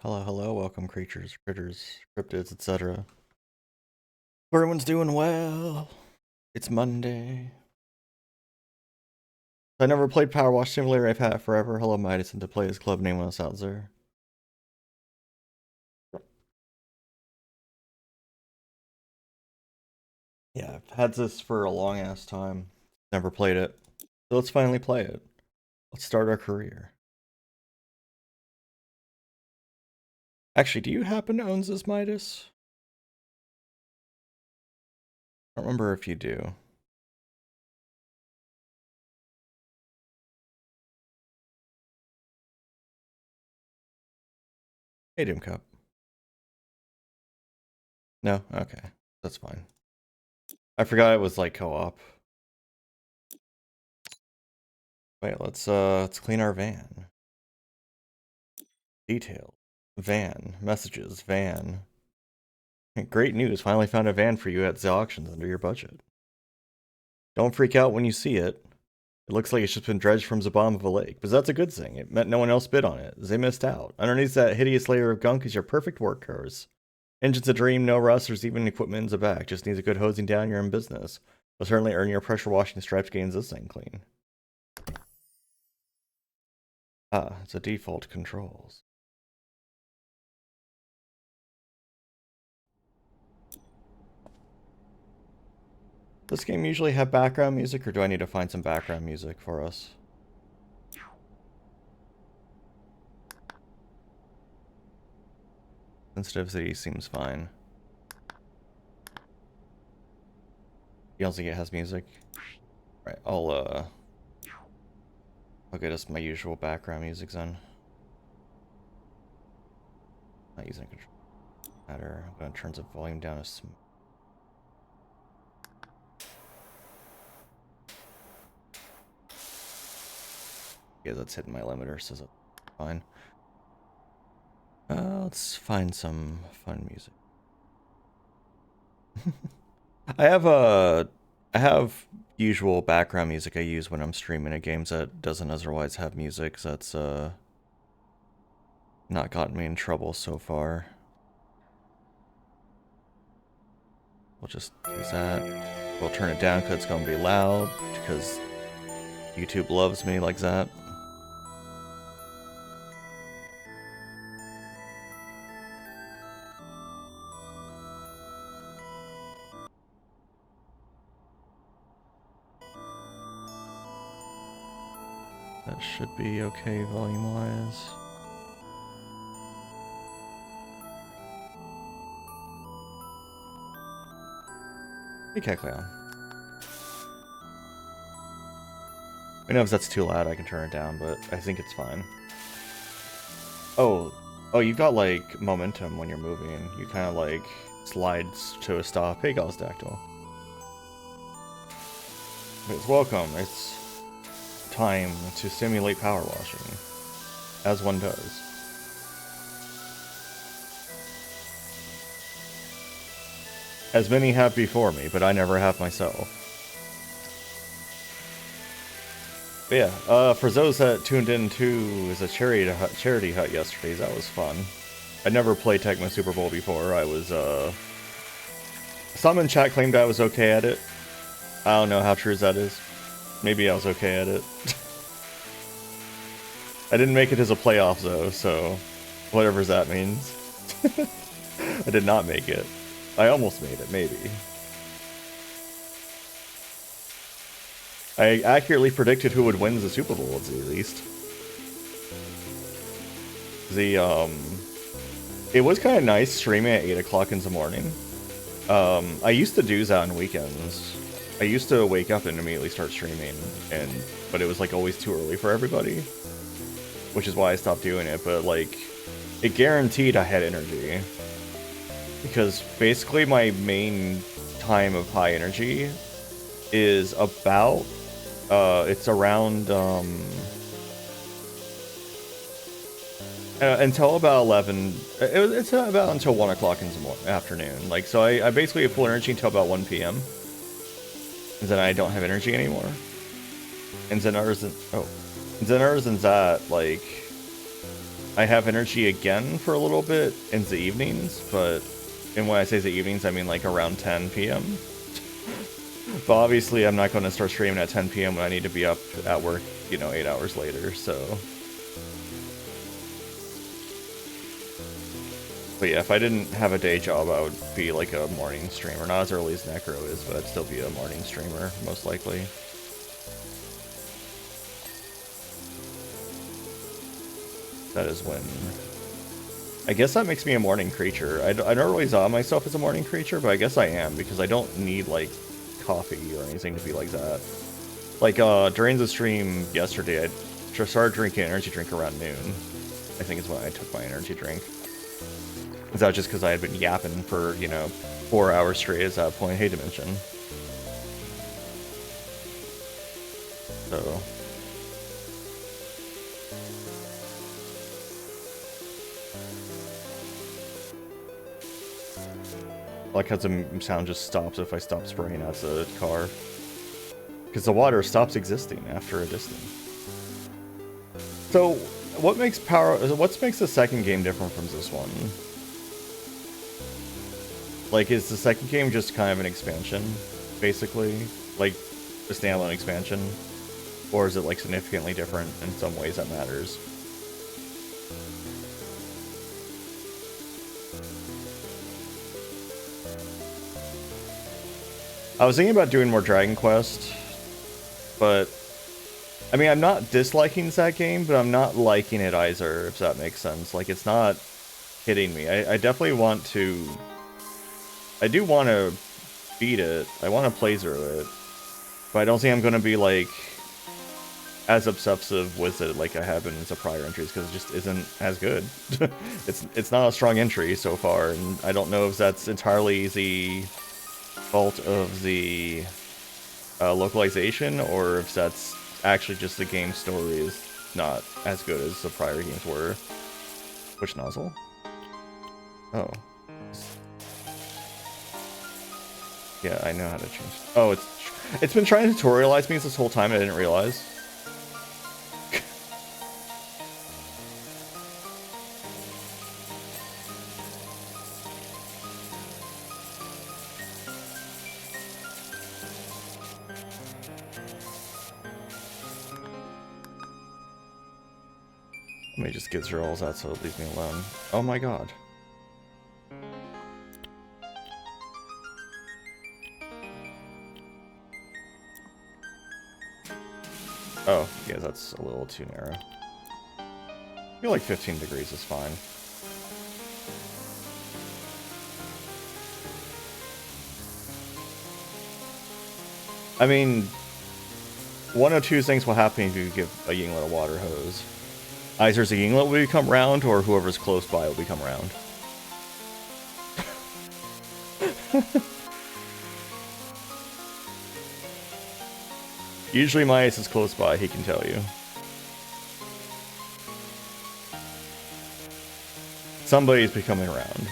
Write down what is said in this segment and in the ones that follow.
Hello, hello, welcome creatures, critters, cryptids, etc. Everyone's doing well. It's Monday. I never played PowerWash Simulator, I've had it forever. Hello, Midas, and to play his club name us out there. Yeah, I've had this for a long ass time. Never played it. So let's finally play it. Let's start our career. Actually, do you happen to own this, Midas? I don't remember if you do. Hey, Doom Cup. No? Okay. That's fine. I forgot it was like co-op. Wait, let's clean our van. Detail. Van. Messages. Van. Great news. Finally found a van for you at the auctions under your budget. Don't freak out when you see it. It looks like it's just been dredged from the bottom of a lake, but that's a good thing. It meant no one else bid on it. They missed out. Underneath that hideous layer of gunk is your perfect workhorse. Engine's a dream, no rust, there's even equipment in the back. Just needs a good hosing down, you're in business. You'll certainly earn your pressure washing stripes getting this thing clean. Ah, it's a default controls. Does this game usually have background music, or do I need to find some background music for us? Sensitivity seems fine. You don't think it has music? Right, I'll get us my usual background music then. Not using control matter. I'm gonna turn the volume down a sm. Yeah, that's hitting my limiter, so that's fine. Let's find some fun music. I have usual background music I use when I'm streaming at games that doesn't otherwise have music. So that's not gotten me in trouble so far. We'll just use that. We'll turn it down because it's gonna be loud because YouTube loves me like that. That should be okay volume-wise. Hey, Kekleon. I know if that's too loud, I can turn it down, but I think it's fine. Oh, you got like momentum when you're moving. You kind of like slides to a stop. Hey, Gaussdactyl. It's welcome. It's time to simulate power washing, as one does. As many have before me, but I never have myself. But yeah, for those that tuned in to the charity hut yesterday, that was fun. I never played Tecmo Super Bowl before. I was, some in chat claimed I was okay at it. I don't know how true that is. Maybe I was okay at it. I didn't make it as a playoff though, so whatever that means. I did not make it. I almost made it, maybe. I accurately predicted who would win the Super Bowl at least. It was kind of nice streaming at 8 o'clock in the morning. I used to do that on weekends. I used to wake up and immediately start streaming, but it was like always too early for everybody, which is why I stopped doing it. But like, it guaranteed I had energy, because basically my main time of high energy is about it's around until about 11. It's about until 1 o'clock in the afternoon. Like, so I basically have full energy until about 1 p.m. and then I don't have energy anymore. And then other than that, like, I have energy again for a little bit in the evenings, and when I say the evenings, I mean like around 10 p.m. But obviously I'm not going to start streaming at 10 p.m. when I need to be up at work, you know, 8 hours later, so... But yeah, if I didn't have a day job, I would be like a morning streamer. Not as early as Necro is, but I'd still be a morning streamer, most likely. That is when... I guess that makes me a morning creature. I don't really saw myself as a morning creature, but I guess I am, because I don't need, like, coffee or anything to be like that. Like, during the stream yesterday, I started drinking an energy drink around noon. I think is when I took my energy drink. Is that just because I had been yapping for, you know, 4 hours straight at that point? Hey, Dimension. So... like how the sound just stops if I stop spraying at the car. Because the water stops existing after a distance. So, what makes the second game different from this one? Like, is the second game just kind of an expansion, basically? Like, a standalone expansion? Or is it, like, significantly different in some ways that matters? I was thinking about doing more Dragon Quest, but... I mean, I'm not disliking that game, but I'm not liking it either, if that makes sense. Like, it's not hitting me. I definitely want to... I do want to beat it. I want to play through it. But I don't think I'm going to be, like, as obsessive with it like I have been in the prior entries, because it just isn't as good. It's not a strong entry so far, and I don't know if that's entirely the fault of the localization, or if that's actually just the game story is not as good as the prior games were. Which nozzle? Oh. Yeah, I know how to change. Oh, it's been trying to tutorialize me this whole time, I didn't realize. Let me just get through all that so it leaves me alone. Oh my god. Oh, yeah, that's a little too narrow. I feel like 15 degrees is fine. I mean, one of two things will happen if you give a Yinglet a water hose. Either the Yinglet will become round, or whoever's close by will become round. Usually my ace is close by, he can tell you. Somebody's becoming round.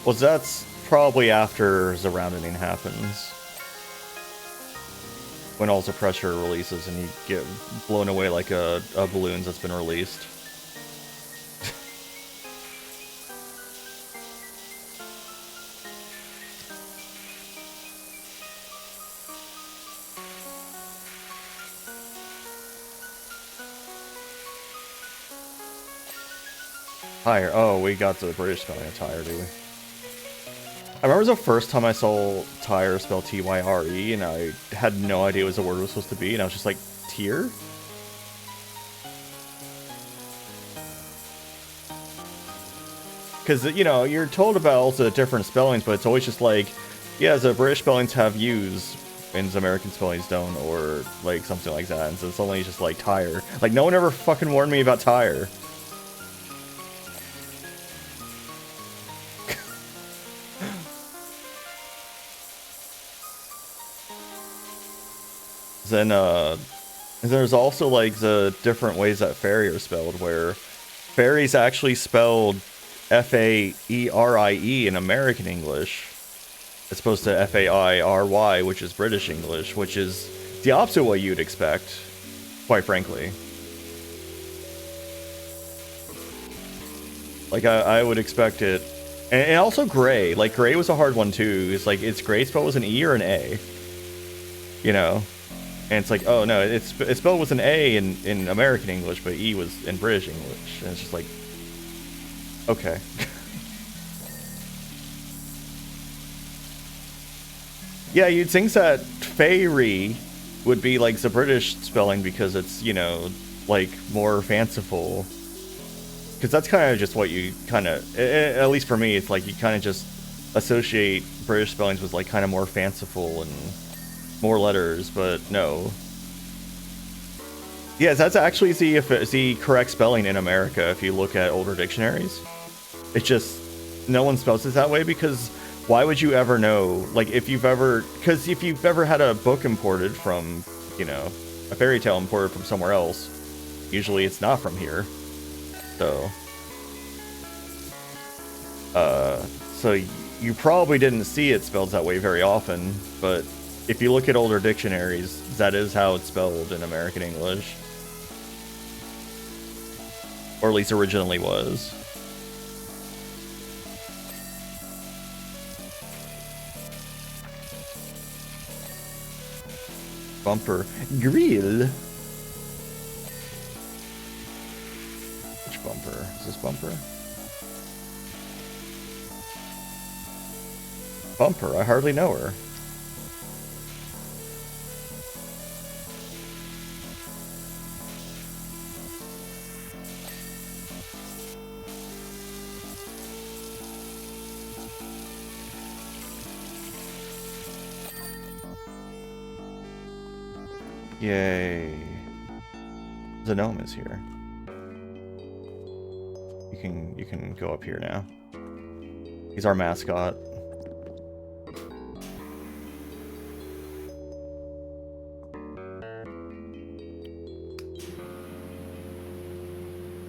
Well, that's probably after the rounding happens. When all the pressure releases and you get blown away like a balloon that's been released. Tire. Oh, we got the British spelling of tire, do we? I remember the first time I saw tire spelled T-Y-R-E, and I had no idea what the word was supposed to be, and I was just like, tier? Because, you know, you're told about all the different spellings, but it's always just like, yeah, the British spellings have U's, and the American spellings don't, or, like, something like that, and so it's only just like, tire. Like, no one ever fucking warned me about tire. Then, there's also, like, the different ways that fairy are spelled, where fairy's actually spelled F-A-E-R-I-E in American English, as opposed to F-A-I-R-Y, which is British English, which is the opposite of what you'd expect, quite frankly. Like, I would expect it. And also gray. Like, gray was a hard one, too. It's like, it's gray spelled with an E or an A. You know? And it's like, oh, no, it's spelled with an A in American English, but E was in British English. And it's just like, okay. Yeah, you'd think that Furry would be, like, the British spelling because it's, you know, like, more fanciful. Because that's kind of just what you kind of, at least for me, it's like you kind of just associate British spellings with like kind of more fanciful and more letters, but no. Yes, that's actually the correct spelling in America if you look at older dictionaries. It's just, no one spells it that way because why would you ever know, like if you've ever had a book imported from, you know, a fairy tale imported from somewhere else, usually it's not from here. So you probably didn't see it spelled that way very often, but if you look at older dictionaries, that is how it's spelled in American English. Or at least originally was. Bumper. Grill. Which bumper? Is this bumper? Bumper, I hardly know her. Yay. The gnome is here. You can go up here now. He's our mascot.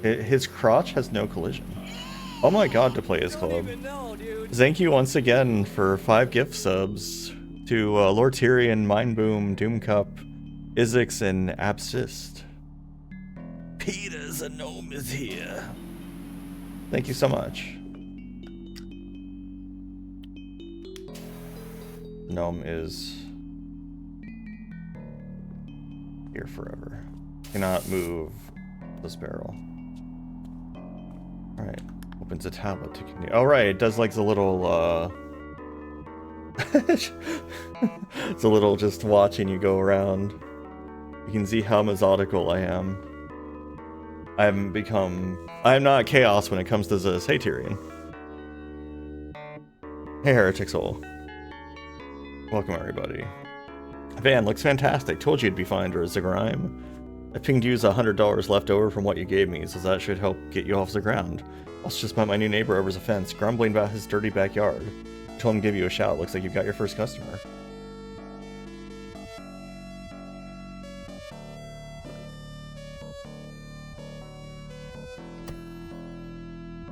His crotch has no collision. Oh my god, to play his club. Thank you once again for 5 gift subs to Lord Tyrion, Mindboom, Doomcup, Izix, and Absist. Peter's a gnome is here. Thank you so much. Gnome is here forever. Cannot move this barrel. Alright. Opens a tablet to continue. Oh, right. It does like the little, it's a little just watching you go around. You can see how methodical I am. I'm not chaos when it comes to this. Hey, Tyrion. Hey, Heretic Soul. Welcome, everybody. Van, looks fantastic. Told you it'd be fine, Drizzy Grime. I pinged you $100 left over from what you gave me, so that should help get you off the ground. Also just met my new neighbor over the fence, grumbling about his dirty backyard. Told him to give you a shout. Looks like you've got your first customer.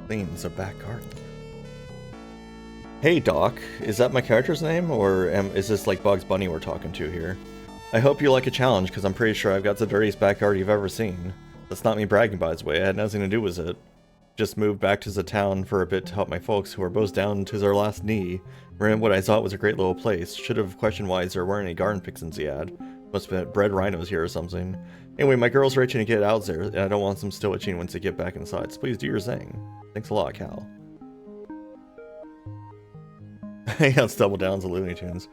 Cleans a back garden. Hey Doc, is that my character's name, or is this like Bugs Bunny we're talking to here? I hope you like a challenge, because I'm pretty sure I've got the dirtiest backyard you've ever seen. That's not me bragging, by the way. It had nothing to do with it. Just moved back to the town for a bit to help my folks, who are both down to their last knee. Ran what I thought was a great little place. Should have questioned why there weren't any garden fixings he had. Must have been bred rhinos here or something. Anyway, my girl's reaching to get out there, and I don't want them still itching once they get back inside, so please do your thing. Thanks a lot, Cal. Yeah, let's double down to Looney Tunes.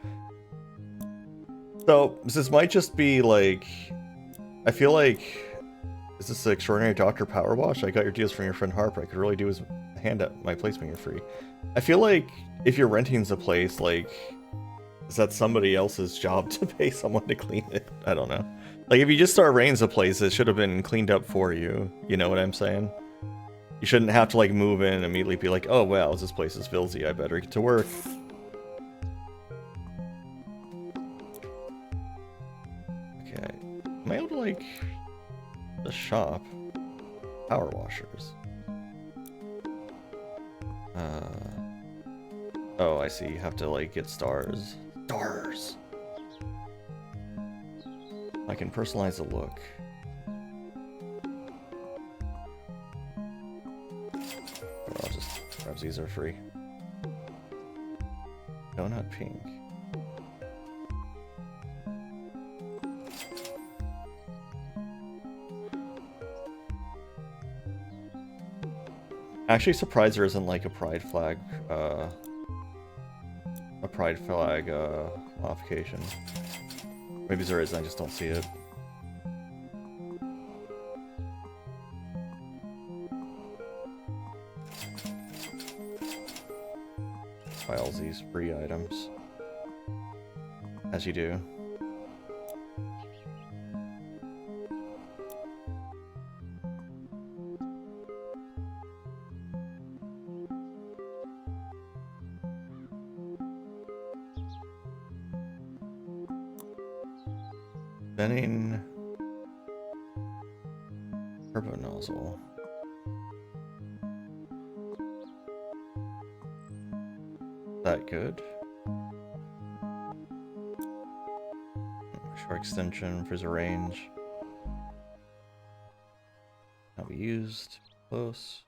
So, this might just be like... I feel like... Is this the extraordinary Dr. PowerWash? I got your deals from your friend Harper. I could really do his hand at my place when you're free. I feel like if you're renting the place, like... Is that somebody else's job to pay someone to clean it? I don't know. Like, if you just start renting the place, it should have been cleaned up for you. You know what I'm saying? You shouldn't have to, like, move in and immediately be like, oh, wow, this place is filthy. I better get to work. Okay. Am I able to, like... The shop? Power washers. Oh, I see. You have to, like, get stars. Stars! I can personalize the look. I'll just grab these are free. Donut pink. Actually surprised there isn't like a pride flag modification. Maybe there is, I just don't see it. Buy all these free items. As you do. Spinning turbo nozzle. That good? Short extension, freezer range. Not be used. Close.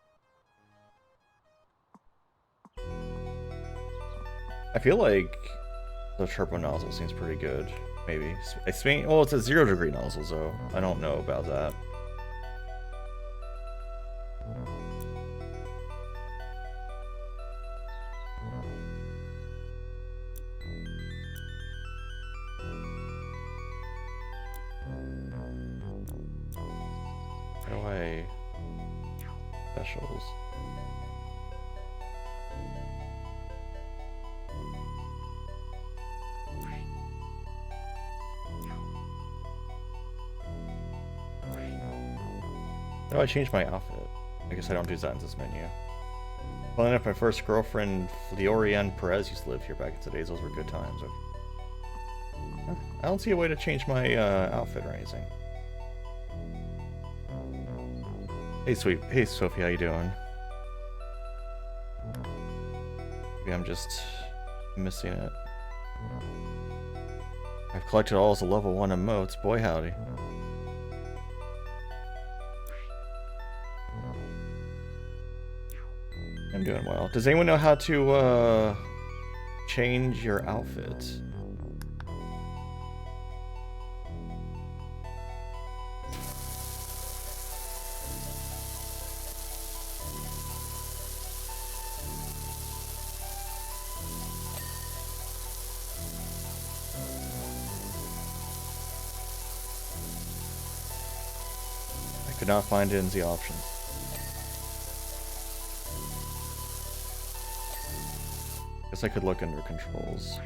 I feel like the turbo nozzle seems pretty good. Maybe. Well, it's a 0 degree nozzle, so I don't know about that. How do I... specials? How do I change my outfit? I guess I don't do that in this menu. Well, enough, my first girlfriend, Fleorian Perez, used to live here back in the days. Those were good times. I don't see a way to change my outfit or anything. Hey, Sophie, how you doing? Maybe I'm just missing it. I've collected all the level 1 emotes. Boy, howdy. I'm doing well. Does anyone know how to change your outfit? I could not find it in the options. Guess I could look under controls.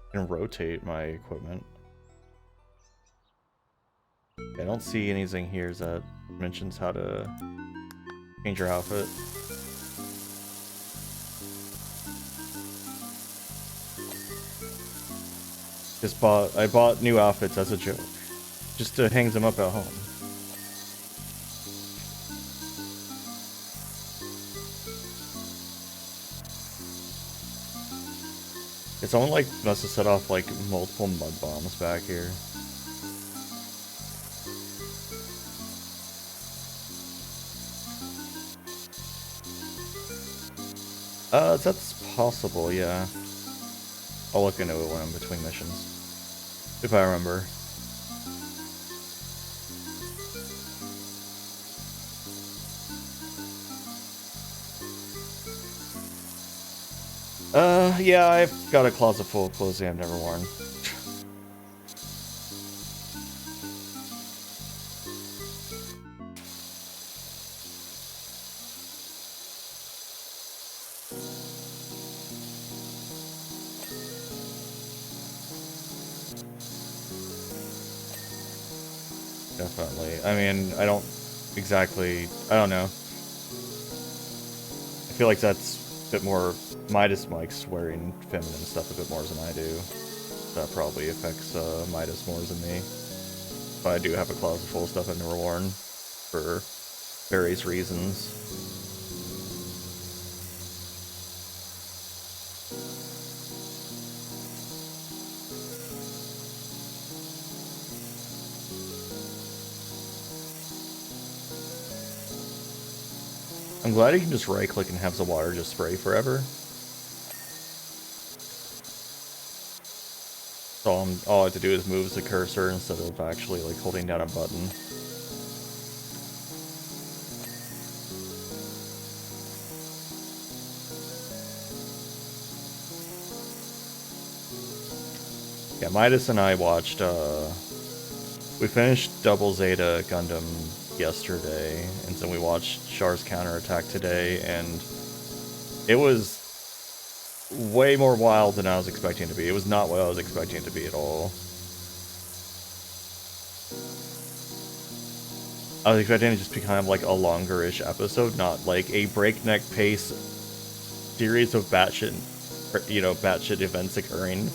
I can rotate my equipment. I don't see anything here that mentions how to change your outfit. I bought new outfits as a joke. Just to hang them up at home. If someone like must have set off like multiple mud bombs back here. That's possible, yeah. I'll look into it when I'm between missions. If I remember. Yeah, I've got a closet full of clothes I've never worn. Definitely. I mean, I don't know. I feel like that's a bit more Midas Mike's wearing feminine stuff a bit more than I do. That probably affects Midas more than me. But I do have a closet full of stuff I've never worn for various reasons. I'm glad you can just right click and have the water just spray forever. So all I have to do is move the cursor instead of actually like holding down a button. Yeah, Midas and I watched, we finished Double Zeta Gundam yesterday, and then we watched Char's Counterattack today, and it was way more wild than I was expecting it to be. It was not what I was expecting it to be at all. I was expecting it to just be kind of like a longer-ish episode, not like a breakneck pace series of batshit, you know, batshit events occurring.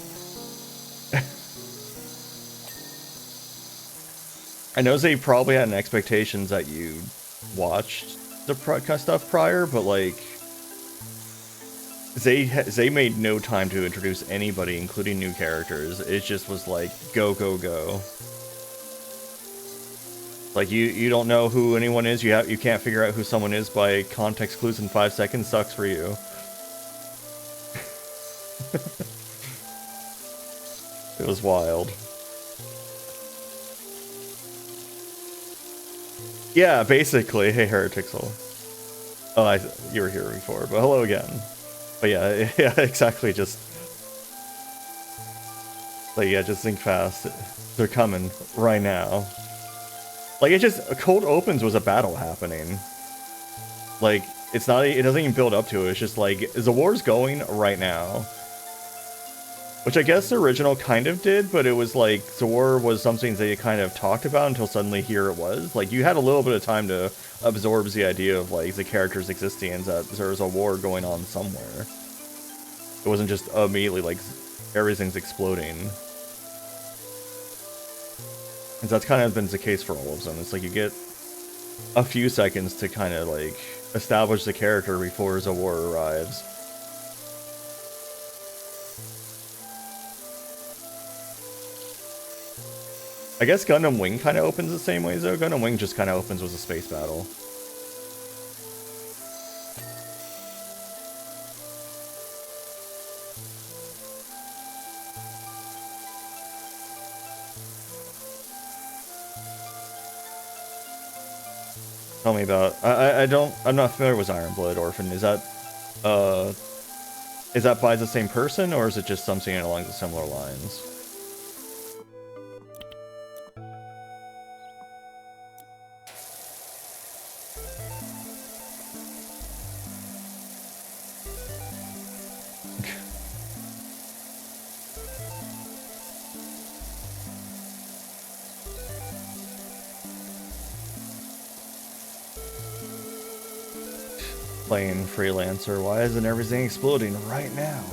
I know they probably had expectations that you watched the kind of stuff prior, but like they made no time to introduce anybody, including new characters. It just was like go go go. Like you don't know who anyone is. You can't figure out who someone is by context clues in 5 seconds. Sucks for you. It was wild. Yeah, basically. Hey, Heretixel. Oh, you were here before, but hello again. But yeah, yeah, exactly. Just like, yeah, just think fast. They're coming right now. Like, it just cold opens was a battle happening. Like, it's not. It doesn't even build up to it. It's just like the war's going right now. Which I guess the original kind of did, but it was like, the war was something they kind of talked about until suddenly here it was. Like, you had a little bit of time to absorb the idea of, like, the characters existing and that there was a war going on somewhere. It wasn't just immediately, like, everything's exploding. And that's kind of been the case for all of them. It's like, you get a few seconds to kind of, like, establish the character before the war arrives. I guess Gundam Wing kind of opens the same way, though. Gundam Wing just kind of opens with a space battle. Tell me about... I'm not familiar with Iron Blood Orphan. Is that by the same person, or is it just something along the similar lines? Playing Freelancer, why isn't everything exploding right now?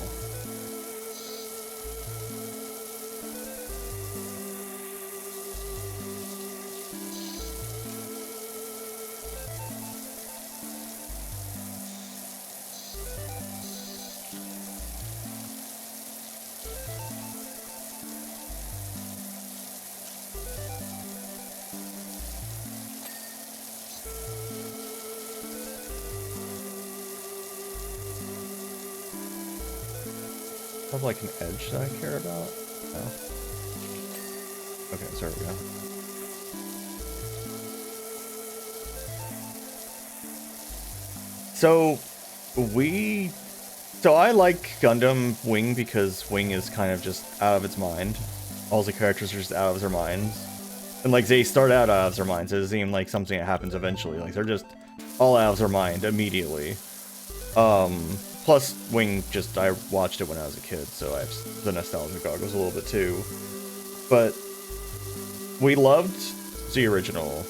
Have like an edge that I care about? No. Okay, so there we go. So I like Gundam Wing because Wing is kind of just out of its mind. All the characters are just out of their minds. And like they start out of their minds. It doesn't seem like something that happens eventually. Like they're just all out of their mind immediately. Plus, Wing, I watched it when I was a kid, so I have the nostalgia goggles a little bit too. But we loved the original.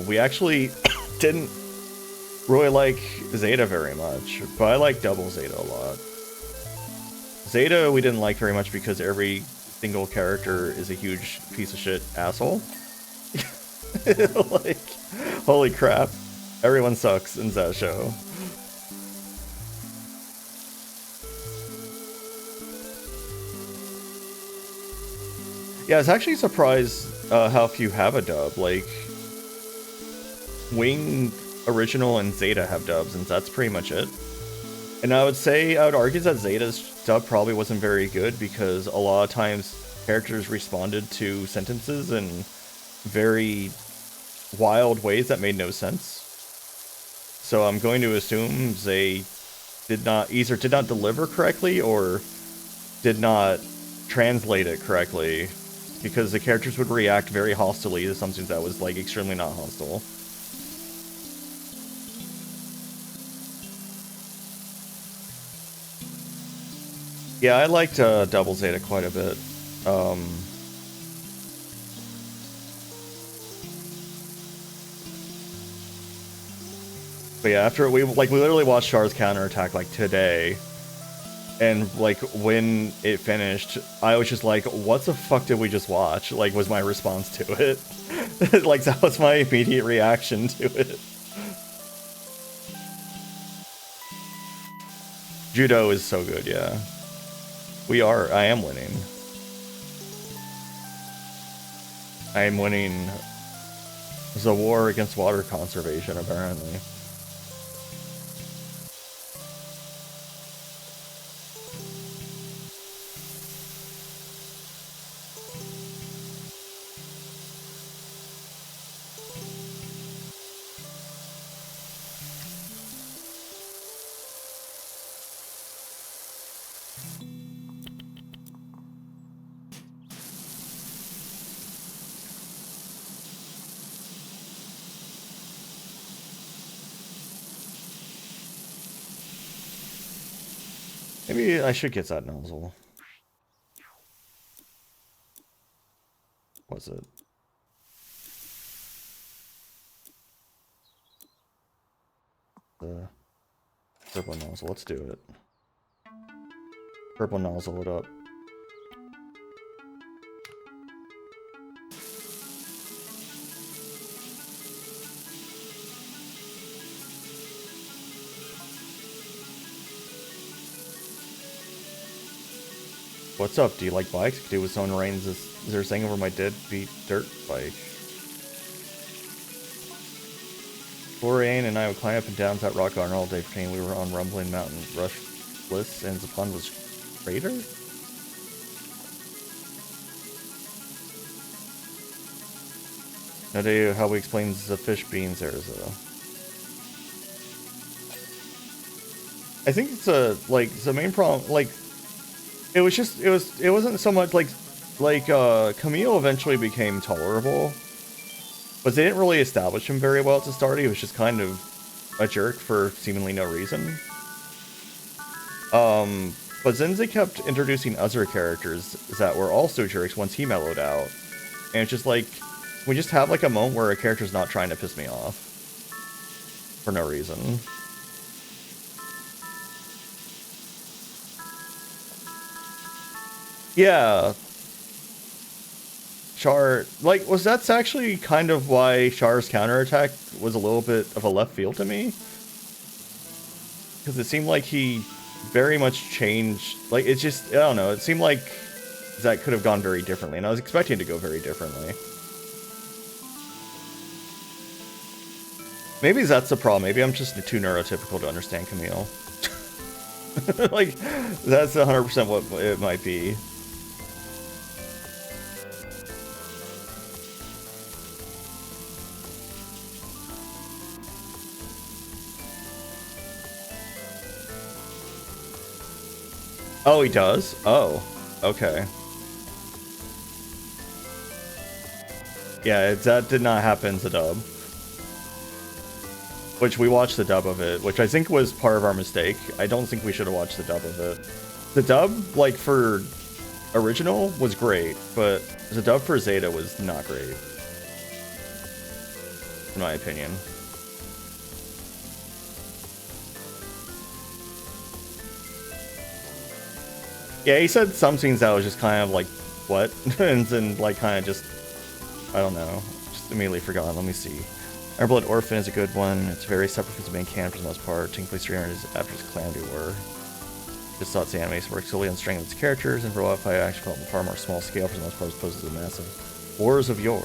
We actually didn't really like Zeta very much, but I like Double Zeta a lot. Zeta we didn't like very much because every single character is a huge piece of shit asshole. Like, holy crap. Everyone sucks in that show. Yeah, I was actually surprised how few have a dub. Like, Wing, Original, and Zeta have dubs, and that's pretty much it. And I would argue that Zeta's dub probably wasn't very good because a lot of times characters responded to sentences in very wild ways that made no sense. So I'm going to assume they either did not deliver correctly or did not translate it correctly, because the characters would react very hostilely to something that was like extremely not hostile. Yeah, I liked Double Zeta quite a bit. But yeah, after we literally watched Char's counterattack like today, and like when it finished, I was just like, "What the fuck did we just watch?" Like, was my response to it. Like, that was my immediate reaction to it. Judo is so good, yeah. I am winning. I am winning the war against water conservation, apparently. Maybe I should get that nozzle. Was it? The purple nozzle. Let's do it. Purple nozzle it up. What's up? Do you like bikes? Could do with someone rains. Is there a saying over my dead beat dirt bike? Florian and I would climb up and down that rock garden all day pretending we were on Rumbling Mountain. Rush bliss and the pond was crater? No idea how we explain the fish beans there, though. I think it's the main problem, like, it wasn't so much Camille eventually became tolerable, but they didn't really establish him very well at the start. He was just kind of a jerk for seemingly no reason. But then they kept introducing other characters that were also jerks once he mellowed out. And it's just like, we just have like a moment where a character's not trying to piss me off for no reason. Yeah. Char, like, that's actually kind of why Char's counterattack was a little bit of a left field to me. Because it seemed like he very much changed, like, it's just, I don't know, it seemed like that could have gone very differently, and I was expecting it to go very differently. Maybe that's the problem, maybe I'm just too neurotypical to understand Camille. Like, that's 100% what it might be. Oh, he does? Oh, okay. Yeah, that did not happen in the dub. Which we watched the dub of it, which I think was part of our mistake. I don't think we should have watched the dub of it. The dub, like, for original was great, but the dub for Zeta was not great. In my opinion. Yeah, he said some scenes that was just kind of like, what? And then like kind of just, I don't know, just immediately forgotten. Let me see. Airblood Orphan is a good one. It's very separate from the main canon for the most part. Taking place 300 is after his Calamity War. Just thought the anime works solely on the strength of its characters, and for a while I actually felt far more small scale for the most part as opposed to the massive wars of yore.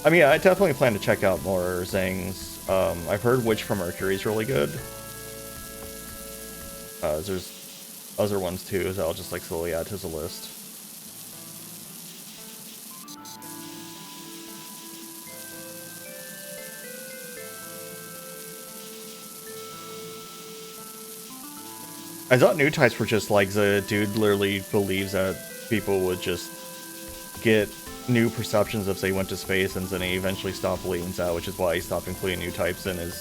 I mean, I definitely plan to check out more Zang's. I've heard Witch from Mercury is really good. There's other ones too, so I'll just like slowly add to the list. I thought new types were just like the dude literally believes that people would just get new perceptions if they went to space, and then he eventually stopped believing that, which is why he stopped including new types in his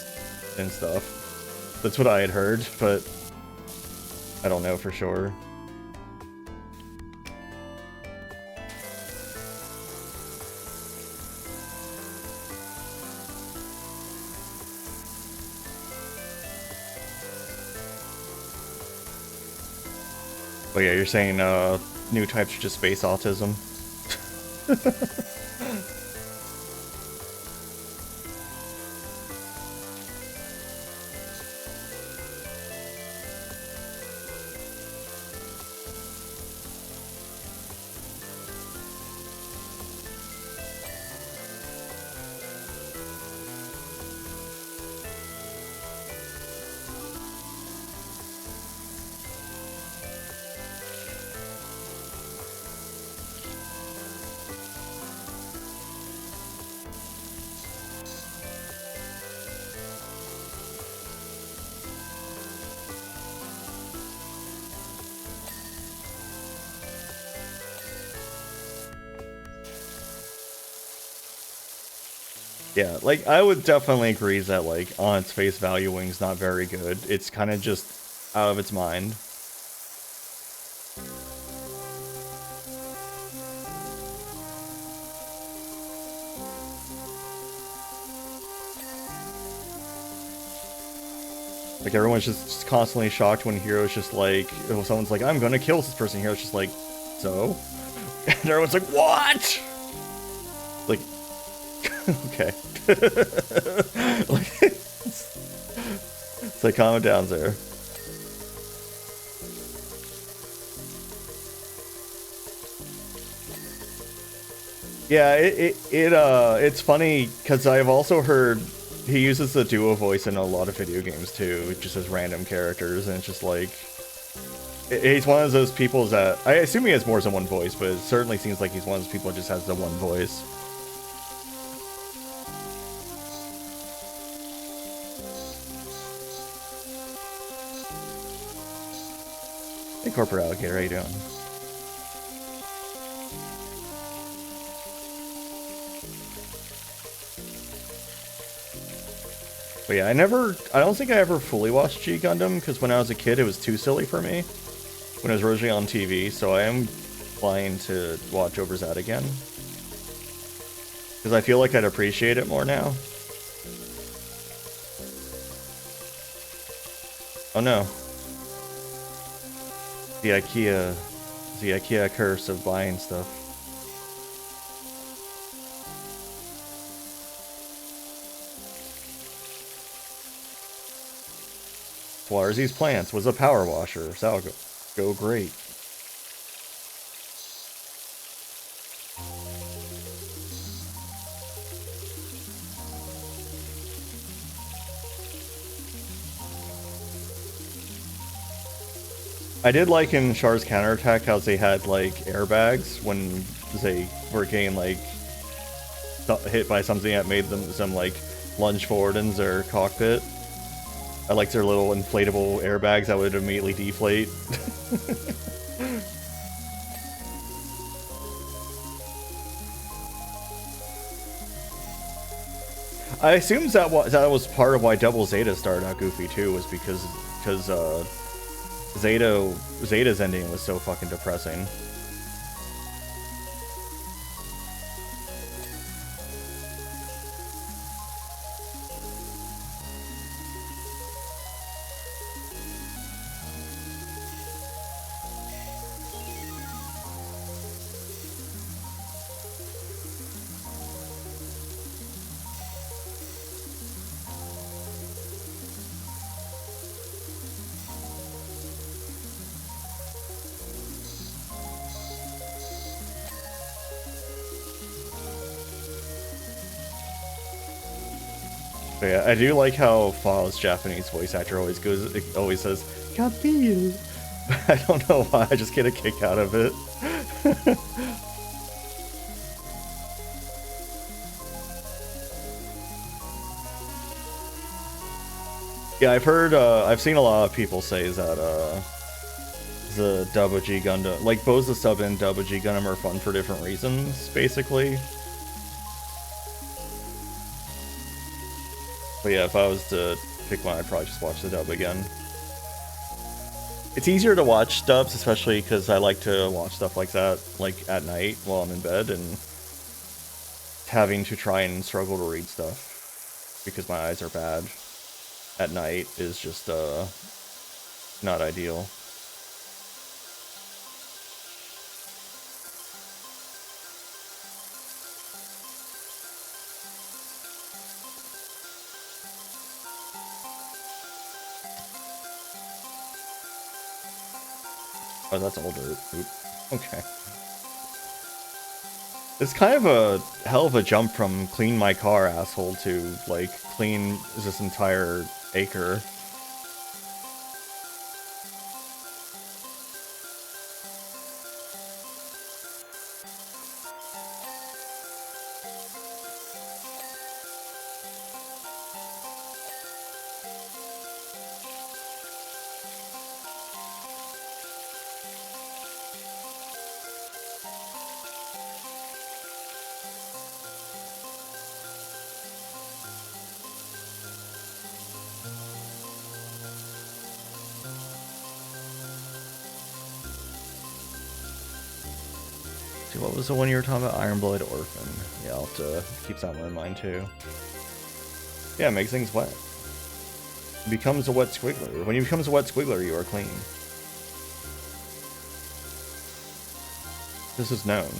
stuff. That's what I had heard, but I don't know for sure. But yeah, you're saying new types are just space autism? Yeah, like, I would definitely agree that, like, on its face value, Wing's not very good. It's kind of just out of its mind. Like, everyone's just constantly shocked when Hero's just like, if someone's like, I'm gonna kill this person, Hero's just like, so? And everyone's like, what? Like, okay. Like, it's like, calm down there. Yeah, it's funny because I've also heard he uses the duo voice in a lot of video games too, just as random characters, and it's just like he's one of those people that I assume he has more than one voice, but it certainly seems like he's one of those people that just has the one voice. Hey, Corporate Alligator, how you doing? But yeah, I don't think I ever fully watched G Gundam, because when I was a kid it was too silly for me, when it was originally on TV, so I am planning to watch over that again. Because I feel like I'd appreciate it more now. Oh no. The IKEA curse of buying stuff. Waters these plants was a power washer, so that'll go great. I did like in Char's counterattack how they had like airbags when they were getting like hit by something that made them like lunge forward in their cockpit. I liked their little inflatable airbags that would immediately deflate. I assume that was part of why Double Zeta started out goofy too, was because Zeta's ending was so fucking depressing. But yeah, I do like how Faw's Japanese voice actor always says, "Kapiyu." I don't know why, I just get a kick out of it. Yeah, I've seen a lot of people say that, the Double G Gundam, like both the sub and Double G Gundam are fun for different reasons, basically. But yeah, if I was to pick one, I'd probably just watch the dub again. It's easier to watch dubs, especially because I like to watch stuff like that, like at night while I'm in bed, and having to try and struggle to read stuff because my eyes are bad at night is just not ideal. Oh, that's older. Oop. Okay. It's kind of a hell of a jump from clean my car, asshole, to, like, clean this entire acre. See, what was the one you were talking about? Ironblood Orphan. Yeah, I'll have to keep that one in mind too. Yeah, it makes things wet. It becomes a wet squiggler. When he becomes a wet squiggler, you are clean. This is known.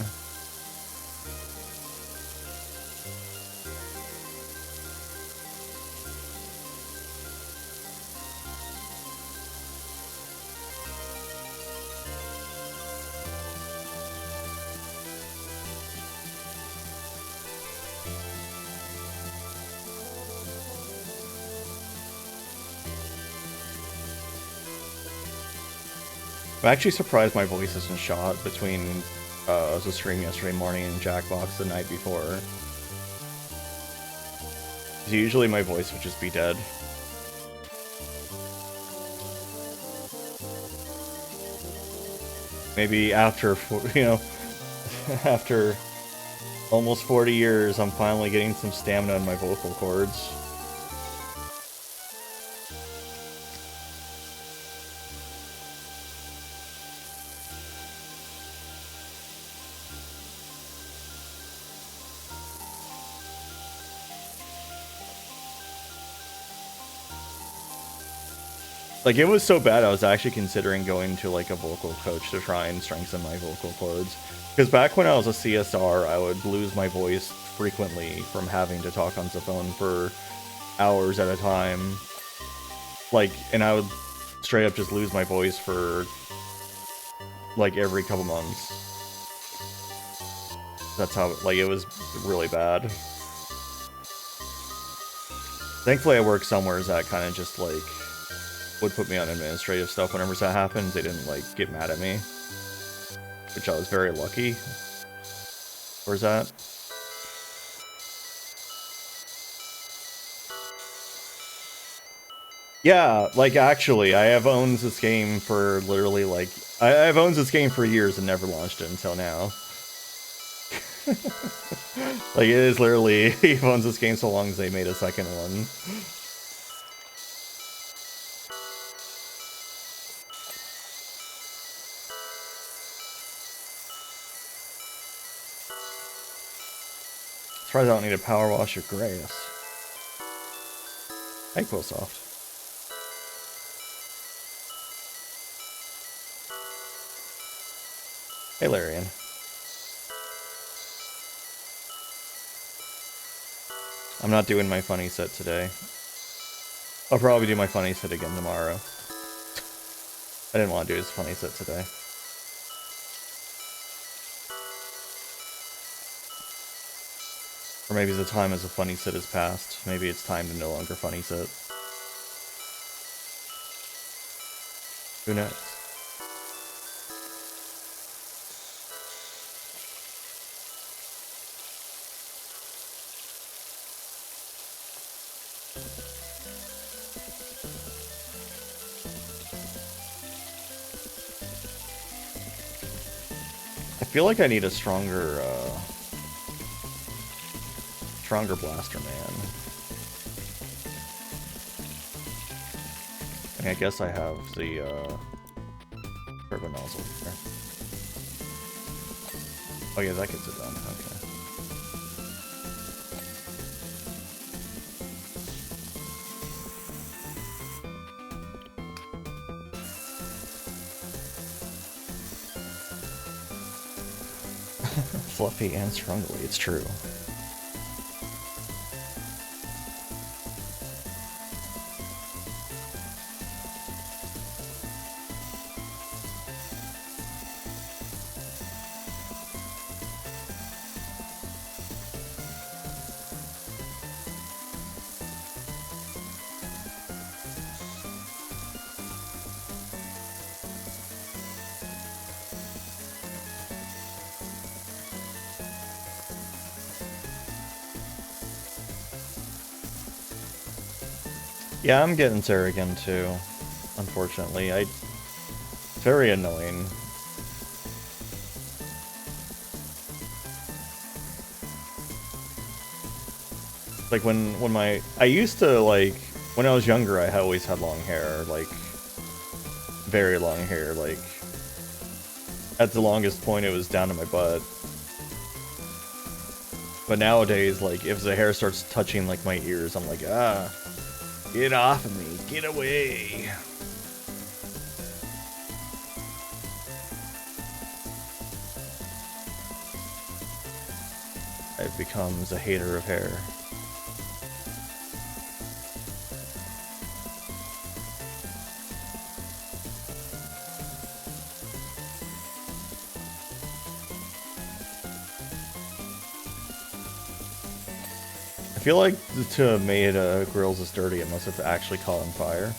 I'm actually surprised my voice isn't shot between the stream yesterday morning and Jackbox the night before. Usually my voice would just be dead. Maybe after, you know, after almost 40 years, I'm finally getting some stamina in my vocal cords. Like, it was so bad, I was actually considering going to, like, a vocal coach to try and strengthen my vocal cords. Because back when I was a CSR, I would lose my voice frequently from having to talk on the phone for hours at a time. Like, and I would straight up just lose my voice for, like, every couple months. That's how, like, it was really bad. Thankfully, I work somewhere that kind of just, like, would put me on administrative stuff whenever that happens. They didn't, like, get mad at me. Which I was very lucky. Where's that? Yeah, like, actually, I have owned this game for literally, like... I've owned this game for years and never launched it until now. Like, it is literally... He owns this game so long as they made a second one. As far as I don't need a power wash or grass. Hey, Quillsoft. Hey, Larian. I'm not doing my funny set today. I'll probably do my funny set again tomorrow. I didn't want to do his funny set today. Or maybe the time as a funny sit has passed. Maybe it's time to no longer funny sit. Who knows? I feel like I need a stronger blaster man. I mean, I guess I have the turbo nozzle there. Oh yeah, that gets it done. Okay. Fluffy and strongly, it's true. Yeah, I'm getting Sarah again too. Unfortunately, it's very annoying. Like when I used to, like, when I was younger, I always had long hair, like very long hair, like at the longest point it was down to my butt. But nowadays, like, if the hair starts touching like my ears, I'm like, ah, get off of me, get away. It becomes a hater of hair. I feel like to have made grills this dirty, it must have actually caught on fire.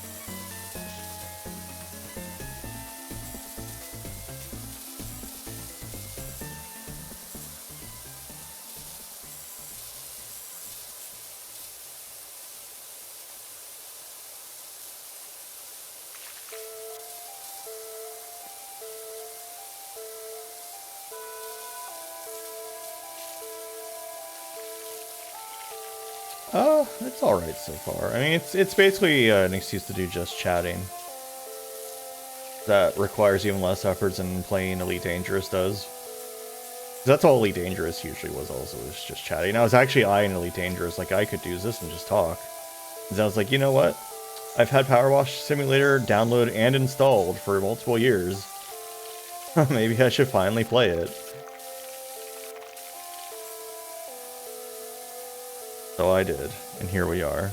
It's alright so far. I mean, it's basically an excuse to do just chatting. That requires even less effort than playing Elite Dangerous does. That's all Elite Dangerous usually was also, was just chatting. I was actually eyeing Elite Dangerous, like I could do this and just talk. And I was like, you know what? I've had PowerWash Simulator downloaded and installed for multiple years. Maybe I should finally play it. So I did, and here we are.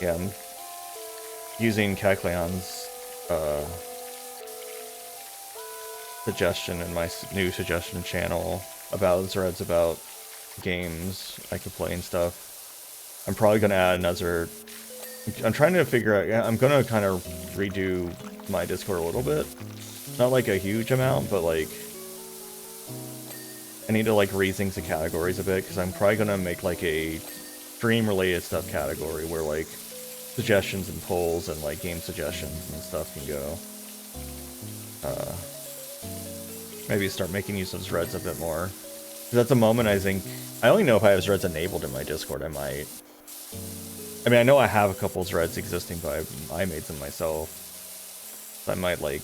Yeah, I'm using Kekleon's suggestion in my new suggestion channel about threads about games I could play and stuff. I'm probably gonna add another. I'm trying to figure out. I'm gonna kind of redo my Discord a little bit, not like a huge amount, but like I need to like rethink the categories a bit because I'm probably gonna make like a stream-related stuff category where like suggestions and polls and like game suggestions and stuff can go. Maybe start making use of threads a bit more. Because at the moment, I think I only know if I have threads enabled in my Discord. I might. I mean, I know I have a couple threads existing, but I made them myself. So I might like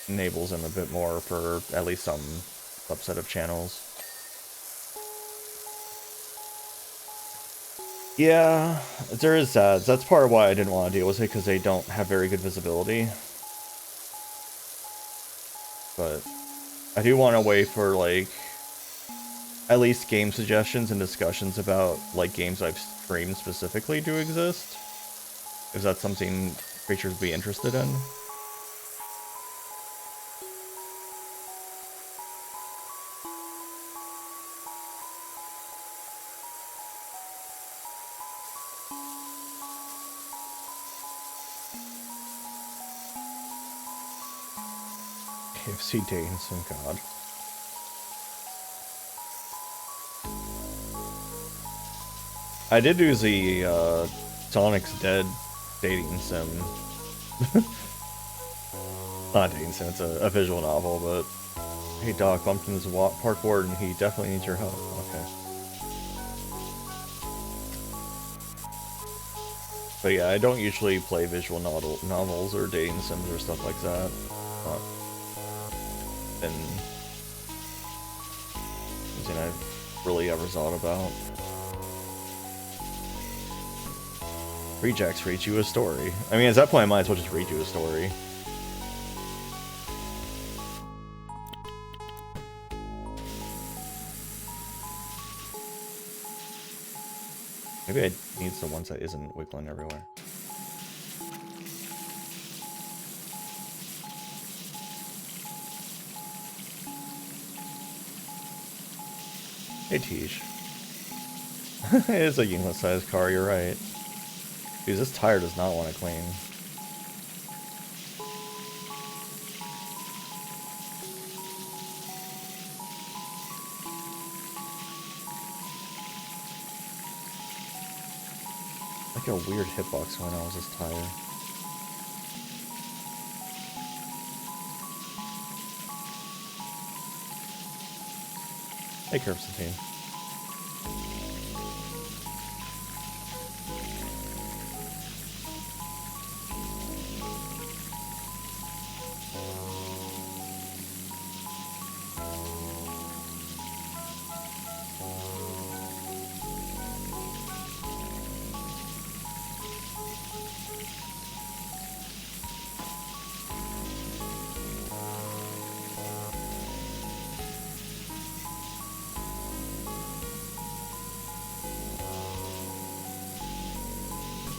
enable them a bit more for at least some subset of channels. Yeah, there is that. That's part of why I didn't want to deal with it, because they don't have very good visibility. But I do want to wait for, like, at least game suggestions and discussions about like games I've streamed specifically do exist. Is that something creatures would be interested in? KFC dates, oh god. I did do the Sonic's Dead dating sim. Not dating sim, it's a visual novel, but hey Doc, bumped into this park warden, he definitely needs your help. Okay. But yeah, I don't usually play visual novels or dating sims or stuff like that. Not been something I've really ever thought about. Rejax reads you a story. I mean, at that point, I might as well just read you a story. Maybe I need some ones that isn't wiggling everywhere. Hey, Tish. It is a Yinglet-sized car, you're right. Dude, this tire does not want to clean. Like a weird hitbox going on with this tire. Hey, Curbstone.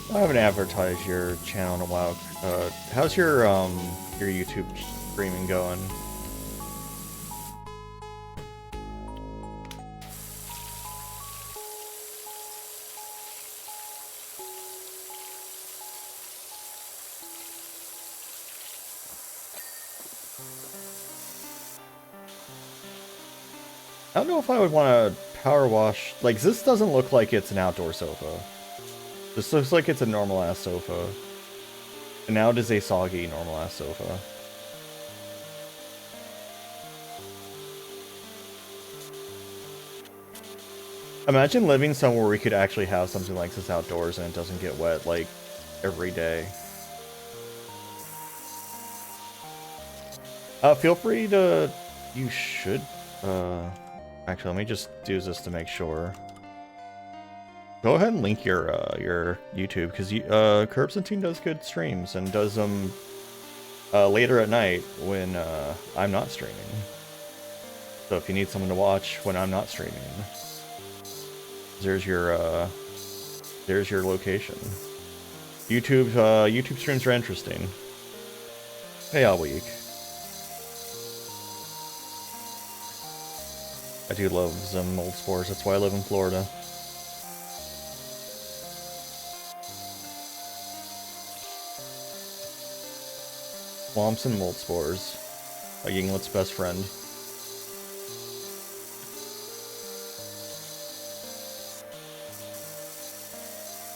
I haven't advertised your channel in a while. How's your YouTube streaming going? I don't know if I would want to power wash. Like, this doesn't look like it's an outdoor sofa. This looks like it's a normal-ass sofa. And now it is a soggy, normal-ass sofa. Imagine living somewhere where we could actually have something like this outdoors and it doesn't get wet, like, every day. Feel free to... You should... Actually, let me just do this to make sure. Go ahead and link your YouTube, because Curbstone does good streams and does them later at night when I'm not streaming. So if you need someone to watch when I'm not streaming, there's your location. YouTube streams are interesting. Hey, all week. I do love some old sports. That's why I live in Florida. Swamps and mold spores. A Yinglet's best friend.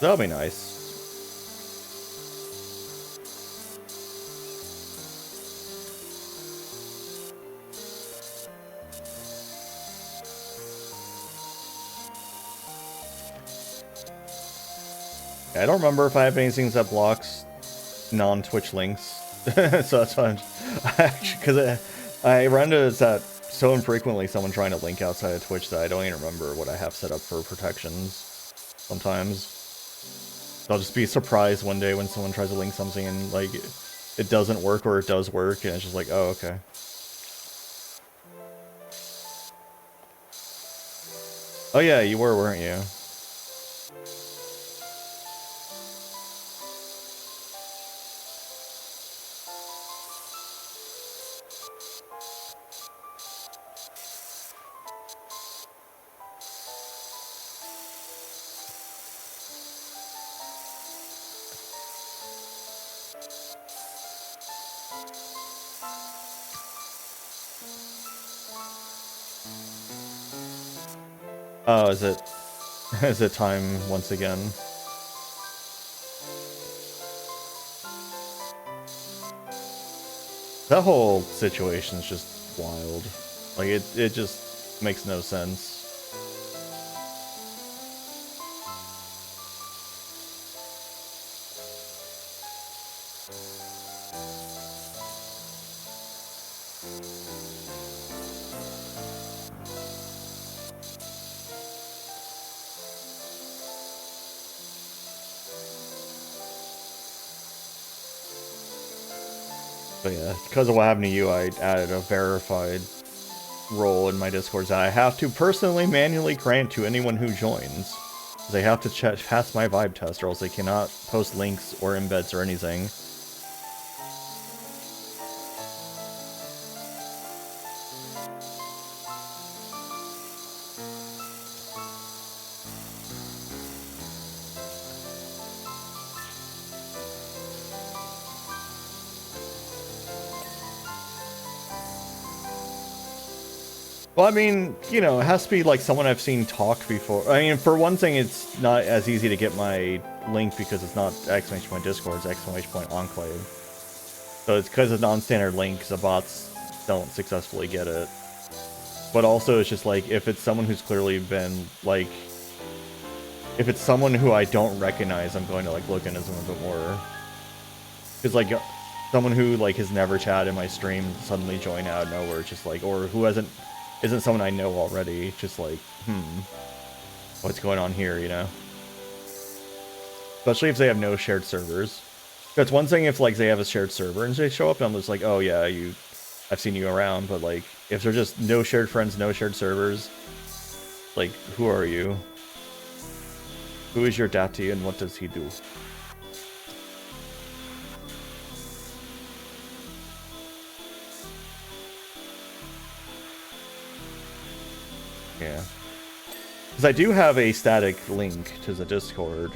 That'll be nice. I don't remember if I have anything that blocks non-Twitch links. So that's why because I run into that so infrequently, someone trying to link outside of Twitch, that I don't even remember what I have set up for protections sometimes. So I'll just be surprised one day when someone tries to link something and like it doesn't work, or it does work, and it's just like, oh, okay. Oh yeah, you were, weren't you? Oh, is it? Is it time once again? That whole situation's just wild. Like, it just makes no sense. But yeah, because of what happened to you, I added a verified role in my Discords that I have to personally manually grant to anyone who joins. They have to pass my vibe test, or else they cannot post links or embeds or anything. Well, I mean, you know, it has to be like someone I've seen talk before. I mean, for one thing, it's not as easy to get my link because it's not exclamation point Discord, it's exclamation point Enclave. So it's because it's non-standard links, the bots don't successfully get it. But also, it's just like, if it's someone who's clearly been, like, if it's someone who I don't recognize, I'm going to, like, look into them a bit more. Because, like, someone who, like, has never chatted in my stream suddenly join out of nowhere, just like, or who isn't someone I know already, just like, what's going on here, you know? Especially if they have no shared servers. That's one thing if, like, they have a shared server and they show up and I'm just like, oh yeah, I've seen you around, but, like, if they're just no shared friends, no shared servers, like, who are you? Who is your daddy and what does he do? Yeah. Because I do have a static link to the Discord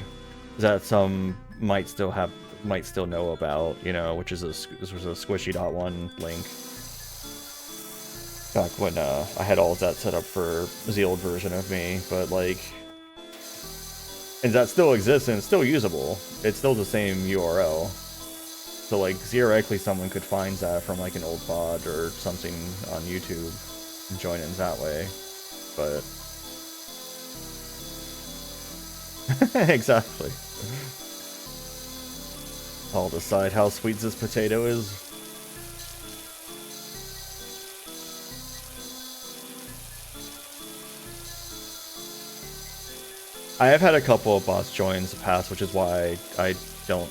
that some might still know about, you know, which is this was a squishy.1 link. Back when I had all of that set up for the old version of me, but like, and that still exists and it's still usable. It's still the same URL. So like, theoretically someone could find that from like an old VOD or something on YouTube and join in that way, but... Exactly. I'll decide how sweet this potato is. I have had a couple of bots join in the past, which is why I don't,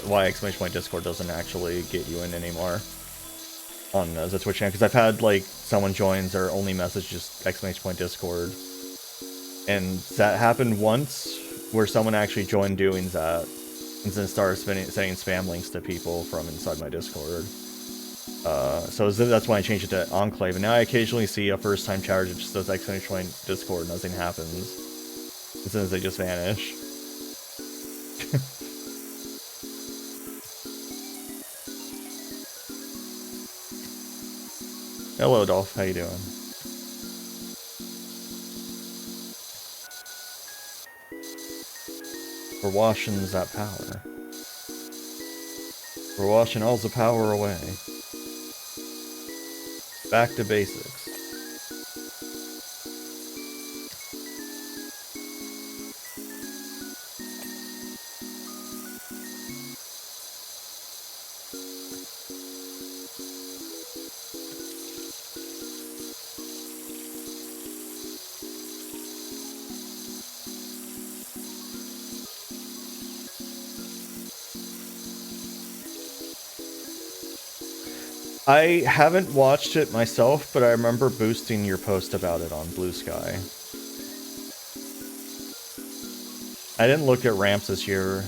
why exclamation point Discord doesn't actually get you in anymore on the Twitch channel, because I've had, like, someone joins their only message just exclamation point Discord, and that happened once, where someone actually joined doing that, and then started sending spam links to people from inside my Discord. So that's why I changed it to Enclave, and now I occasionally see a first-time chatter that just does exclamation point Discord, nothing happens. As soon as they just vanish. Hello, Dolph. How you doing? We're washing that power. We're washing all the power away. Back to basics. I haven't watched it myself, but I remember boosting your post about it on Blue Sky. I didn't look at ramps this year.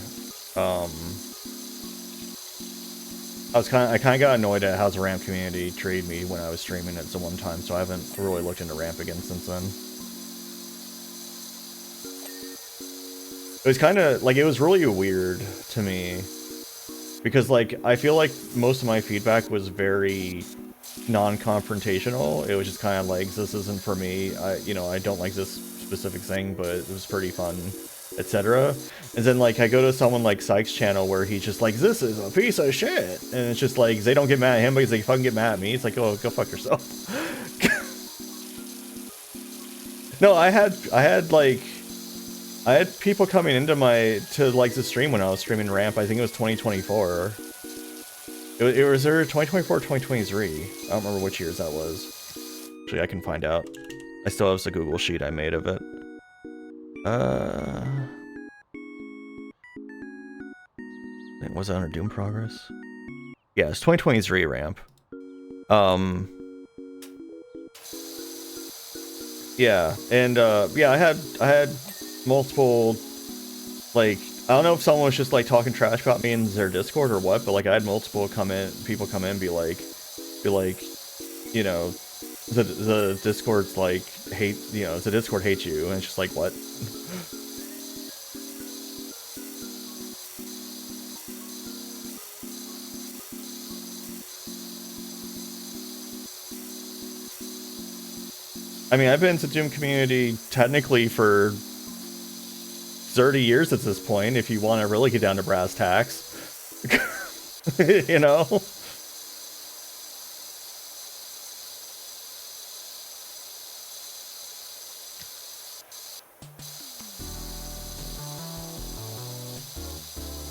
I kind of got annoyed at how the ramp community treated me when I was streaming it one time, so I haven't really looked into ramp again since then. It was kind of like, it was really weird to me because like I feel like most of my feedback was very non-confrontational. It was just kind of like, this isn't for me. I don't like this specific thing, but it was pretty fun, etc. And then like I go to someone like Sykes' channel where he's just like, this is a piece of shit, and it's just like they don't get mad at him because they fucking get mad at me. It's like, oh, go fuck yourself. No, I had people coming into the stream when I was streaming ramp. I think it was 2024. It was either 2024 or 2023. I don't remember which years that was. Actually, I can find out. I still have the Google sheet I made of it. Was that under Doom Progress? Yeah, it's 2023 ramp. Yeah, and yeah, I had multiple, like, I don't know if someone was just like talking trash about me in their Discord or what, but like I had multiple people come in, be like, you know, the Discord's like the Discord hates you, and it's just like, what? I mean, I've been to Doom community technically for 30 years at this point, if you want to really get down to brass tacks. You know?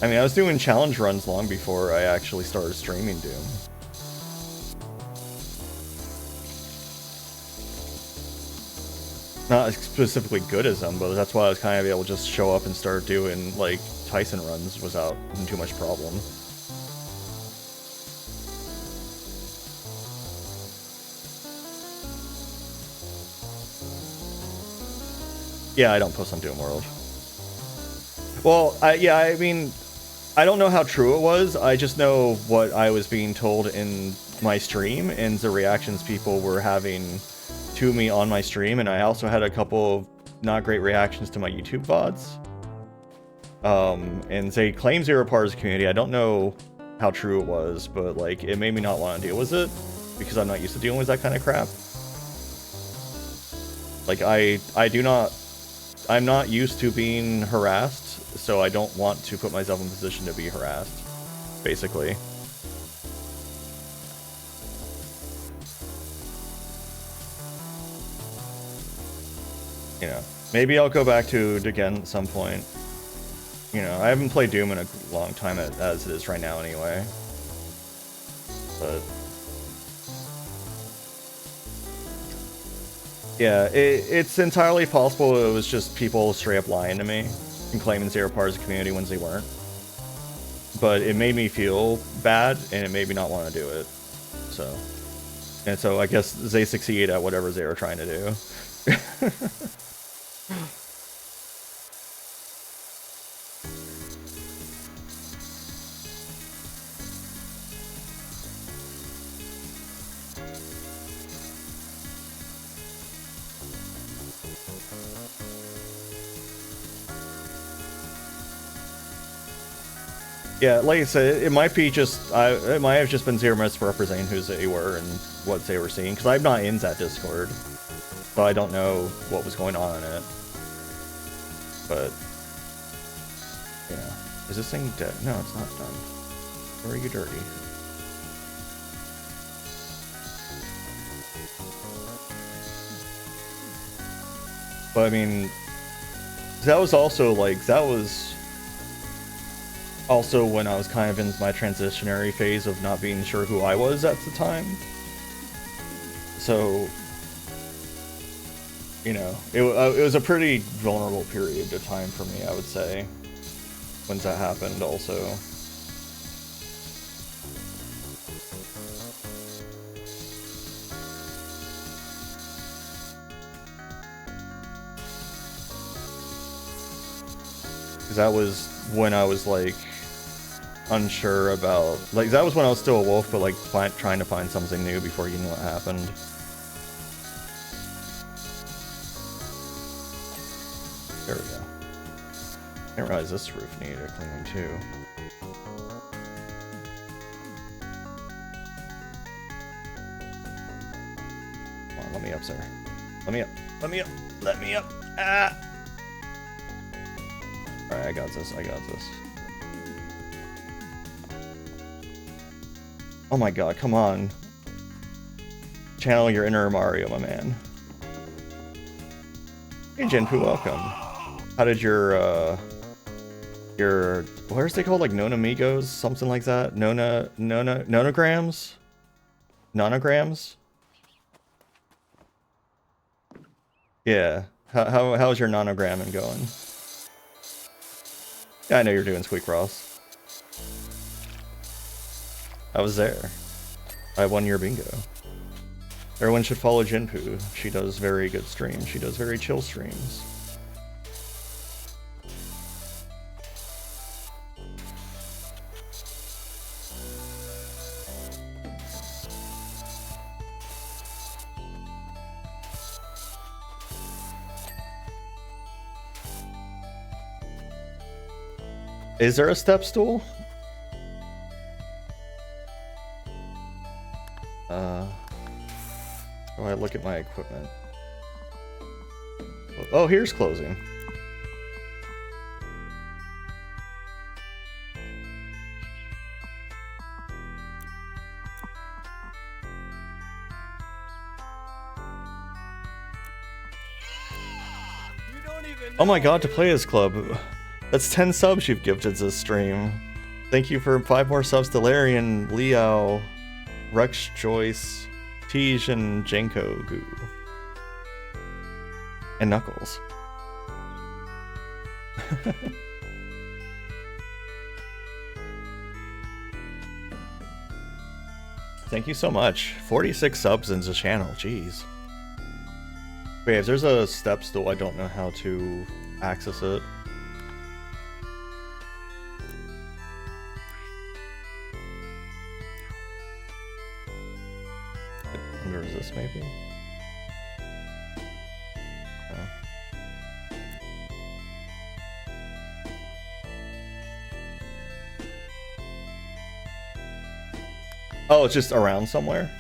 I mean, I was doing challenge runs long before I actually started streaming Doom. Not specifically good as them, but that's why I was kind of able to just show up and start doing, like, Tyson runs without too much problem. Yeah, I don't post on Doom World. Well, I mean, I don't know how true it was. I just know what I was being told in my stream and the reactions people were having to me on my stream, and I also had a couple of not great reactions to my YouTube VODs. And they claim zero part of the community. I don't know how true it was, but like it made me not want to deal with it because I'm not used to dealing with that kind of crap. Like I'm not used to being harassed, so I don't want to put myself in a position to be harassed, basically. You know, maybe I'll go back to it again at some point. You know, I haven't played Doom in a long time as it is right now anyway. But yeah, it's entirely possible it was just people straight up lying to me and claiming zero parts of the community when they weren't. But it made me feel bad, and it made me not want to do it. So I guess they succeed at whatever they were trying to do. Yeah, like I said, it might be just it might have just been zero misrepresenting who they were and what they were seeing, because I'm not in that Discord, so I don't know what was going on in it. But yeah, is this thing dead? No, it's not done. Where are you, dirty? But I mean, that was also like also when I was kind of in my transitionary phase of not being sure who I was at the time. So, you know, it was a pretty vulnerable period of time for me, I would say, when that happened also. Because that was when I was like unsure about, like, that was when I was still a wolf, but like trying to find something new before Yinglet happened. There we go. I didn't realize this roof needed cleaning too. Come on, let me up, sir. Let me up. Let me up. Let me up. Ah! Alright, I got this. I got this. Oh my god, come on. Channel your inner Mario, my man. Hey, Jinpu, welcome. How did your what are they called? Like Nonamigos? Something like that? Nonograms? Nonograms? Yeah. How's your nonogramming going? Yeah, I know you're doing Squeak Ross. I was there. I won your bingo. Everyone should follow Jinpu. She does very good streams. She does very chill streams. Is there a step stool? Oh, I look at my equipment. Oh, here's closing. Oh my god, to play this club. That's 10 subs you've gifted this stream. Thank you for 5 more subs to Larian, Liao, Rex Joyce, Tej, and Jenko Goo. And Knuckles. Thank you so much. 46 subs in the channel, jeez. Wait, if there's a step stool, I don't know how to access it. Under this, maybe? Oh, it's just around somewhere?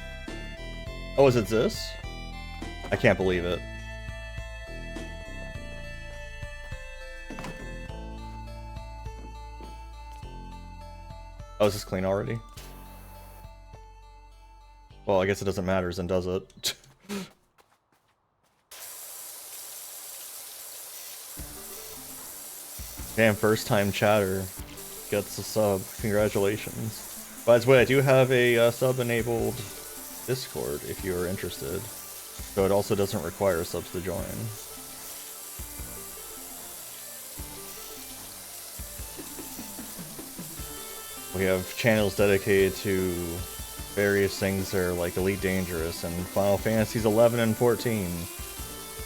Oh, is it this? I can't believe it. Oh, is this clean already? Well, I guess it doesn't matter, then does it? Damn, first time chatter gets a sub. Congratulations. By the way, I do have a sub-enabled Discord if you are interested. So it also doesn't require subs to join. We have channels dedicated to various things that are like Elite Dangerous and Final Fantasies 11 and 14.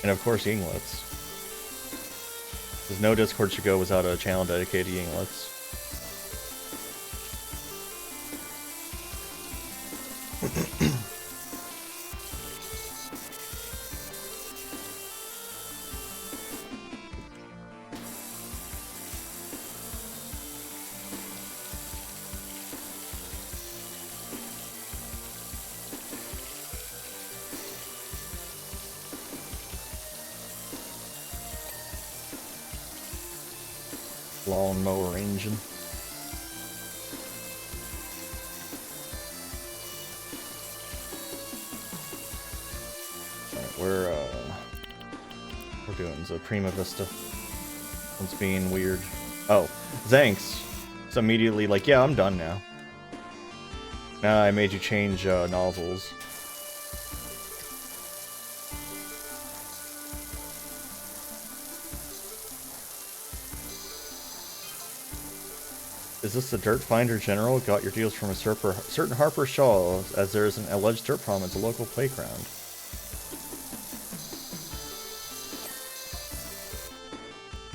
And of course Yinglets. Because no Discord should go without a channel dedicated to Yinglets. Lawnmower engine. Alright, we're doing the Prima Vista. It's being weird. Oh, thanks. It's immediately like, yeah, I'm done now. Now I made you change nozzles. Is this the Dirt Finder General? Got your deals from a certain Harper Shaw, as there is an alleged dirt problem at the local playground.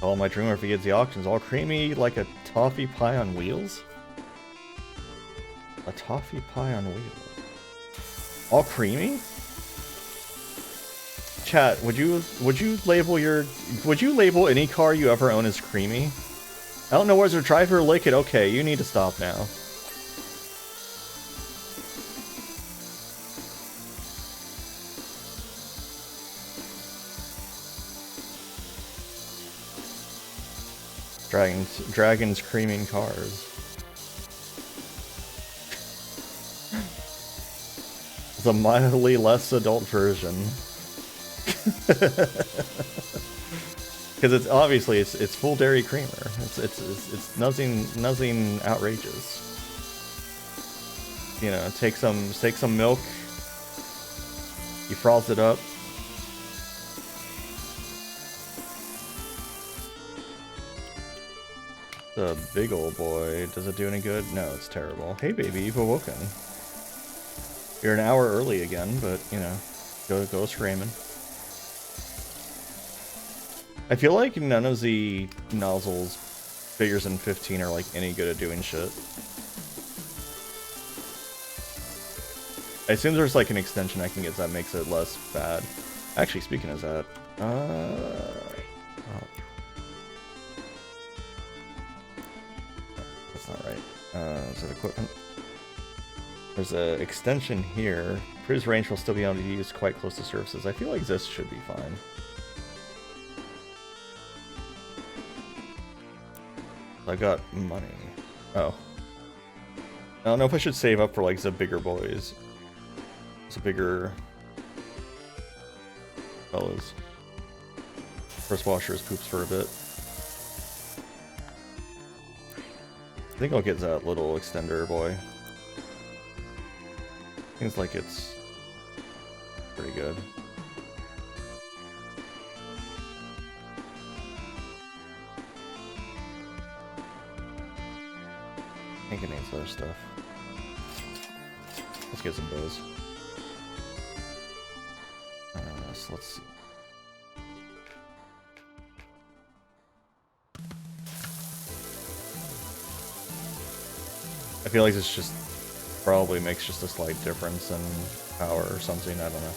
Oh, my dreamer if he gets the auctions. All creamy like a toffee pie on wheels? A toffee pie on wheels. All creamy? Chat, would you label any car you ever own as creamy? I don't know where's your driver lick it. Okay, you need to stop now. Dragons creaming cars. It's a mildly less adult version. Because it's obviously it's full dairy creamer. It's nothing outrageous. You know, take some milk. You froth it up. The big old boy. Does it do any good? No, it's terrible. Hey baby, you've awoken. You're an hour early again, but you know, go screaming. I feel like none of the nozzles bigger than 15 are like any good at doing shit. I assume there's like an extension I can get that makes it less bad. Actually, speaking of that, oh. That's not right. Is it equipment? There's an extension here. Cruise range will still be able to use quite close to surfaces. I feel like this should be fine. I got money. Oh. I don't know if I should save up for like the bigger boys. The bigger fellas. First washer's poops for a bit. I think I'll get that little extender boy. Seems like it's pretty good. I think it needs other stuff. Let's get some of those. So let's see. I feel like this just probably makes just a slight difference in power or something, I don't know.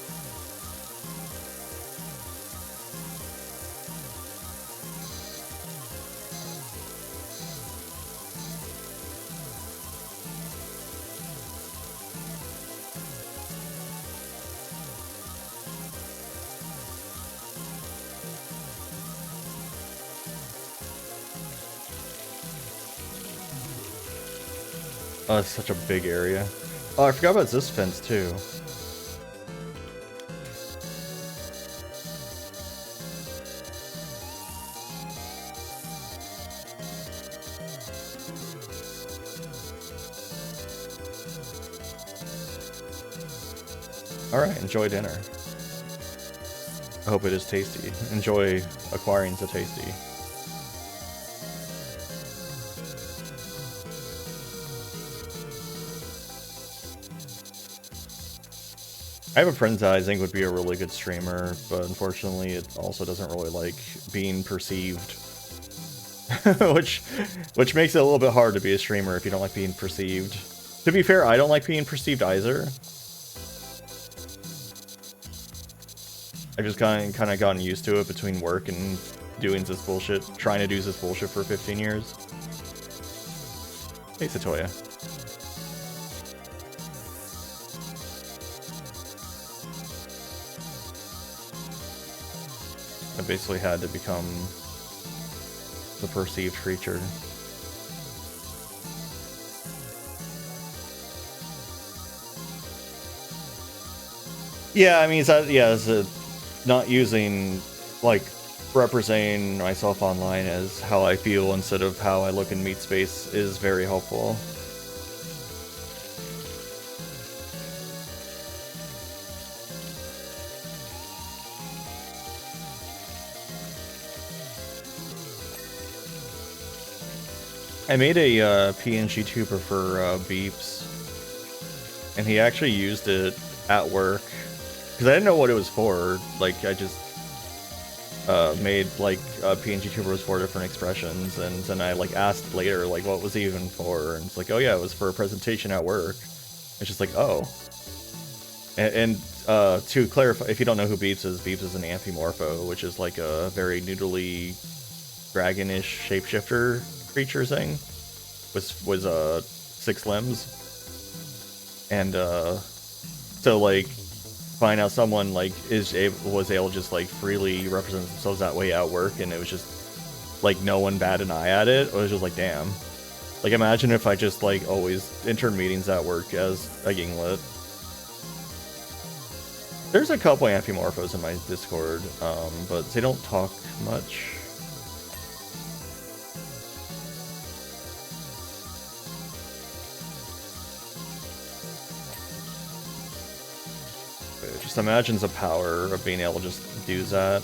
Oh, it's such a big area. Oh, I forgot about this fence too. Alright, enjoy dinner. I hope it is tasty. Enjoy acquiring the tasty. I have a friend that I think would be a really good streamer, but unfortunately it also doesn't really like being perceived. which makes it a little bit hard to be a streamer if you don't like being perceived. To be fair, I don't like being perceived either. I've just kind of gotten used to it between work and doing this bullshit, trying to do this bullshit for 15 years. Hey, Satoya. I basically had to become the perceived creature. Yeah, I mean, it's not using, like, representing myself online as how I feel instead of how I look in meat space is very helpful. I made a PNG tuber for Beeps, and he actually used it at work, because I didn't know what it was for. Like, made like PNG tubers 4 different expressions, and then I like asked later like what was it even for, and it's like, oh yeah, it was for a presentation at work. It's just like, oh. And to clarify, if you don't know who Beeps is an Amphimorpho, which is like a very noodly dragonish shapeshifter creature thing. Was 6 limbs. And so like find out someone like was able to just like freely represent themselves that way at work, and it was just like no one batted an eye at it. It was just like, damn. Like imagine if I just like always entered meetings at work as a Yinglet. There's a couple Amphimorphos in my Discord, but they don't talk much. Just imagine the power of being able to just do that.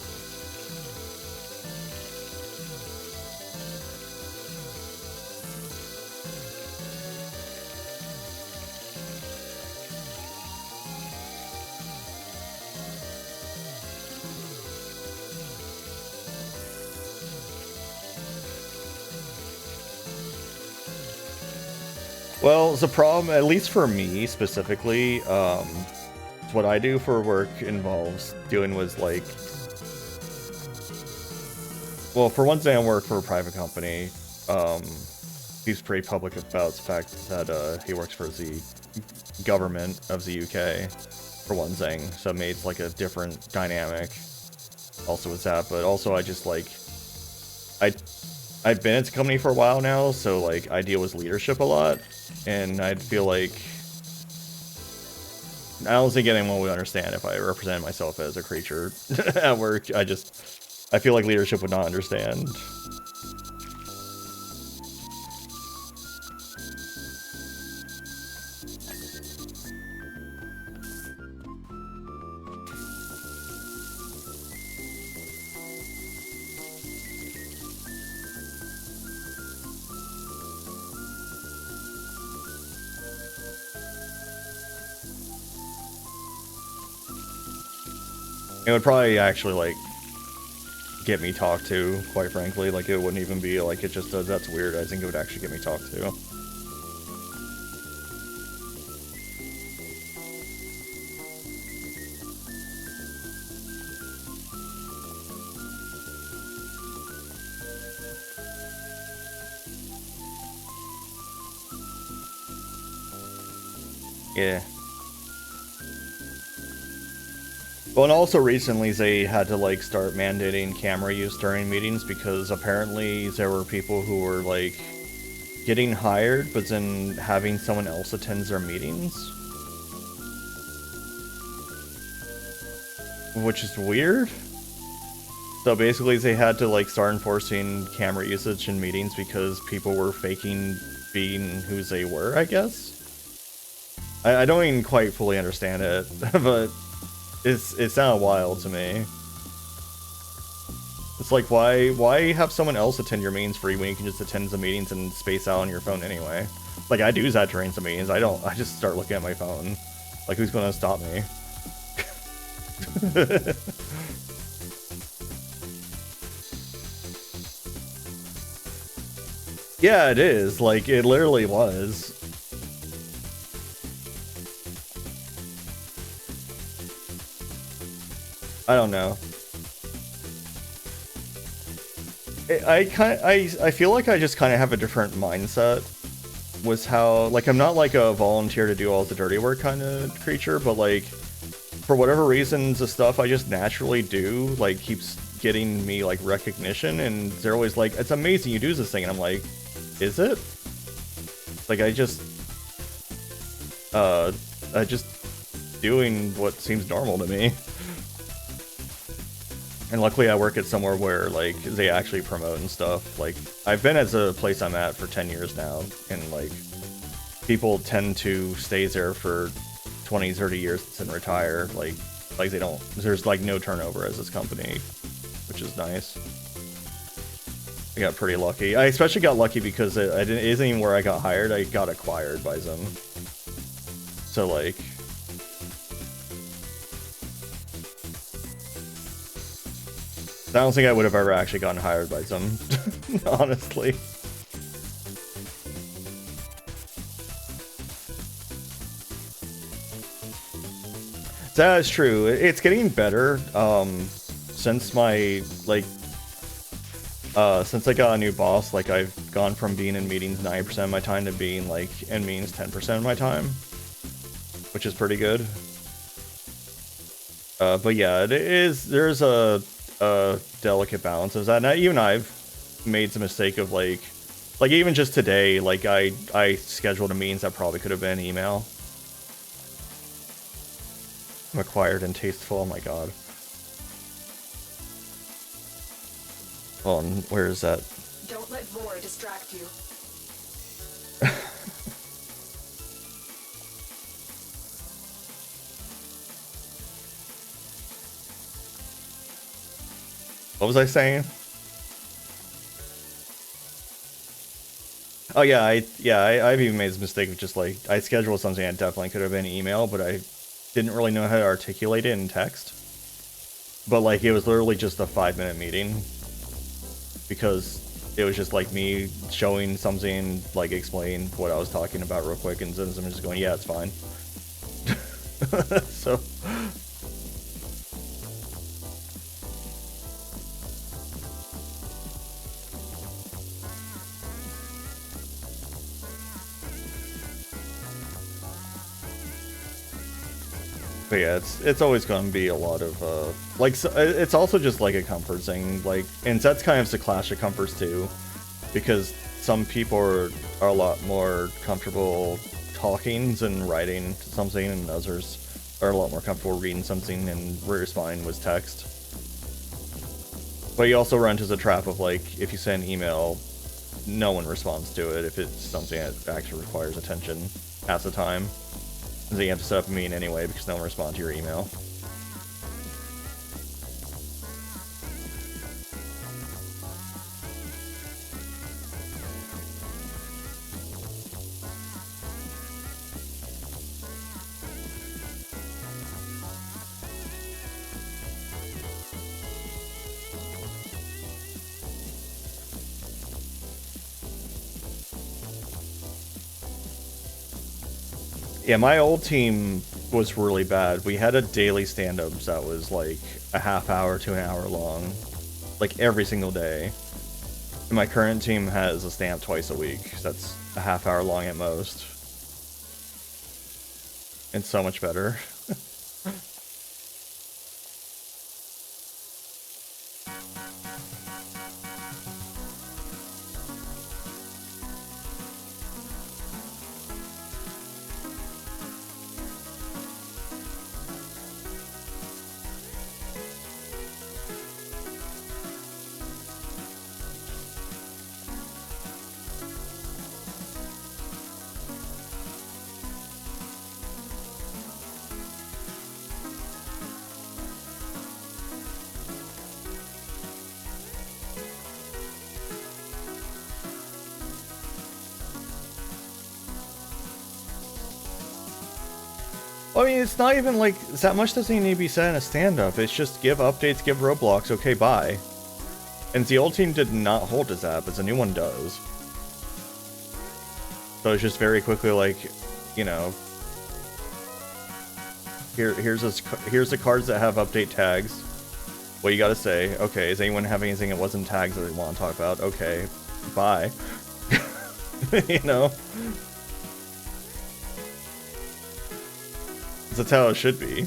Well, the problem, at least for me specifically, what I do for work involves dealing with like, well, for one thing, I work for a private company. He's pretty public about the fact that he works for the government of the UK, for one thing, so it made like a different dynamic also with that. But also I just like, I've been at the company for a while now, so like I deal with leadership a lot, and I'd feel like I don't think anyone would understand if I represented myself as a creature at work. I feel like leadership would not understand. It would probably actually, like, get me talked to, quite frankly. Like, it wouldn't even be, like, it just does, that's weird. I think it would actually get me talked to. Yeah. Well, and also recently they had to like start mandating camera use during meetings because apparently there were people who were like getting hired but then having someone else attend their meetings. Which is weird. So basically they had to like start enforcing camera usage in meetings because people were faking being who they were, I guess. I don't even quite fully understand it, but it sounded wild to me. It's like, why have someone else attend your meetings for you when you can just attend the meetings and space out on your phone anyway? Like, I do that during some meetings. I just start looking at my phone. Like, who's gonna stop me? Yeah, it is. Like, it literally was. I don't know. I feel like I just kind of have a different mindset with how, like, I'm not like a volunteer to do all the dirty work kind of creature, but like, for whatever reasons, the stuff I just naturally do, like, keeps getting me, like, recognition, and they're always like, it's amazing you do this thing, and I'm like, is it? Like, I just doing what seems normal to me. And luckily I work at somewhere where, like, they actually promote and stuff. Like, I've been at the place I'm at for 10 years now, and, like, people tend to stay there for 20, 30 years and retire. Like they don't, there's, like, no turnover as this company, which is nice. I got pretty lucky. I especially got lucky because it isn't even where I got hired, I got acquired by them. So, like... I don't think I would have ever actually gotten hired by some, honestly. That is true. It's getting better, since my, like, since I got a new boss, like, I've gone from being in meetings 90% of my time to being, like, in meetings 10% of my time, which is pretty good. But yeah, there's a delicate balance of that. Now, even I've made the mistake of, like even just today, like, I scheduled a meetings that probably could have been email. Acquired and tasteful, oh my god. Hold on, where is that? Don't let Vor distract you. What was I saying? Oh yeah, I've even made this mistake of just, like, I scheduled something that definitely could have been email, but I didn't really know how to articulate it in text. But, like, it was literally just a 5-minute meeting. Because it was just, like, me showing something, like, explain what I was talking about real quick, and then I'm just going, yeah, it's fine. So... But yeah, it's always going to be a lot of, like, so it's also just, like, a comfort thing, like, and that's kind of the clash of comforts, too, because some people are a lot more comfortable talking than writing something, and others are a lot more comfortable reading something and responding with text. But you also run into the trap of, like, if you send an email, no one responds to it if it's something that actually requires attention at the time. So you have to set up a meeting anyway because no one responds to your email. Yeah, my old team was really bad. We had a daily stand-ups that was like a half hour to an hour long, like every single day. And my current team has a stand-up twice a week. That's a half hour long at most. It's so much better. I mean, it's not even like that much doesn't need to be said in a stand-up. It's just give updates, give roadblocks, okay, bye. And the old team did not hold to that, but the new one does. So it's just very quickly like, you know, here's the cards that have update tags. What you gotta say? Okay, is anyone having anything that wasn't tags that they want to talk about? Okay, bye. You know. That's how it should be.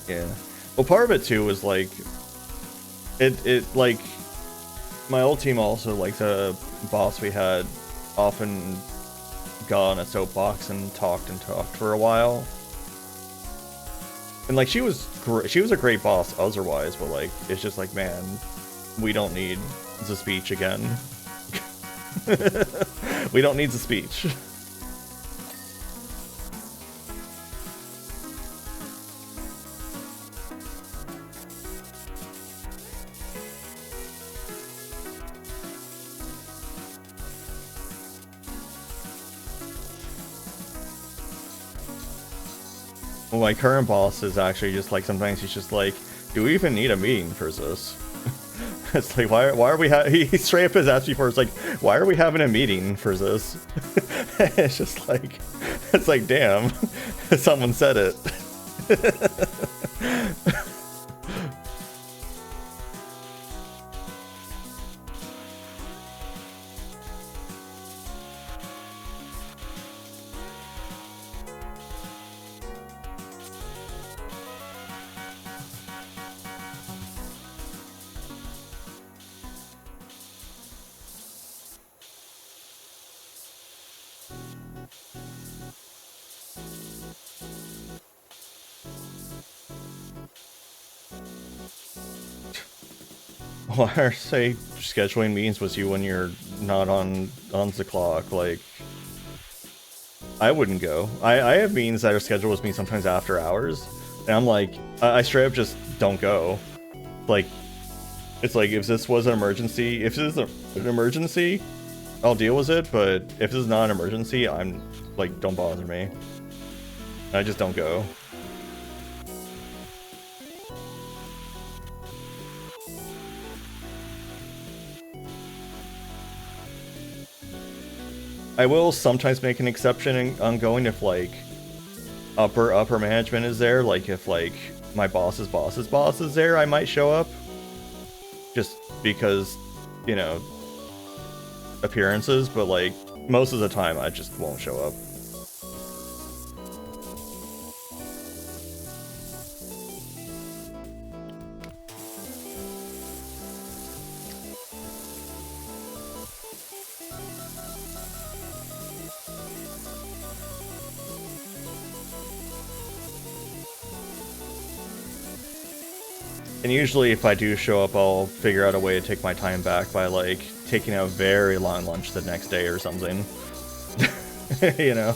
Yeah. Well, part of it too was like, it like, my old team also, like the boss we had, often got on a soapbox and talked for a while. And like she was a great boss otherwise, but like it's just like, man, we don't need the speech again. We don't need the speech. Well, my current boss is actually just like, sometimes he's just like, do we even need a meeting for this? It's like, why are we he straight up has asked me for, it's like, why are we having a meeting for this? It's just like, it's like, damn, someone said it. Why are say scheduling meetings with you when you're not on the clock? Like, I wouldn't go. I have meetings that are scheduled with me sometimes after hours, and I'm like, I straight up just don't go. Like, it's like, if this was an emergency, if this is an emergency, I'll deal with it, but if this is not an emergency, I'm like, don't bother me. I just don't go. I will sometimes make an exception on going if like upper management is there. Like if like my boss's boss is there, I might show up. Just because, you know, appearances, but like most of the time I just won't show up. And usually if I do show up, I'll figure out a way to take my time back by like taking a very long lunch the next day or something. You know?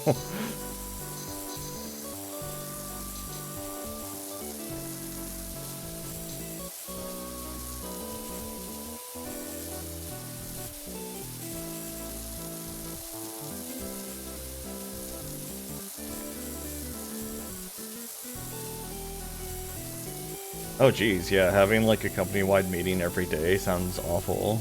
Oh geez, yeah, having like a company-wide meeting every day sounds awful.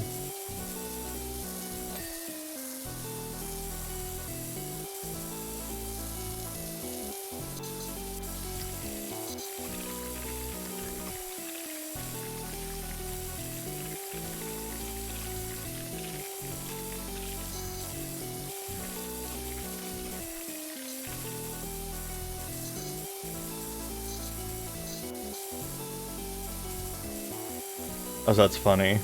Oh, that's funny.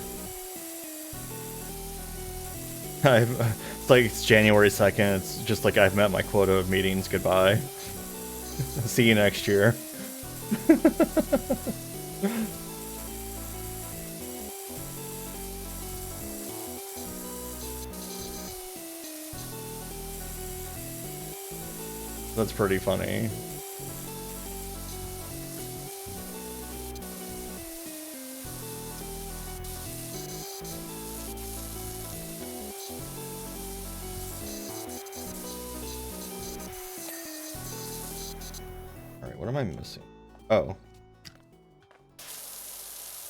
It's like it's January 2nd, it's just like I've met my quota of meetings, goodbye. See you next year. That's pretty funny. Alright, what am I missing? Oh.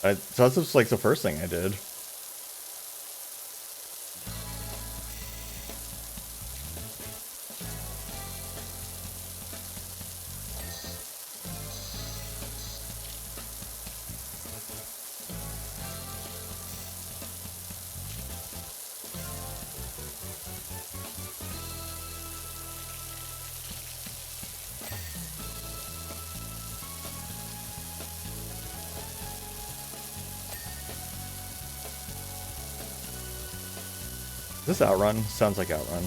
So that's just like the first thing I did. Is this Outrun? Sounds like Outrun.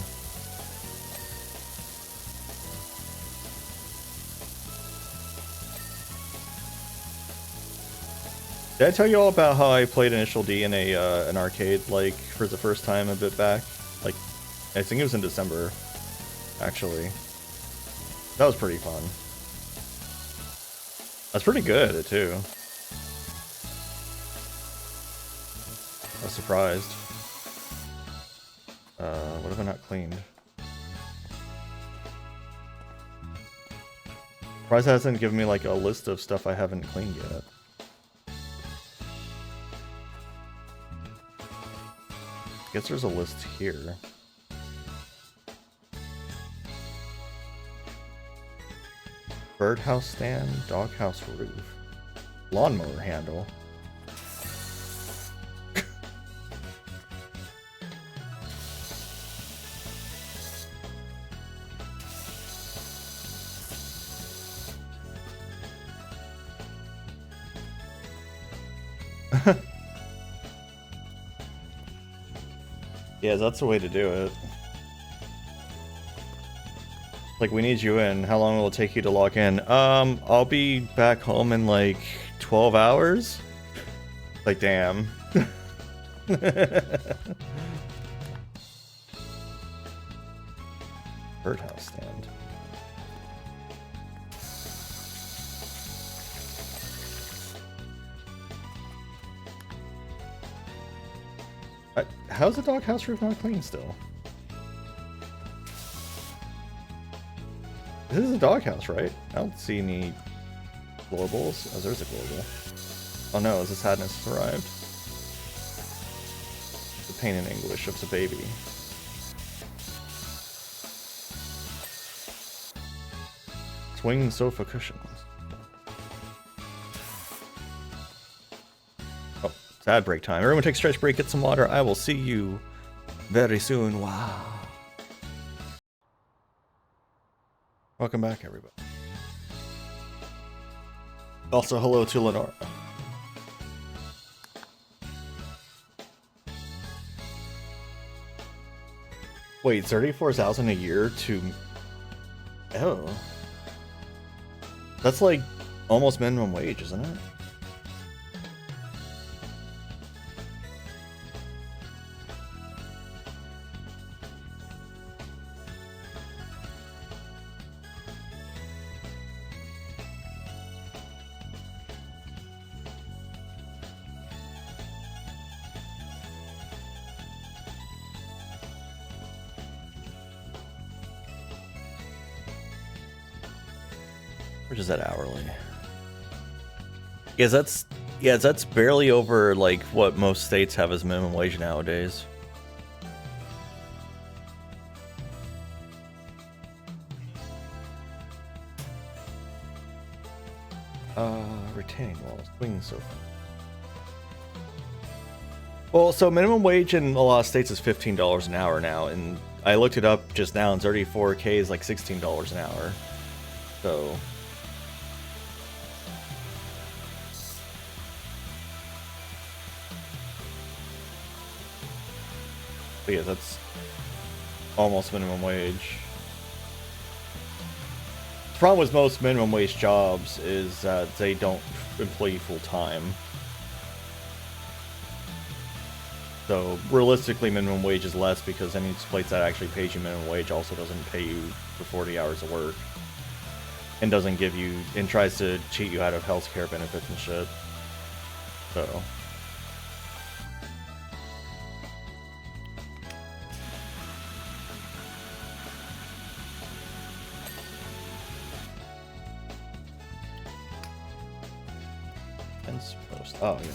Did I tell you all about how I played Initial D in a an arcade, like, for the first time a bit back? Like, I think it was in December, actually. That was pretty fun. That's pretty good at it, too. I was surprised. What have I not cleaned? Surprised it hasn't given me like a list of stuff I haven't cleaned yet. Guess there's a list here. Birdhouse stand, doghouse roof, lawnmower handle. Yeah, that's the way to do it. Like, we need you in. How long will it take you to log in? I'll be back home in like 12 hours. Like, damn. Birdhouse stand. How's the doghouse roof not clean still? This is a doghouse, right? I don't see any globals. Oh, there's a global. Oh no, the sadness has arrived. The pain and anguish of the baby. Swing sofa cushions. Oh, it's ad break time. Everyone take a stretch break, get some water. I will see you very soon. Wow. Welcome back, everybody. Also, hello to Lenora. Wait, 34,000 a year to... Oh. That's like almost minimum wage, isn't it? Which is that hourly? Yeah, that's barely over like what most states have as minimum wage nowadays. Retaining walls, swing sofa. Well, so minimum wage in a lot of states is $15 an hour now, and I looked it up just now, and 34K is like $16 an hour. So. But yeah, that's almost minimum wage. The problem with most minimum wage jobs is that they don't employ you full time. So realistically, minimum wage is less because any place that actually pays you minimum wage also doesn't pay you for 40 hours of work. And doesn't give you, and tries to cheat you out of healthcare benefits and shit. So. Post. Oh, yeah.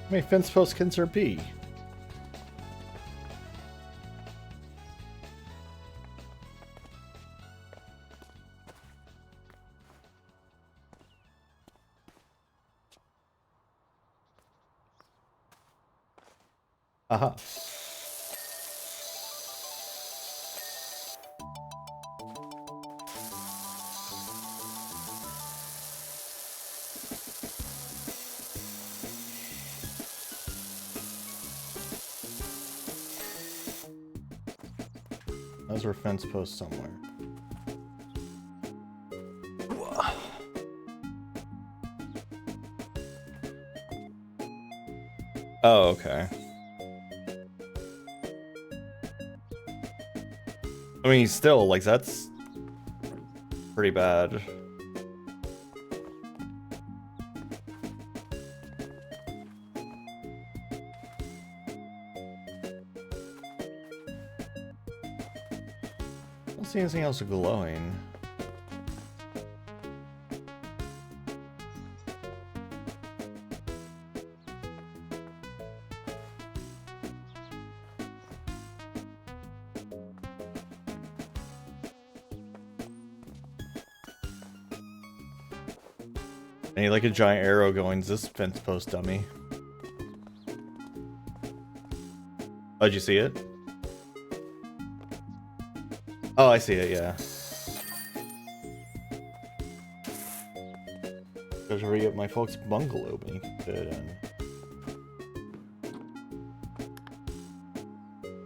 How many fence post can there be? Aha. Those were fence posts somewhere. Oh, okay. I mean, still, like, that's pretty bad. I don't see anything else glowing. I need like a giant arrow going, this fence post dummy. Oh, did you see it? Oh, I see it, yeah. Gotta hurry up my folks' bungalow when you can fit in.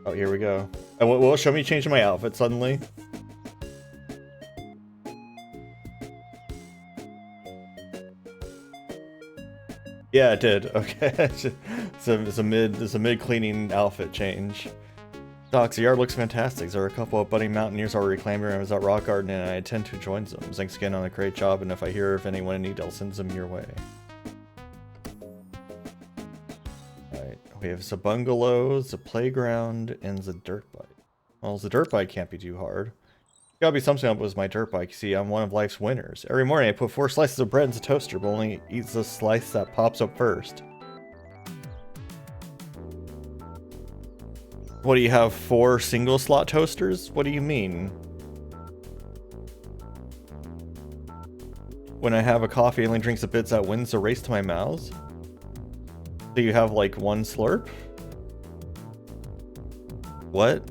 Oh, here we go. Oh, well, show me changing my outfit suddenly. Yeah, it did. Okay, it's a mid cleaning outfit change. Docs, the yard looks fantastic. There are a couple of budding mountaineers already claiming I was at rock garden, and I intend to join them. Thanks again on a great job, and if I hear of anyone in need, I'll send them your way. Alright, we have the bungalows, the playground, and the dirt bike. Well, the dirt bike can't be too hard. Gotta be something up with my dirt bike. See, I'm one of life's winners. Every morning I put 4 slices of bread in the toaster, but only eats the slice that pops up first. What do you have, 4 single slot toasters? What do you mean? When I have a coffee, it only drinks the bits that wins the race to my mouth? Do you have like 1 slurp? What?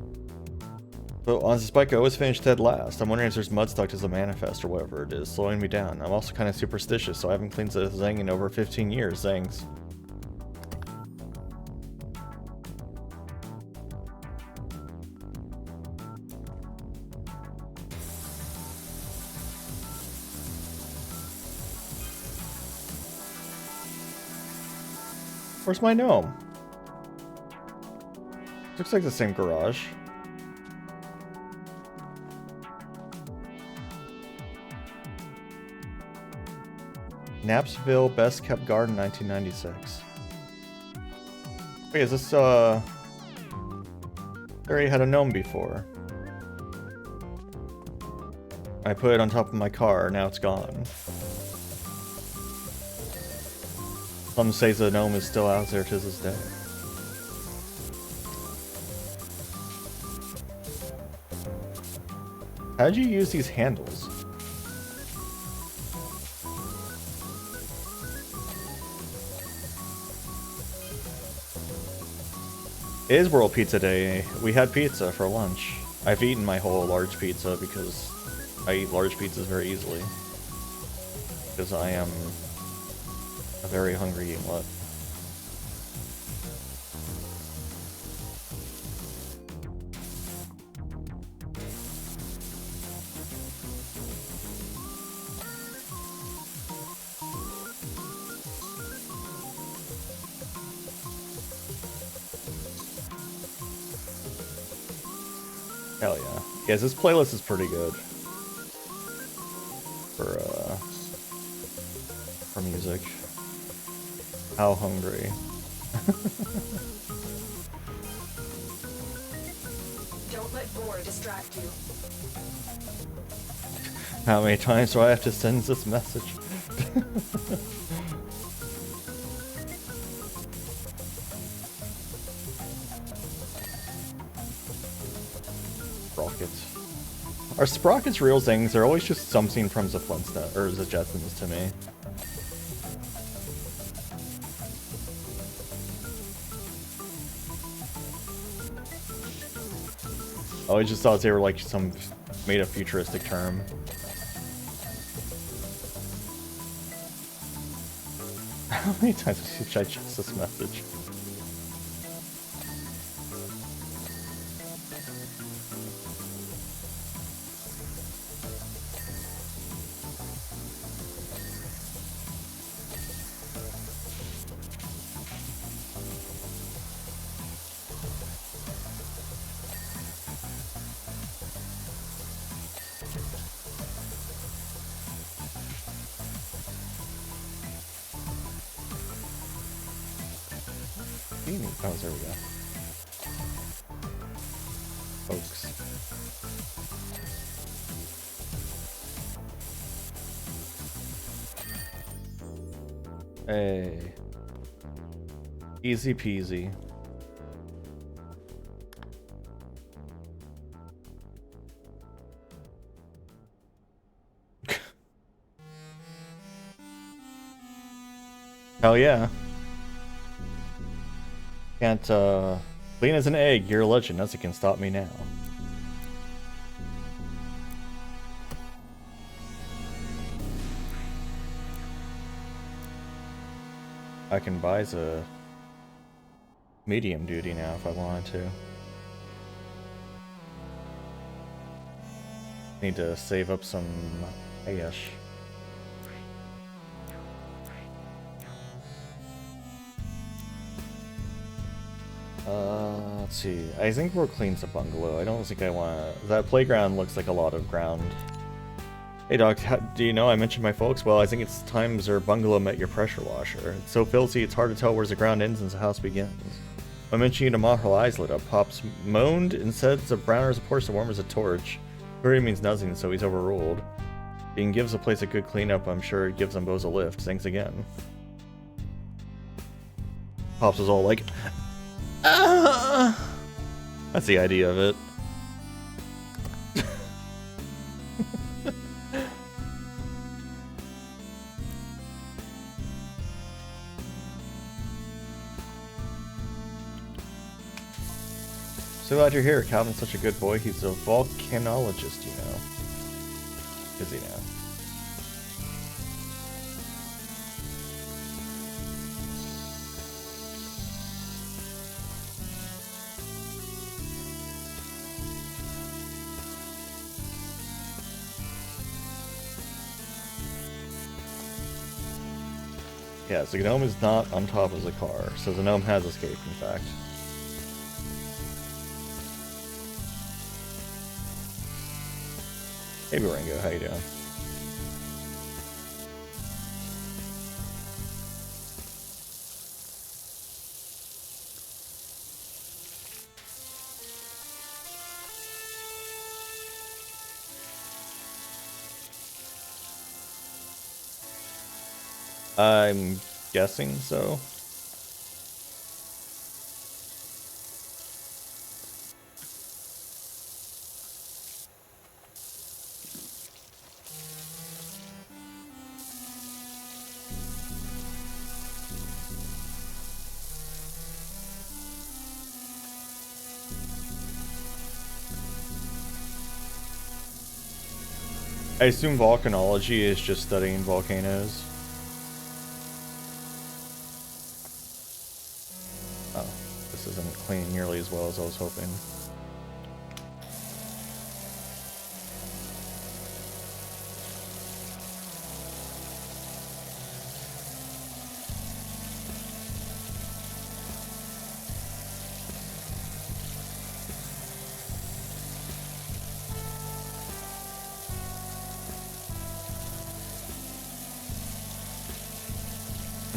But on this bike, I always finish dead last. I'm wondering if there's mud stuck to the manifest or whatever it is, slowing me down. I'm also kind of superstitious, so I haven't cleaned the Zang in over 15 years. Zangs. Where's my gnome? Looks like the same garage. Knapsville Best Kept Garden 1996. Wait, is this I already had a gnome before. I put it on top of my car, now it's gone. Some say the gnome is still out there to this day. How did you use these handles? It is World Pizza Day. We had pizza for lunch. I've eaten my whole large pizza because I eat large pizzas very easily. Because I am a very hungry Yinglet. Hell yeah. Yes, this playlist is pretty good. For music. How hungry. Don't let boredom distract you. How many times do I have to send this message? Sprockets. Are sprockets real things? They're always just something from the Flintstones or the Jetsons to me. I always just thought they were like some made up futuristic term. How many times should I check this message? Oh, there we go. Folks. Hey. Easy peasy. Hell yeah. Can't, clean as an egg, you're a legend, nothing can stop me now. I can buy a medium duty now if I wanted to. Need to save up some cash. Let's see. I think we'll clean the bungalow. I don't think I want to... That playground looks like a lot of ground. Hey Doc, do you know I mentioned my folks? Well, I think it's times their bungalow met your pressure washer. It's so filthy it's hard to tell where the ground ends and the house begins. When mentioning to Ma, her eyes lit up. Pops moaned and said the browner is a portion, warm as a torch. Furry means nothing, so he's overruled. Being gives the place a good cleanup, I'm sure it gives them both a lift. Thanks again. Pops was all like, ah! That's the idea of it. So glad you're here. Calvin's such a good boy. He's a volcanologist, you know. Is he now? Yeah, so the gnome is not on top of the car, so the gnome has escaped, in fact. Hey, Barango, how you doing? I'm guessing so. I assume volcanology is just studying volcanoes. Oh, this isn't cleaning nearly as well as I was hoping.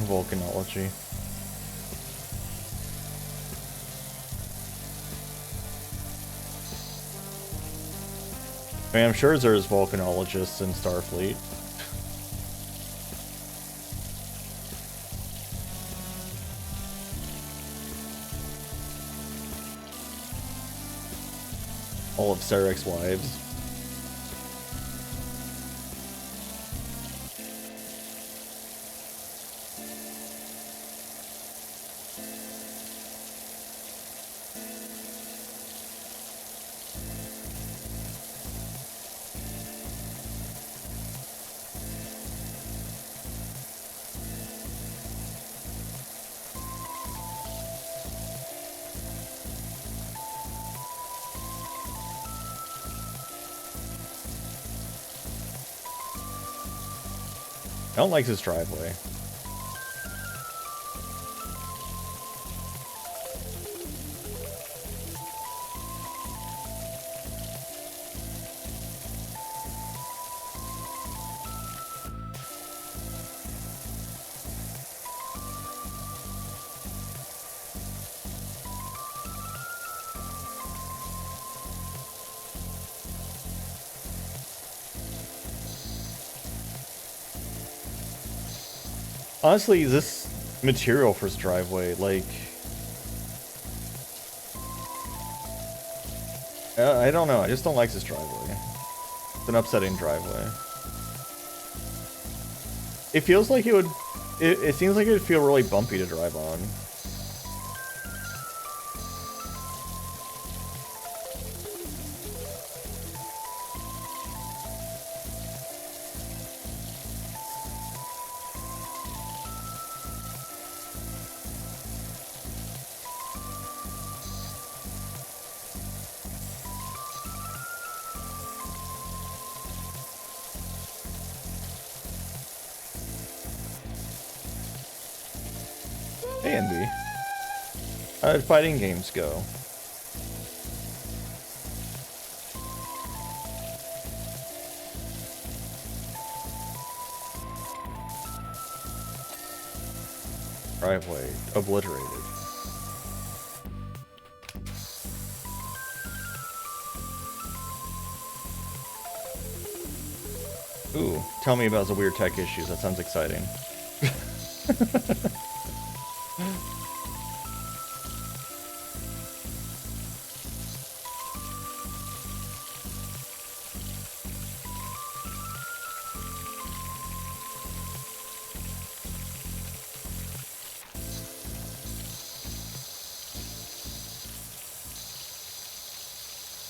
Volcanology. I mean, I'm sure there's volcanologists in Starfleet. All of Sarek's wives. I don't like this driveway. Honestly, this material for his driveway, like, I don't know. I just don't like this driveway. It's an upsetting driveway. It feels like it would. It seems like it would feel really bumpy to drive on. Hey, Envy. How did fighting games go? Driveway obliterated. Ooh, tell me about the weird tech issues. That sounds exciting.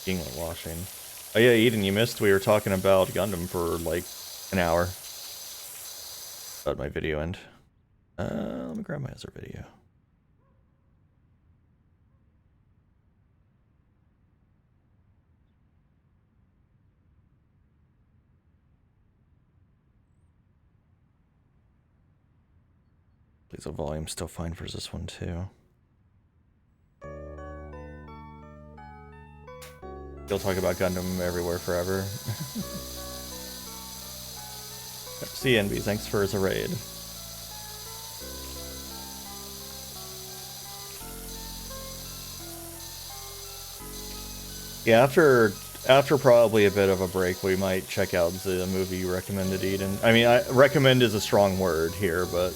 Yinglet washing. Oh yeah, Eden, you missed. We were talking about Gundam for like an hour. How'd my video end? Let me grab my other video. Please, the volume's still fine for this one too. You'll talk about Gundam everywhere forever. See Envy, thanks for the raid. Yeah, after probably a bit of a break, we might check out the movie you recommended, Eden. I mean, recommend is a strong word here, but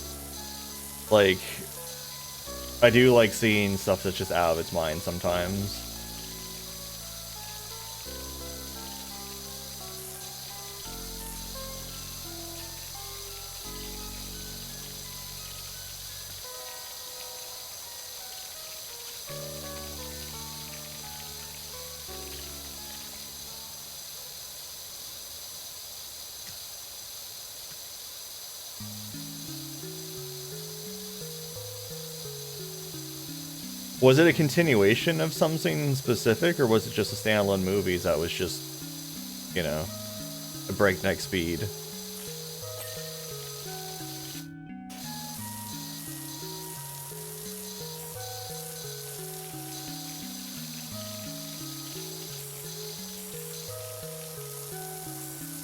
like, I do like seeing stuff that's just out of its mind sometimes. Was it a continuation of something specific, or was it just a standalone movies that was just, you know, a breakneck speed?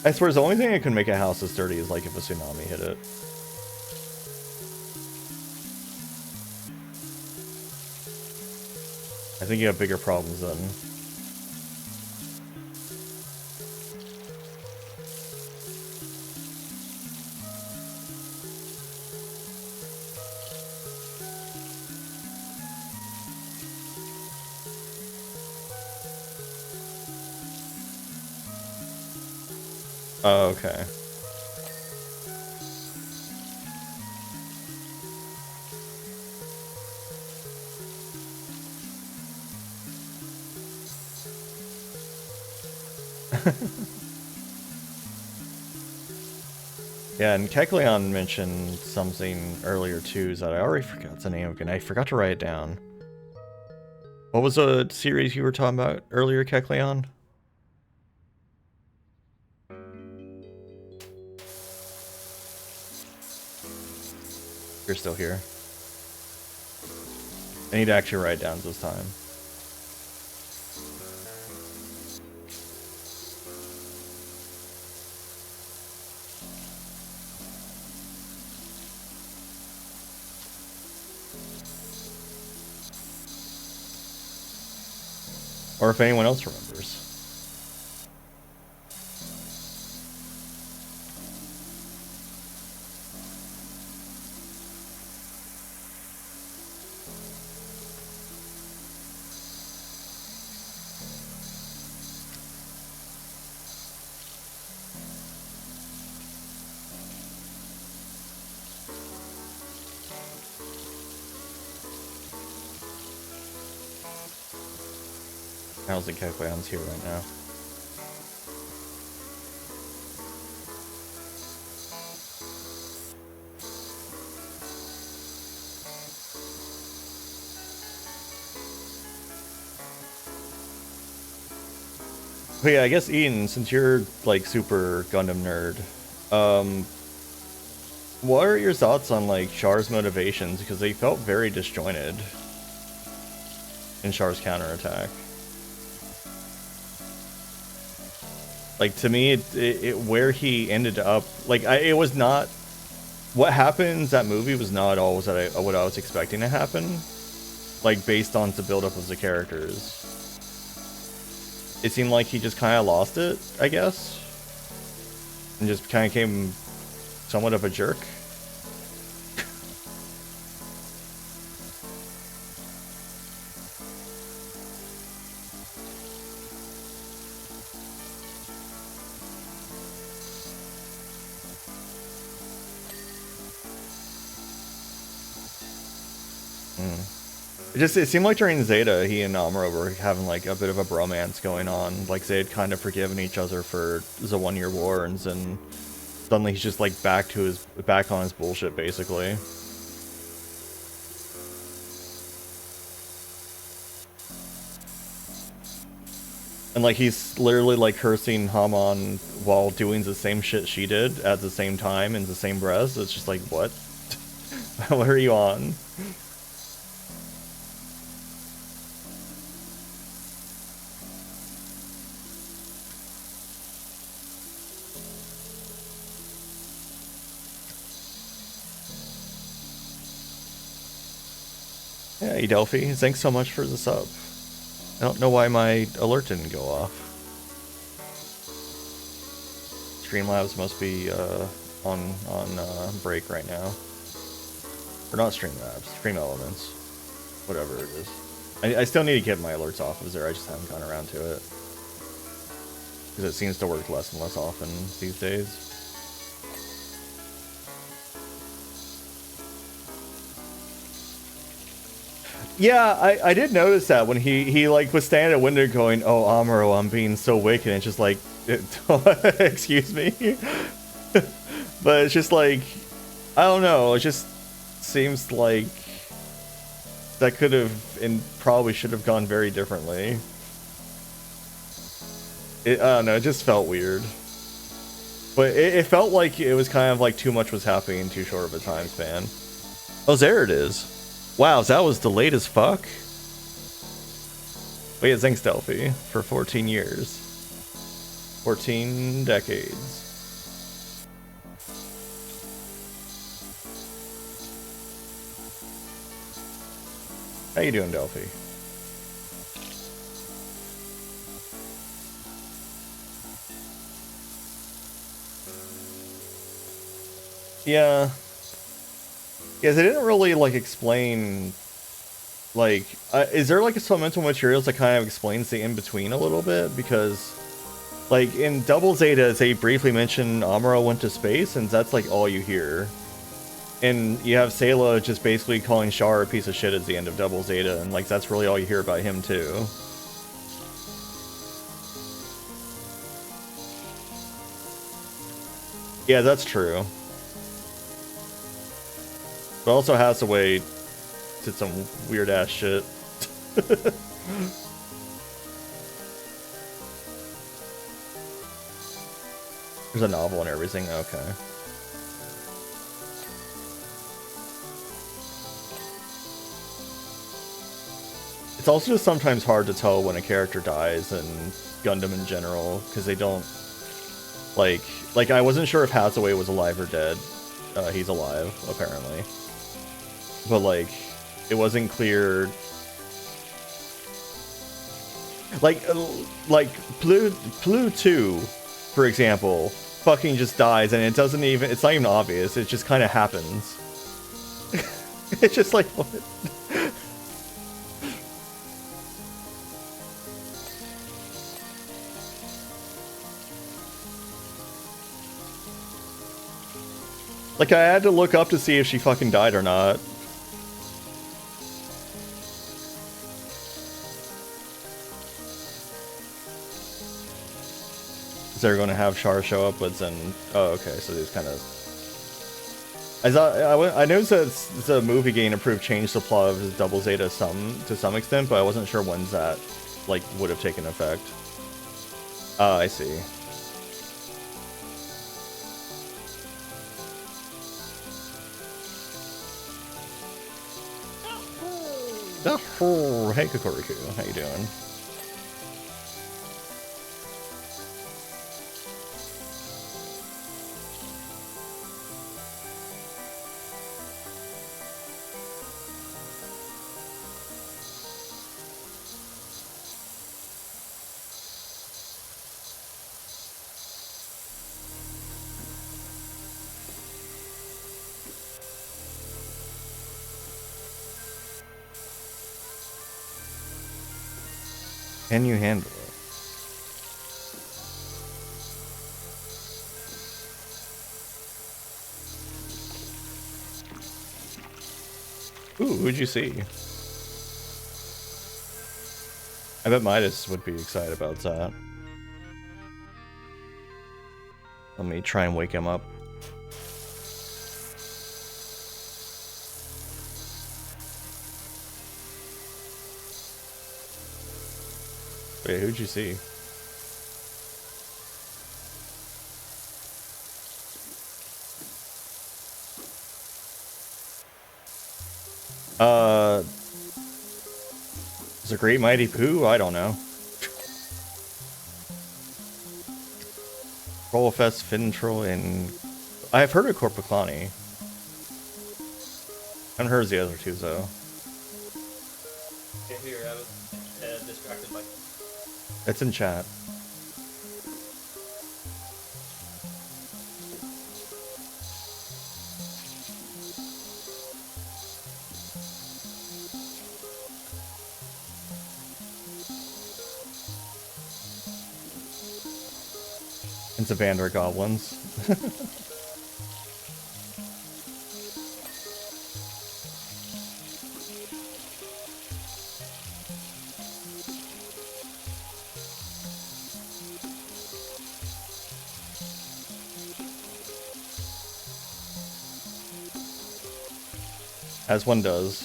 I swear the only thing that can make a house as dirty is like if a tsunami hit it. I think you have bigger problems then. Oh, okay. Yeah, and Kekleon mentioned something earlier too that I already forgot the name of, and I forgot to write it down. What was the series you were talking about earlier, Kekleon? You're still here. I need to actually write it down this time. Or if anyone else remembers. I don't think Kekleon's here right now. But yeah, I guess Ian, since you're like super Gundam nerd, what are your thoughts on like Char's motivations? Because they felt very disjointed in Char's counterattack. Like to me, where he ended up, like it was not what happened. That movie was not always what I was expecting to happen. Like based on the buildup of the characters, it seemed like he just kind of lost it, I guess, and just kind of became somewhat of a jerk. It seemed like during Zeta, he and Amuro were having like a bit of a bromance going on. Like they had kind of forgiven each other for the 1-year war, and then suddenly he's just like back on his bullshit, basically. And like he's literally like cursing Hamon while doing the same shit she did at the same time in the same breath. It's just like, what? What are you on? Hey Delphi, thanks so much for the sub. I don't know why my alert didn't go off. Streamlabs must be on break right now. Or not Streamlabs, Stream Elements. Whatever it is. I still need to get my alerts off of there, I just haven't gone around to it. Because it seems to work less and less often these days. Yeah, I did notice that when he like was standing at a window going, "Oh, Amuro, I'm being so wicked," and it's just like, excuse me. But it's just like, I don't know, it just seems like that could have and probably should have gone very differently. I don't know, it just felt weird. But it felt like it was kind of like too much was happening in too short of a time span. Oh, there it is. Wow, that was delayed as fuck? Wait, thanks Delphi for 14 years. 14 decades. How you doing, Delphi? Yeah. Yeah, they didn't really, like, explain, like, is there, like, some mental materials that kind of explains the in-between a little bit? Because, like, in Double Zeta, they briefly mention Amuro went to space, and that's, like, all you hear. And you have Sayla just basically calling Char a piece of shit at the end of Double Zeta, and, like, that's really all you hear about him, too. Yeah, that's true. But also Hathaway did some weird ass shit. There's a novel and everything, okay. It's also just sometimes hard to tell when a character dies in Gundam in general, because they don't, like I wasn't sure if Hathaway was alive or dead. He's alive, apparently. But, like, it wasn't clear. Like Plu 2, for example, fucking just dies, and it's not even obvious, it just kind of happens. It's just like, what? Like, I had to look up to see if she fucking died or not. Is they're going to have Char show up, but then... Oh, okay, so these kind of... I noticed that the movie getting approved changed the plot of Double Zeta to some extent, but I wasn't sure when's that, like, would have taken effect. I see. Hey, Kokoriku, how you doing? Can you handle it? Ooh, who'd you see? I bet Midas would be excited about that. Let me try and wake him up. Wait, who'd you see? Is it Great Mighty Pooh? I don't know. Trollfest, Fintroll, and... I've heard of Corpiclani. I haven't heard of the other two, though. Here, I was distracted by... It's in chat. It's a Vander Goblins. As one does.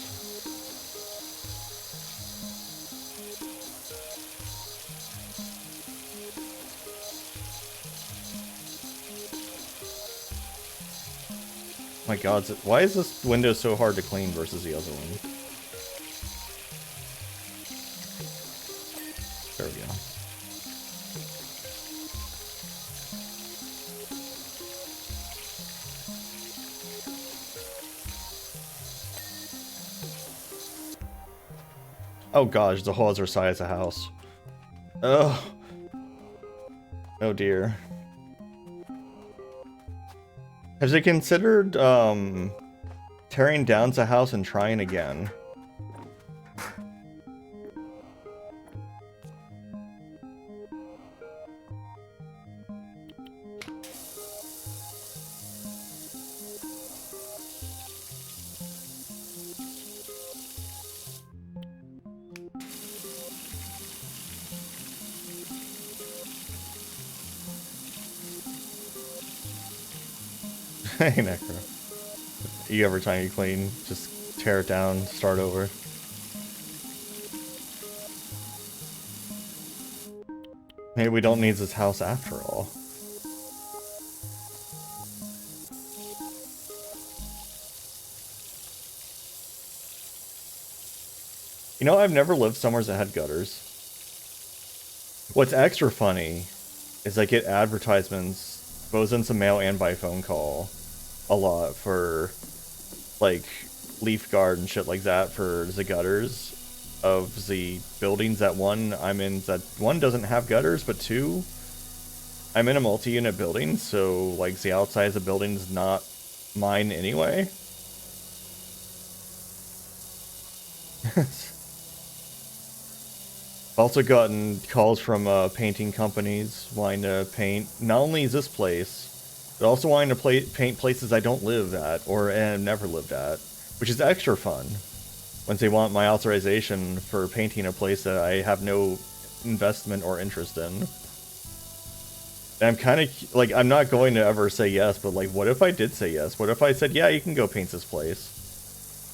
My god, why is this window so hard to clean versus the other one? There we go. Oh gosh, the holes are size of house. Ugh. Oh dear. Have they considered tearing down the house and trying again? Hey, Necro. You every time you clean, just tear it down, start over. Maybe we don't need this house after all. You know, I've never lived somewhere that had gutters. What's extra funny is I get advertisements, both in some mail and by phone call, a lot for, like, leaf guard and shit like that for the gutters of the buildings that one I'm in. That one doesn't have gutters, but two, I'm in a multi-unit building, so, like, the outside of the building's not mine anyway. I've also gotten calls from painting companies wanting to paint not only this place, but also wanting to paint places I don't live at or never lived at, which is extra fun. Once they want my authorization for painting a place that I have no investment or interest in. And I'm kind of like, I'm not going to ever say yes, but like, what if I did say yes? What if I said, yeah, you can go paint this place?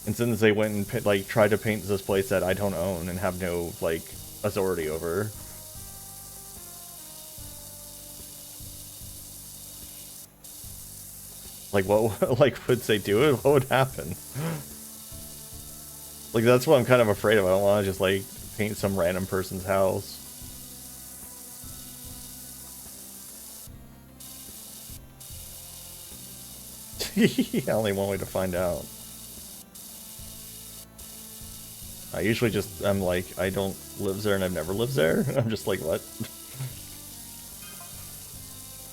And since they went and like tried to paint this place that I don't own and have no like authority over. Like what? Like would they do it? What would happen? Like that's what I'm kind of afraid of. I don't want to just like paint some random person's house. Only one way to find out. I usually just, I'm like, I don't live there and I've never lived there. I'm just like, what?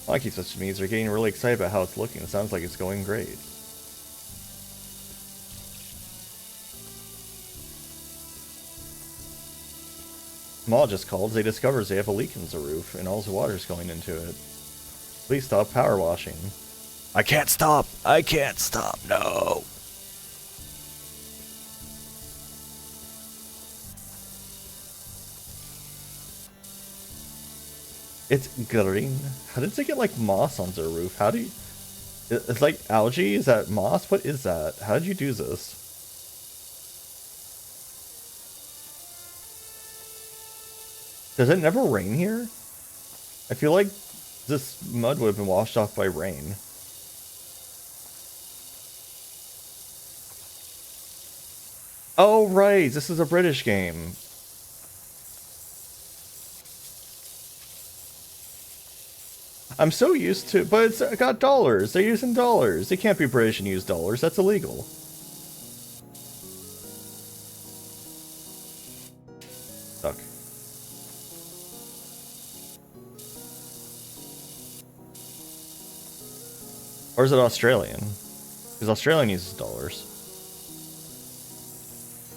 Hockey such means are getting really excited about how it's looking. It sounds like it's going great. Maw just called. They discovers they have a leak in the roof and all the water's going into it. Please stop power washing. I can't stop. I can't stop. No. It's green. How did they get like moss on their roof? How do you... It's like algae? Is that moss? What is that? How did you do this? Does it never rain here? I feel like this mud would have been washed off by rain. Oh, right. This is a British game. I'm so used to, but it's got dollars. They're using dollars. They can't be British and use dollars. That's illegal. Suck. Or is it Australian? Because Australian uses dollars.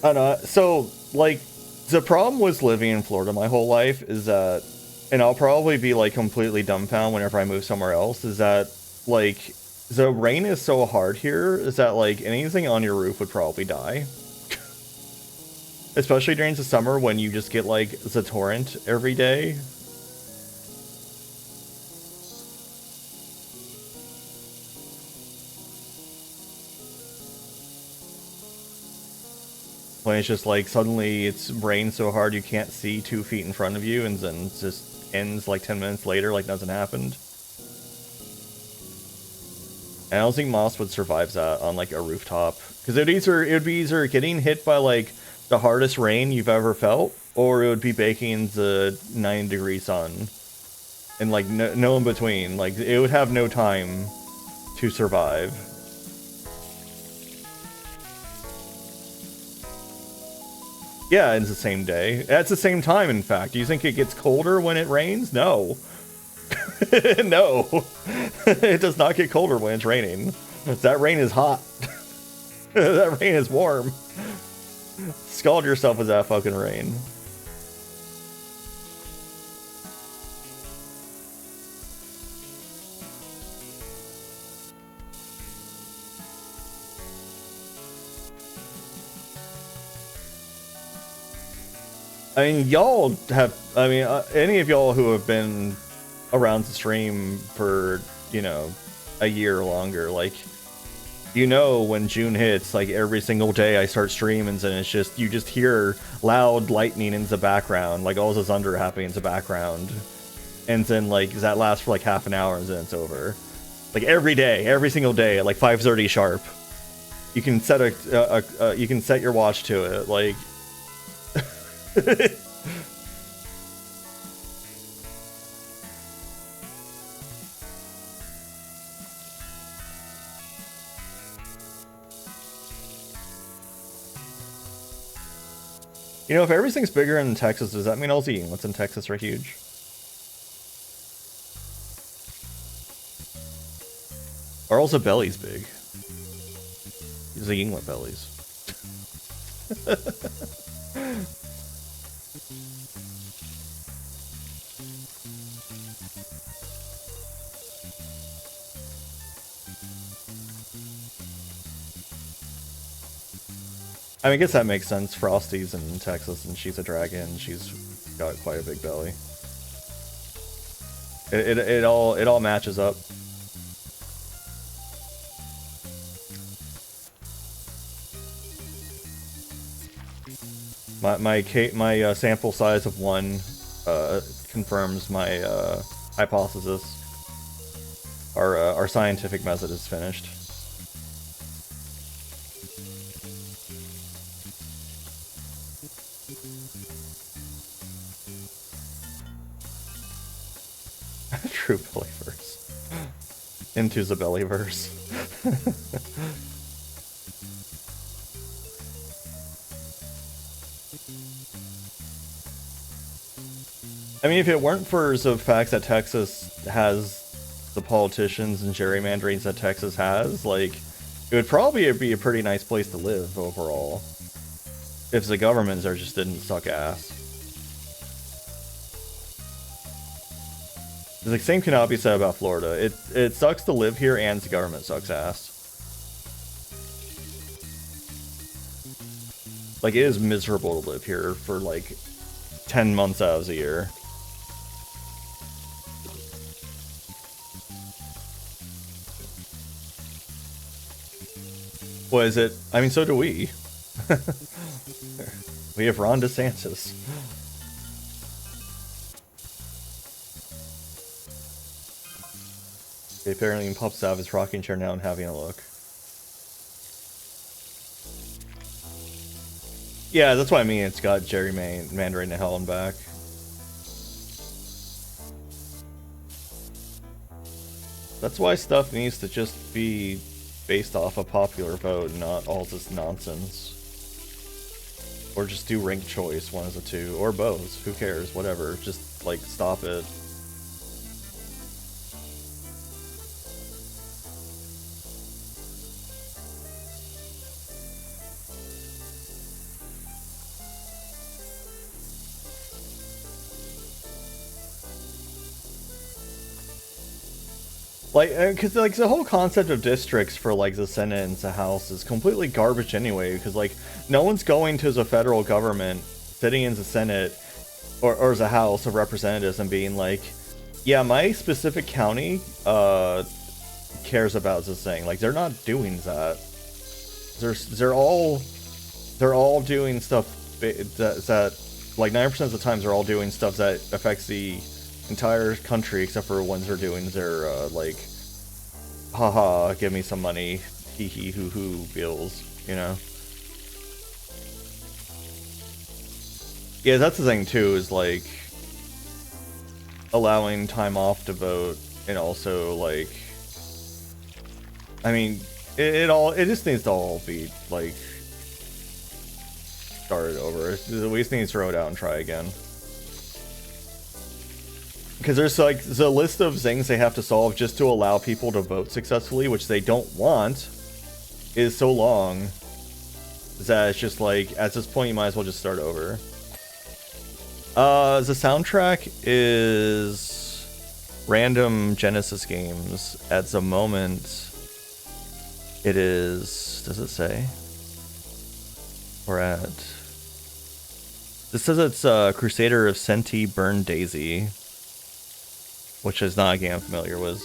I don't know. So, like, the problem with living in Florida my whole life is that, and I'll probably be like completely dumbfounded whenever I move somewhere else, is that like the rain is so hard here is that like anything on your roof would probably die. Especially during the summer when you just get like the torrent every day. When it's just like suddenly it's rained so hard you can't see 2 feet in front of you and then it's just ends like 10 minutes later like nothing happened. And I don't think moss would survive that on like a rooftop, because it would be either getting hit by like the hardest rain you've ever felt, or it would be baking in the 9-degree sun, and like no in between. Like it would have no time to survive. Yeah, it's the same day. At the same time, in fact. Do you think it gets colder when it rains? No. No. It does not get colder when it's raining. That rain is hot. That rain is warm. Scald yourself with that fucking rain. I mean, y'all have, I mean, any of y'all who have been around the stream for, you know, a year or longer, like, you know, when June hits, like, every single day I start streaming and it's just, you just hear loud lightning in the background, like, all the thunder happening in the background, and then, like, that lasts for, like, half an hour and then it's over. Like, every day, every single day, at, like, 5:30 sharp. You can set you can set your watch to it, like... You know, if everything's bigger in Texas, does that mean all the Yinglets in Texas are huge? Are also bellies big? These are Yinglet bellies. I mean, I guess that makes sense. Frosty's in Texas, and she's a dragon. She's got quite a big belly. It all matches up. My sample size of 1 confirms my hypothesis. Our scientific method is finished. True Bellyverse. Into the Bellyverse. I mean, if it weren't for the fact that Texas has the politicians and gerrymanderings that Texas has, like, it would probably be a pretty nice place to live overall. If the governments are just didn't suck ass. The same cannot be said about Florida. It sucks to live here and the government sucks ass. Like, it is miserable to live here for like 10 months out of the year. What is it? I mean, so do we. We have Ron DeSantis. They apparently pops out of his rocking chair now and having a look. Yeah, that's what I mean. It's got gerrymandering to hell and back. That's why stuff needs to just be based off a popular vote, not all this nonsense. Or just do ranked choice, one of the two, or both. Who cares? Whatever. Just, like, stop it. Like, because, like, the whole concept of districts for, like, the Senate and the House is completely garbage anyway, because, like, no one's going to the federal government, sitting in the Senate, or the House of Representatives and being like, yeah, my specific county, cares about this thing. Like, they're not doing that. They're all doing stuff that like, 90% of the times they're all doing stuff that affects the entire country, except for ones who are doing their, like, haha, give me some money, hee hee hoo hoo bills, you know? Yeah, that's the thing too, is, like, allowing time off to vote, and also, like, I mean, it just needs to all be, like, started over. We just need to throw it out and try again. Because there's, like, the list of things they have to solve just to allow people to vote successfully, which they don't want, is so long that it's just like, at this point you might as well just start over. The soundtrack is random Genesis games. At the moment, it is, does it say? Or at... This says it's Crusader of Senti Burn Daisy, which is not a game I'm familiar with.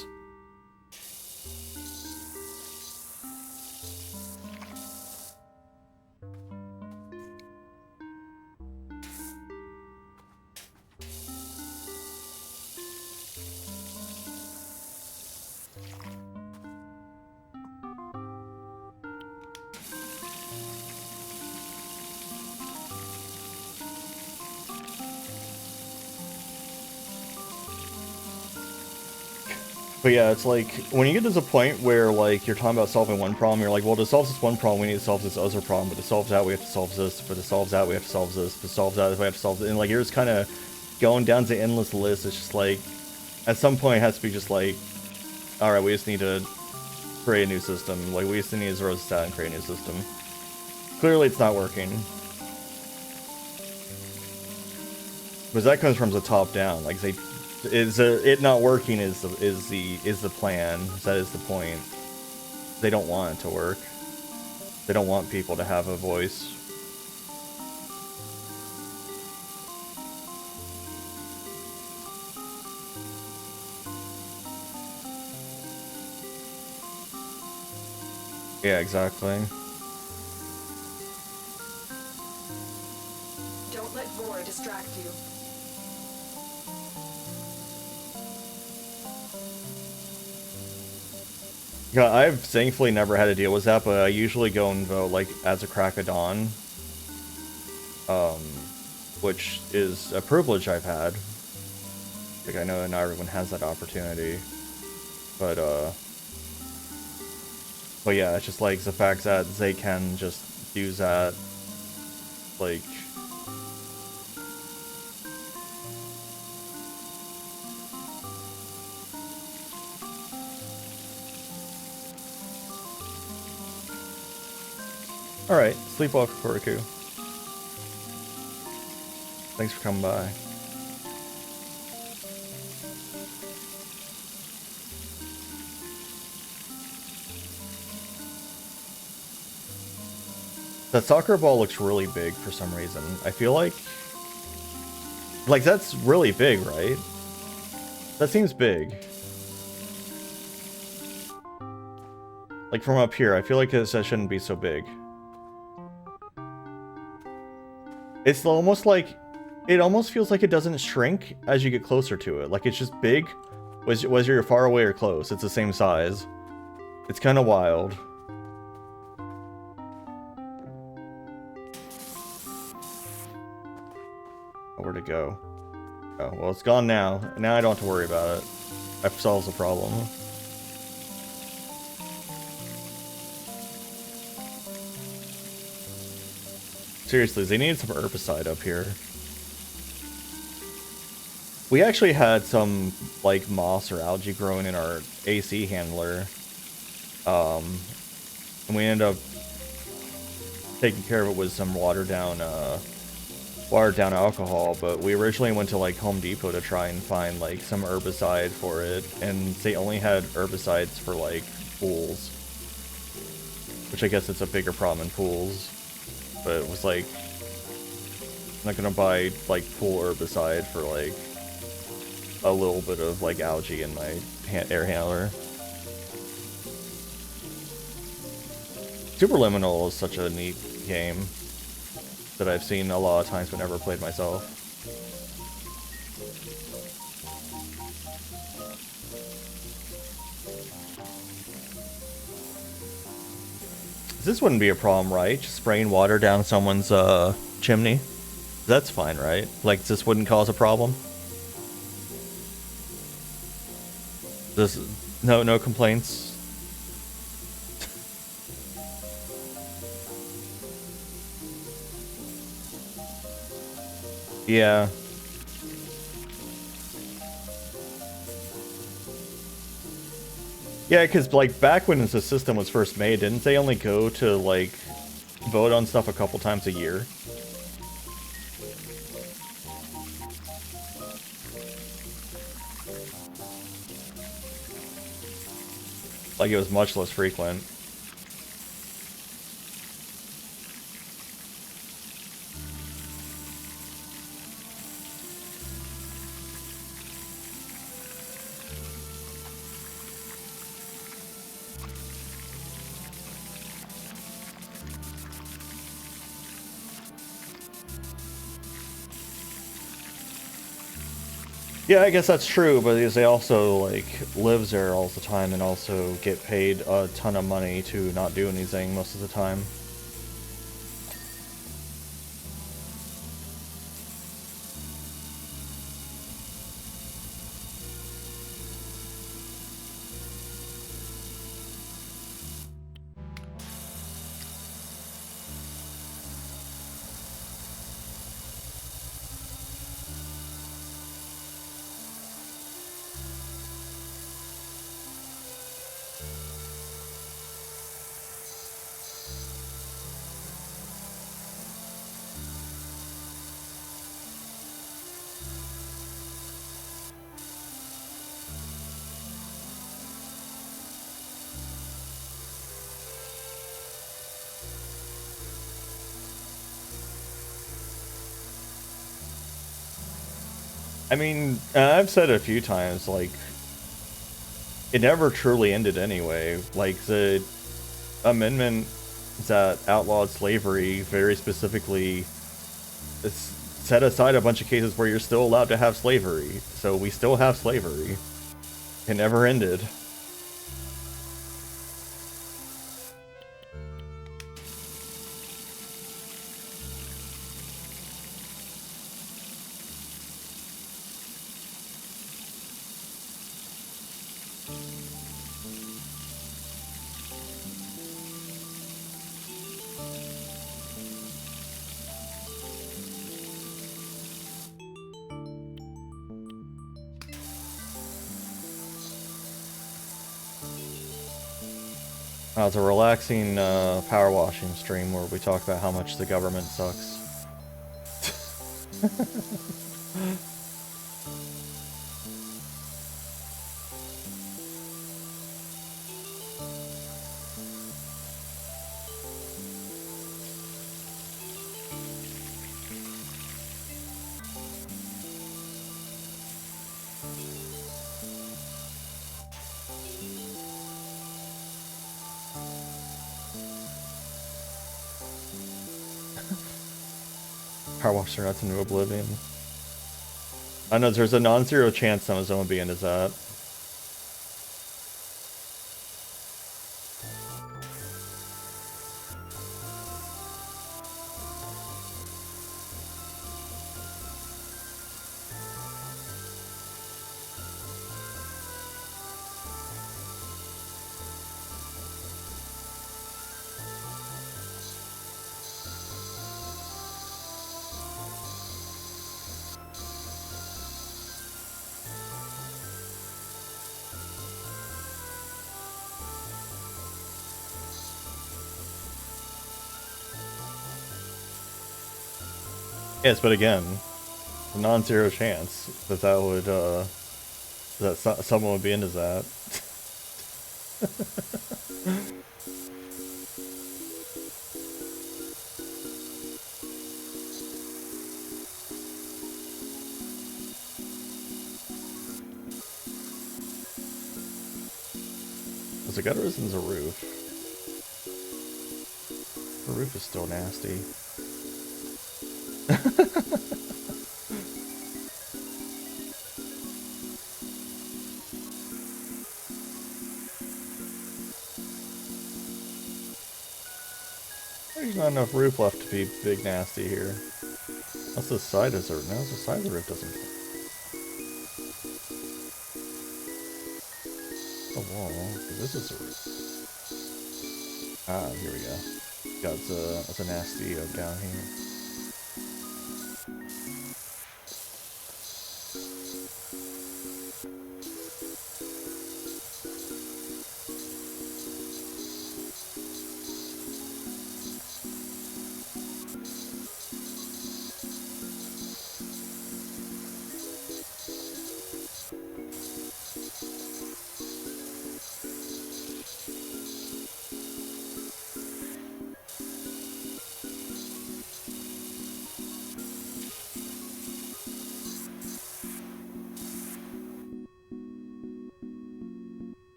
But yeah, it's like, when you get to the point where, like, you're talking about solving one problem, you're like, well, to solve this one problem, we need to solve this other problem, but to solve that, we have to solve this, but to solve that, we have to solve this, but to solve that, we have to solve this, and, like, you're just kind of going down the endless list. It's just like, at some point, it has to be just like, alright, we just need to create a new system. Like, we just need to zero this out and create a new system. Clearly, it's not working. But that comes from the top down. Like, it not working is the plan. That is the point. They don't want it to work. They don't want people to have a voice. Yeah, exactly. Don't let Vor distract you. Yeah, I've thankfully never had to deal with that, but I usually go and vote like as a crack of dawn. Which is a privilege I've had. Like, I know not everyone has that opportunity. But yeah, it's just like the fact that they can just do that, like, alright, sleepwalk Koriku. Thanks for coming by. That soccer ball looks really big for some reason. I feel like that's really big, right? That seems big. Like from up here, I feel like that shouldn't be so big. It's almost like, it almost feels like it doesn't shrink as you get closer to it. Like it's just big, whether you're far away or close. It's the same size. It's kind of wild. Where to go? Oh, well, it's gone now. Now I don't have to worry about it. I've solved the problem. Seriously, they needed some herbicide up here. We actually had some, like, moss or algae growing in our AC handler. And we ended up taking care of it with some watered down alcohol, but we originally went to like Home Depot to try and find like some herbicide for it, and they only had herbicides for like pools, which I guess it's a bigger problem in pools, but it was like, I'm not gonna buy like pool herbicide for like a little bit of like algae in my air handler. Superliminal is such a neat game that I've seen a lot of times but never played myself. This wouldn't be a problem, right? Just spraying water down someone's chimney? That's fine, right? Like, this wouldn't cause a problem? This, no complaints? Yeah. Yeah, because, like, back when the system was first made, didn't they only go to, like, vote on stuff a couple times a year? Like, it was much less frequent. Yeah, I guess that's true, but because they also, like, lives there all the time and also get paid a ton of money to not do anything most of the time. I mean, I've said it a few times, like, it never truly ended anyway. Like, the amendment that outlawed slavery very specifically set aside a bunch of cases where you're still allowed to have slavery. So we still have slavery. It never ended. It's a relaxing power washing stream where we talk about how much the government sucks. Power wash their nuts into oblivion. I know there's a non-zero chance some of them will be into that. Yes, but again, a non-zero chance that that would, that someone would be into that. There's a gutter is in the roof. The roof is still nasty. There's not enough roof left to be big nasty here. That's the side of the roof. No, the side of the roof doesn't. The wall. This is the roof. Ah, here we go. Got it's a nasty down here.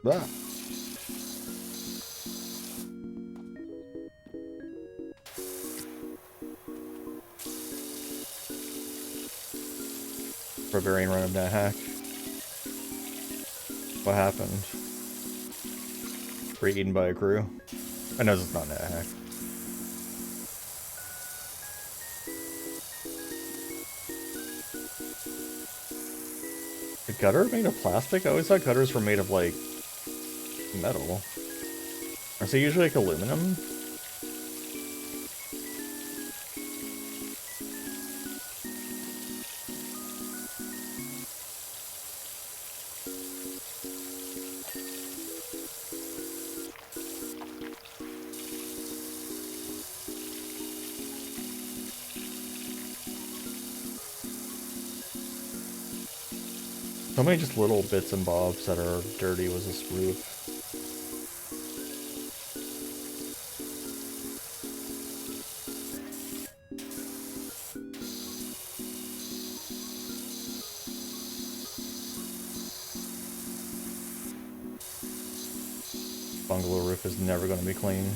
Ah. Barbarian run of that hack. What happened? Were you eaten by a crew? I know this is not that hack. The gutter made of plastic? I always thought gutters were made of like metal. Are they usually like aluminum? So many just little bits and bobs that are dirty with this roof. bungalow roof is never going to be clean.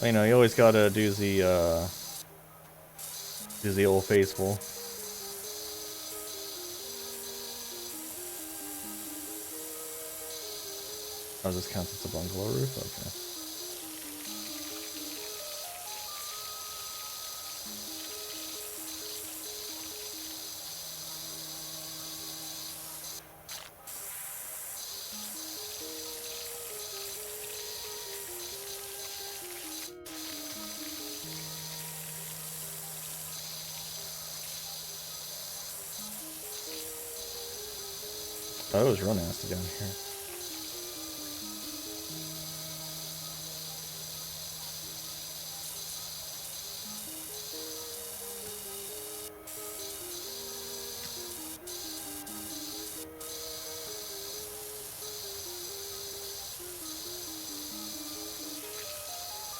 You know, you always gotta do the old faithful. Oh, this counts as a bungalow roof? Okay. Oh, it was real nasty down here.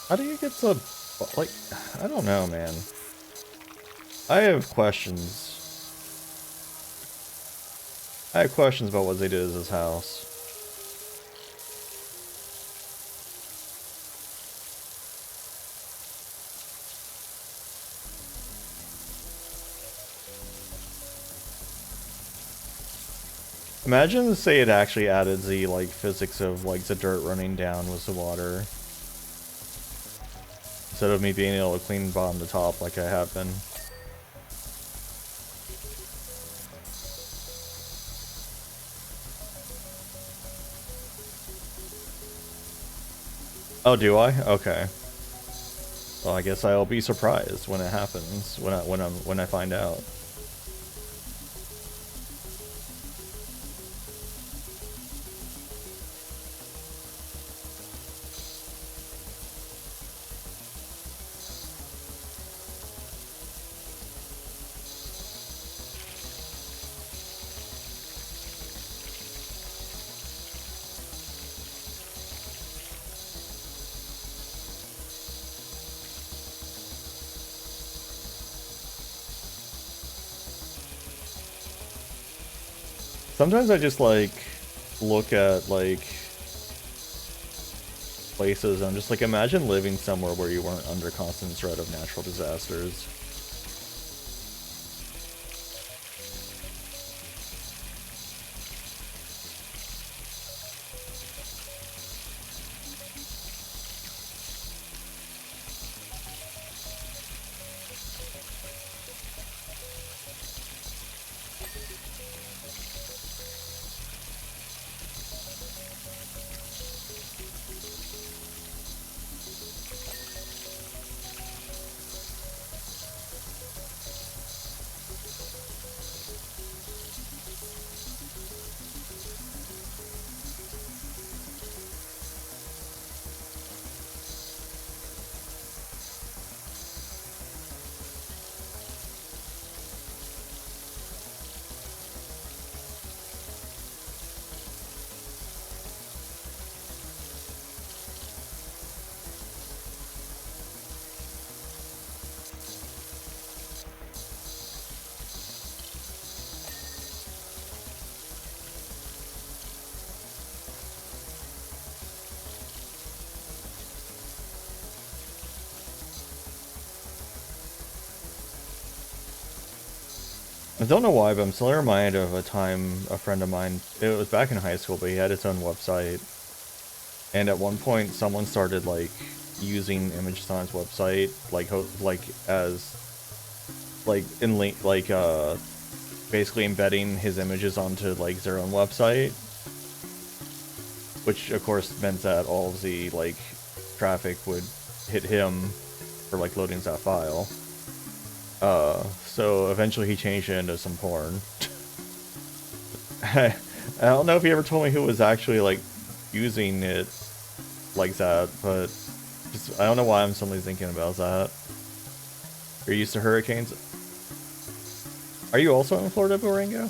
How do you get so, like, I don't know, man. I have questions. I have questions about what they did to this house. Imagine, say, it actually added the, like, physics of, like, the dirt running down with the water. Instead of me being able to clean bottom to top like I have been. Oh, do I? Okay. Well, I guess I'll be surprised when it happens, when I find out. Sometimes I just, like, look at, like, places and I'm just like, imagine living somewhere where you weren't under constant threat of natural disasters. I don't know why, but I'm still reminded of a time a friend of mine, it was back in high school, but he had his own website. And at one point, someone started, like, using images on his website, like as, like, in link, like, basically embedding his images onto, like, their own website. Which, of course, meant that all of the, like, traffic would hit him for, like, loading that file. So eventually he changed it into some porn. I I don't know if he ever told me who was actually like using it like that, but just, I don't know why I'm suddenly thinking about that. You're used to hurricanes? Are you also in Florida, Borango?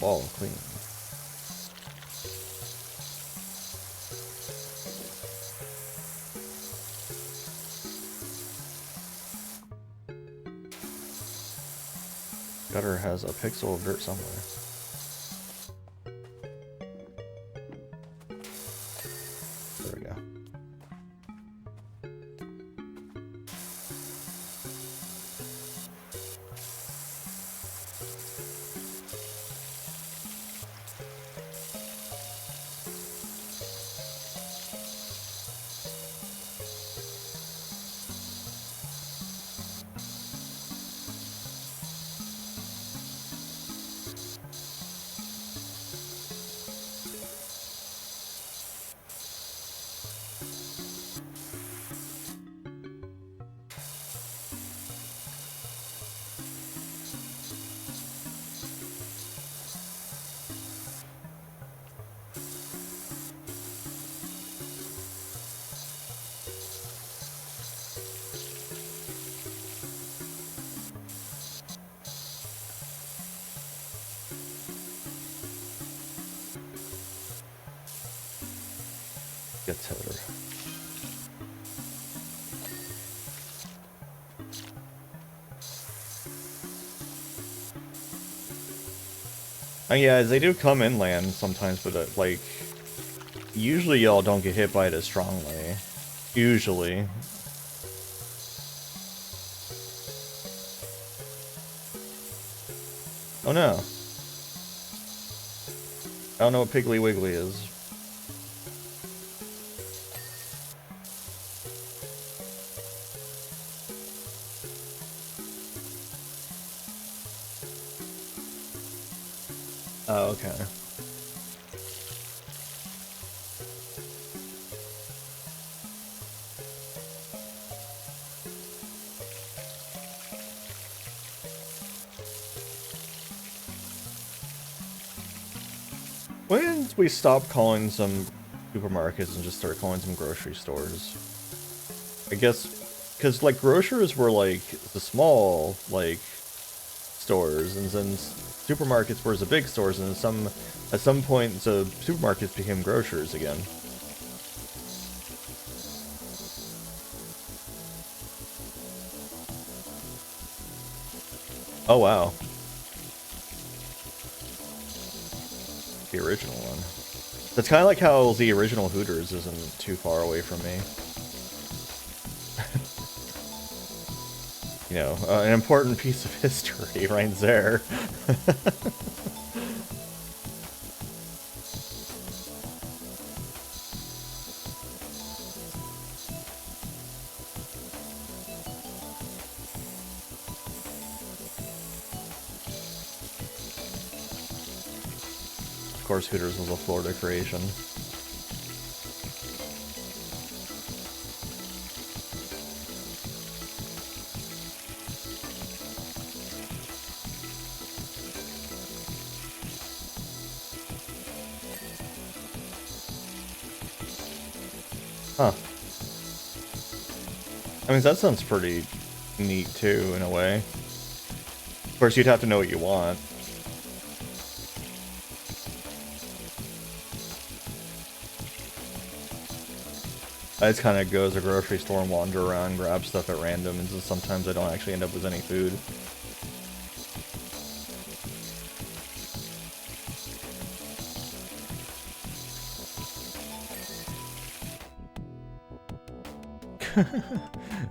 Wall clean. Gutter has a pixel of dirt somewhere. There we go. Get Taylor. Yeah, they do come inland sometimes, but like, usually y'all don't get hit by it as strongly. Usually. Oh no. I don't know what Piggly Wiggly is. Oh, okay. When did we stop calling some supermarkets and just start calling them grocery stores? I guess, because like grocers were like the small like stores, and then supermarkets were the big stores, and at some point the supermarkets became grocers again. Oh wow. The original one. That's kind of like how the original Hooters isn't too far away from me. You know, an important piece of history right there. Of course, Hooters was a Florida creation. Huh. I mean, that sounds pretty neat too, in a way. Of course, you'd have to know what you want. I just kind of go to the grocery store and wander around, grab stuff at random, and so sometimes I don't actually end up with any food.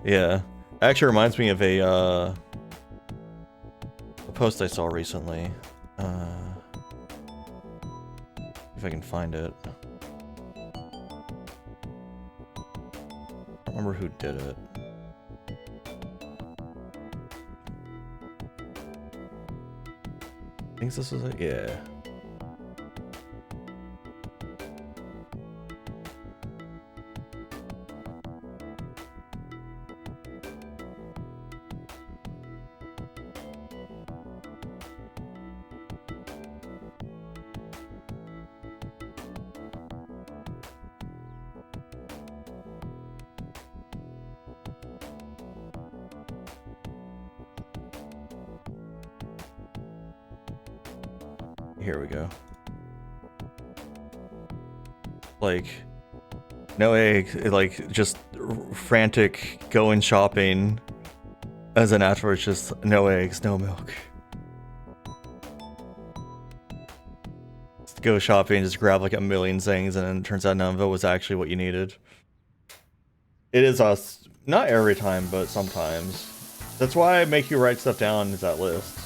Yeah. Actually reminds me of a post I saw recently. If I can find it. I don't remember who did it. I think this is it? Yeah. Here we go. Like, no egg, like, just frantic going shopping, as then afterwards just no eggs, no milk. Just go shopping, just grab like a million things, and then it turns out none of it was actually what you needed. It is us, not every time, but sometimes. That's why I make you write stuff down in that list.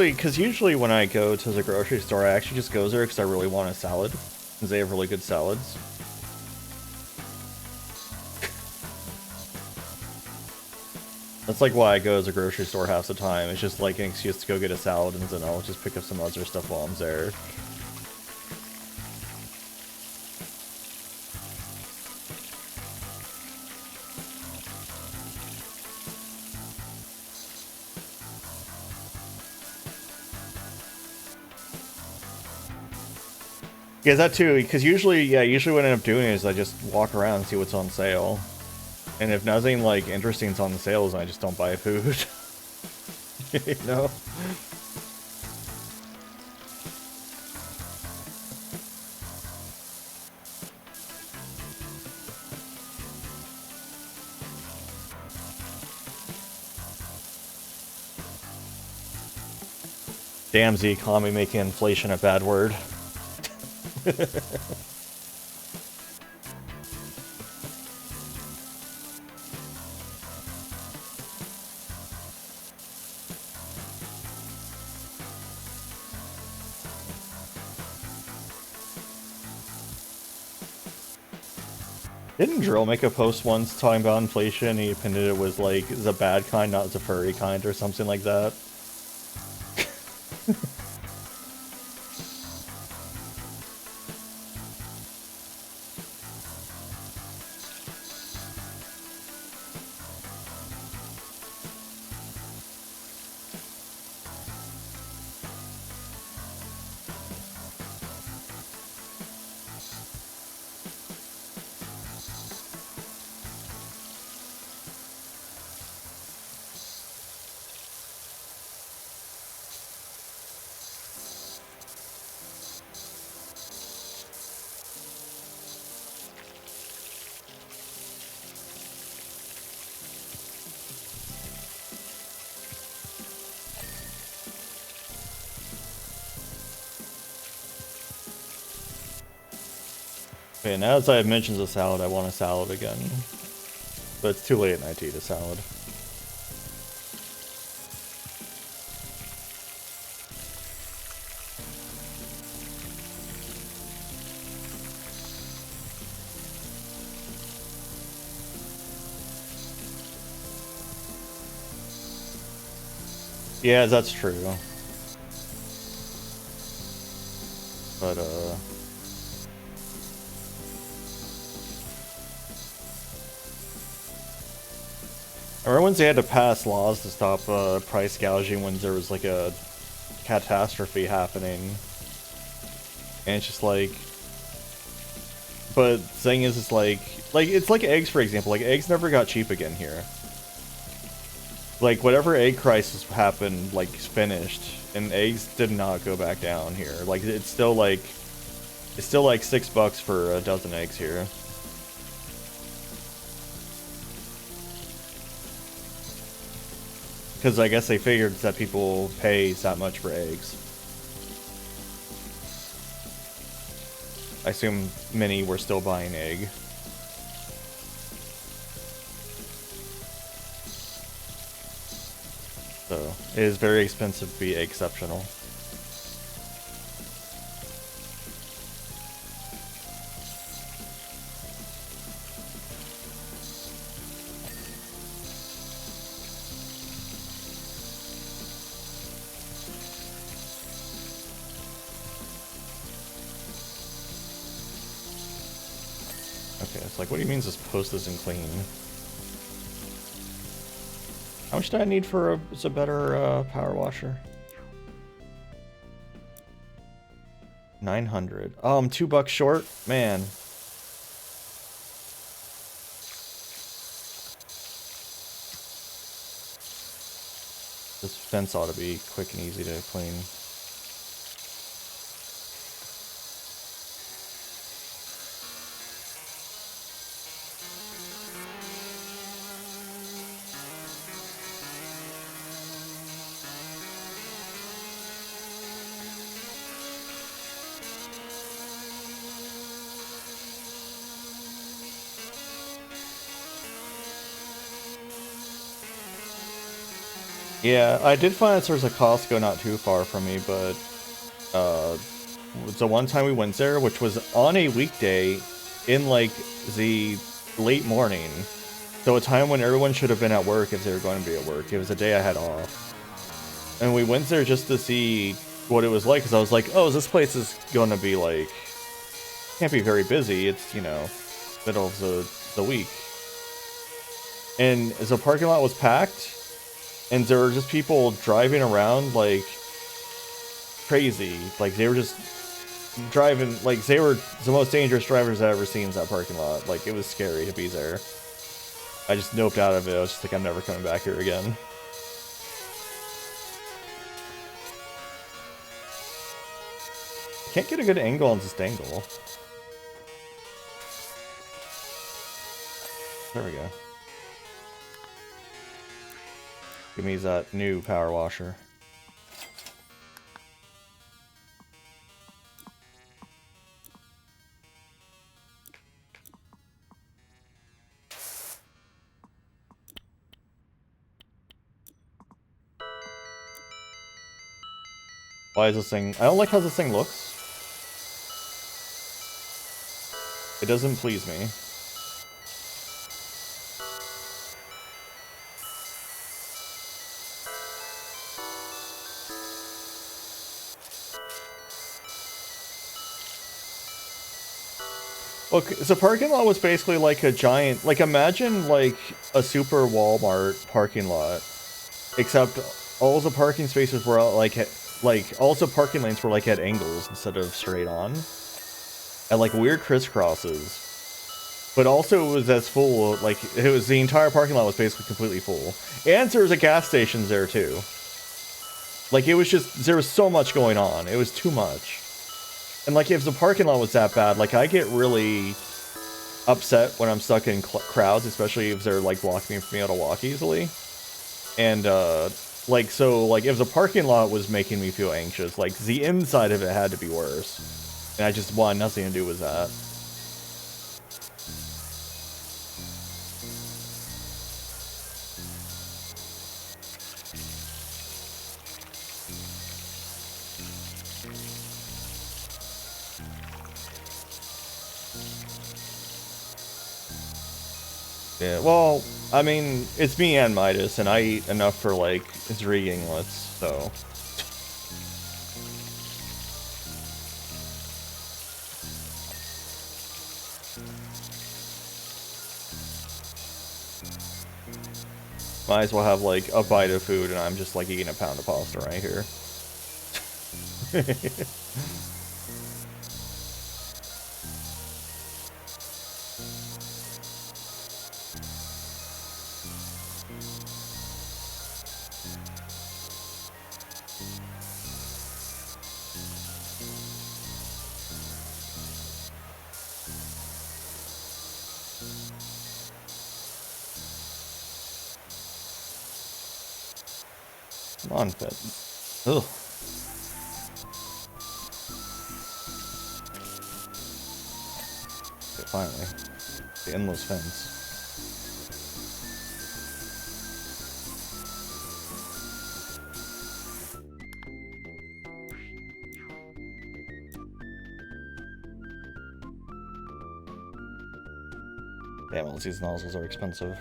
Because usually when I go to the grocery store, I actually just go there because I really want a salad, because they have really good salads. That's like why I go to the grocery store half the time. It's just like an excuse to go get a salad, and then I'll just pick up some other stuff while I'm there. Yeah, that too, because usually what I end up doing is I just walk around and see what's on sale. And if nothing, like, interesting's on the sales, I just don't buy food. You know? Damn, the economy making inflation a bad word. Didn't Drill make a post once talking about inflation, and he appended it was like the bad kind, not the furry kind, or something like that? Okay, now as I have mentioned a salad, I want a salad again. But it's too late at night to eat a salad. Yeah, that's true. But, I remember once they had to pass laws to stop price gouging when there was like a catastrophe happening. And it's just like... But the thing is, it's like it's like eggs, for example. Like, eggs never got cheap again here. Like, whatever egg crisis happened, like, finished, and eggs did not go back down here. Like, it's still like $6 for a dozen eggs here. Because I guess they figured that people pay that much for eggs. I assume many were still buying egg. So, it is very expensive to be exceptional. Okay, it's like, what do you mean this post isn't clean? How much do I need for a better power washer? 900. Oh, I'm $2 short? Man. This fence ought to be quick and easy to clean. Yeah, I did find that there's a Costco not too far from me, but the one time we went there, which was on a weekday in like the late morning, so a time when everyone should have been at work if they were going to be at work. It was a day I had off, and we went there just to see what it was like, because I was like, oh, this place is going to be like, can't be very busy. It's, you know, middle of the week, and the parking lot was packed. And there were just people driving around like crazy. Like they were just driving, like they were the most dangerous drivers I've ever seen in that parking lot. Like it was scary to be there. I just noped out of it. I was just like, I'm never coming back here again. Can't get a good angle on this dangle. There we go. Give me that new power washer. Why is this thing... I don't like how this thing looks. It doesn't please me. Look, the parking lot was basically like a giant, like imagine like a super Walmart parking lot, except all the parking spaces were like all the parking lanes were like at angles instead of straight on, at like weird crisscrosses. But also it was as full, like it was, the entire parking lot was basically completely full, and there was a gas station there too. Like it was just, there was so much going on, it was too much. And like, if the parking lot was that bad, like I get really upset when I'm stuck in crowds, especially if they're like blocking me from being able to walk easily. And like, so like if the parking lot was making me feel anxious, like the inside of it had to be worse. And I just wanted nothing to do with that. Yeah, well, I mean, it's me and Midas, and I eat enough for, like, 3 Yinglets, so... Might as well have, like, a bite of food, and I'm just, like, eating a pound of pasta right here. Come on, pet. Ugh. Okay, finally. The endless fence. Damn, all these nozzles are expensive.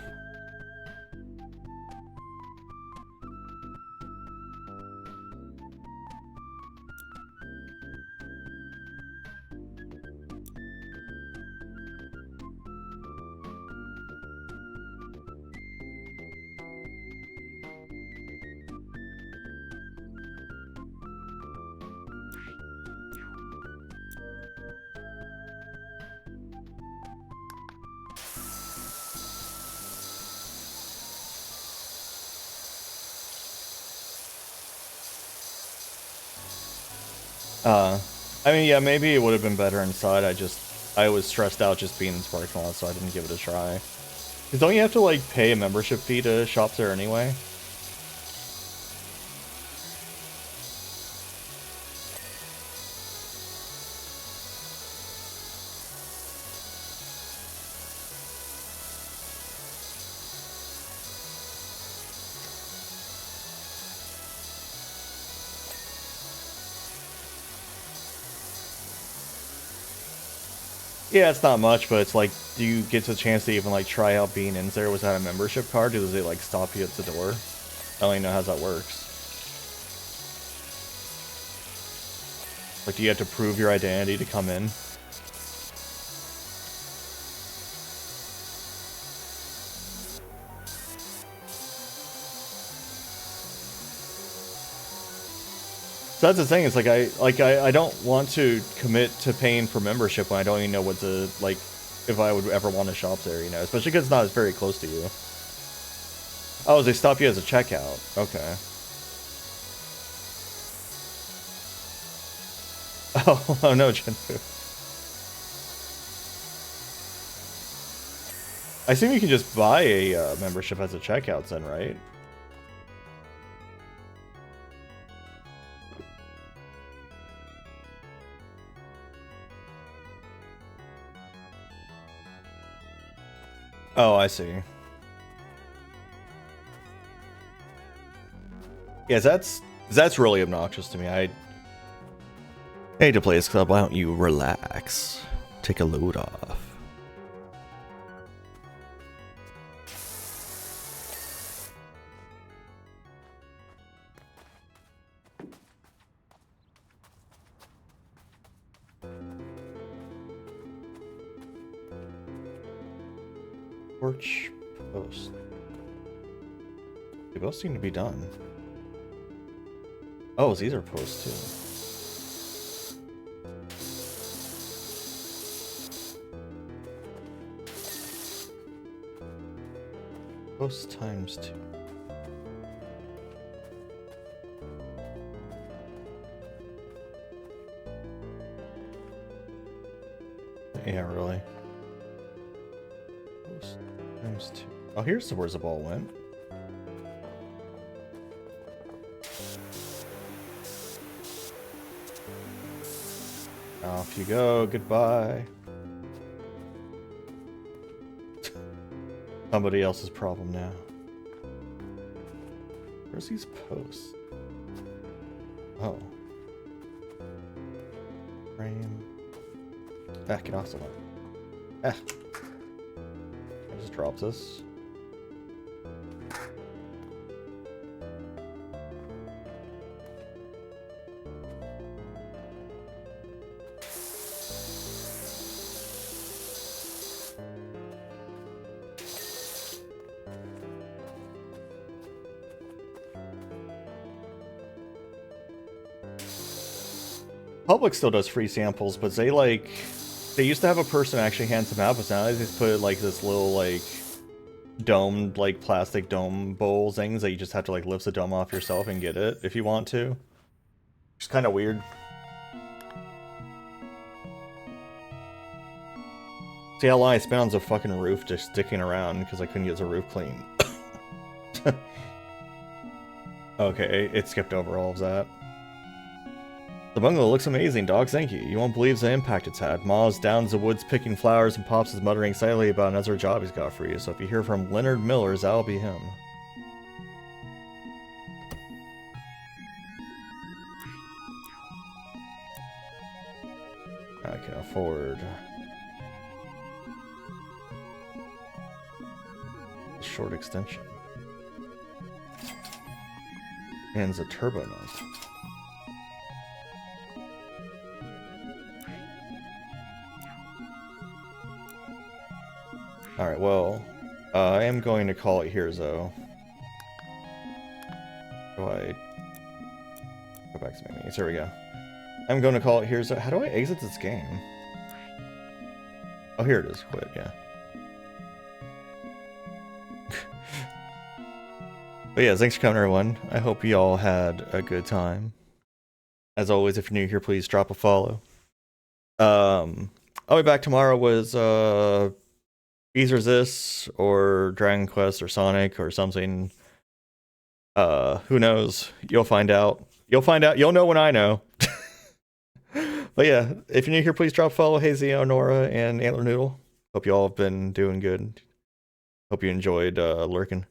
I mean, yeah, maybe it would have been better inside. I was stressed out just being in Sparks Mod, so I didn't give it a try. Because don't you have to, like, pay a membership fee to shop there anyway? Yeah, it's not much, but it's like, do you get the chance to even, like, try out being in there without a membership card? Does it, like, stop you at the door? I don't even know how that works. Like, do you have to prove your identity to come in? So that's the thing, it's like I don't want to commit to paying for membership when I don't even know what to, like, if I would ever want to shop there, you know, especially because it's not very close to you. Oh, they stop you as a checkout. Okay. Oh no, Jinfu. I assume you can just buy a membership as a checkout then, right? Oh, I see. Yeah, that's really obnoxious to me. I hate to play this club. Why don't you relax? Take a load off. Porch post. They both seem to be done. Oh, these are posts too. Post times 2. Yeah, really. Post times 2. Oh, here's where the ball went. Off you go. Goodbye. Somebody else's problem now. Where's these posts? Oh. Frame. Ah, get off the line. Ah. I just dropped this. Public still does free samples, but they used to have a person actually hand them out, but now they just put like this little like domed like plastic dome bowl things that you just have to like lift the dome off yourself and get it if you want to. It's kind of weird. See how long I spent on the fucking roof just sticking around because I couldn't get the roof clean. Okay, it skipped over all of that. The bungalow looks amazing, dog. Thank you. You won't believe the impact it's had. Ma's down the woods picking flowers, and Pops is muttering silently about another job he's got for you. So if you hear from Leonard Millers, that'll be him. I can afford a short extension. And the turbo nut. Alright, well, I am going to call it here, though. Do I go back to my menus? There we go. I'm going to call it here, so how do I exit this game? Oh, here it is. Quit, yeah. But yeah, thanks for coming, everyone. I hope you all had a good time. As always, if you're new here, please drop a follow. I'll be back tomorrow with Bees Resist or Dragon Quest or Sonic or something. Who knows? You'll find out. You'll know when I know. But yeah, if you're new here, please drop a follow. Hey Zio, Nora, and Antler Noodle. Hope you all have been doing good. Hope you enjoyed lurking.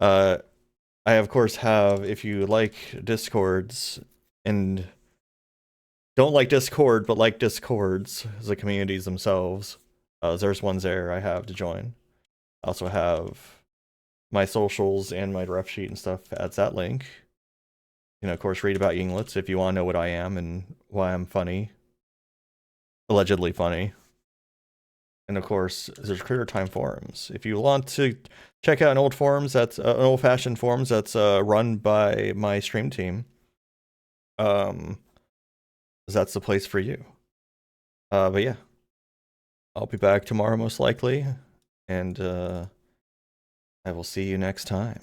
I of course have, if you like Discords and don't like Discord but like Discords, the communities themselves, there's ones there I have to join. I also have my socials and my ref sheet and stuff adds that link. You know, of course, read about Yinglets if you want to know what I am and why I'm funny. Allegedly funny. And of course, there's Critter Time forums. If you want to check out an old forums, that's an old-fashioned forums that's run by my stream team. That's the place for you. But yeah, I'll be back tomorrow most likely, and I will see you next time.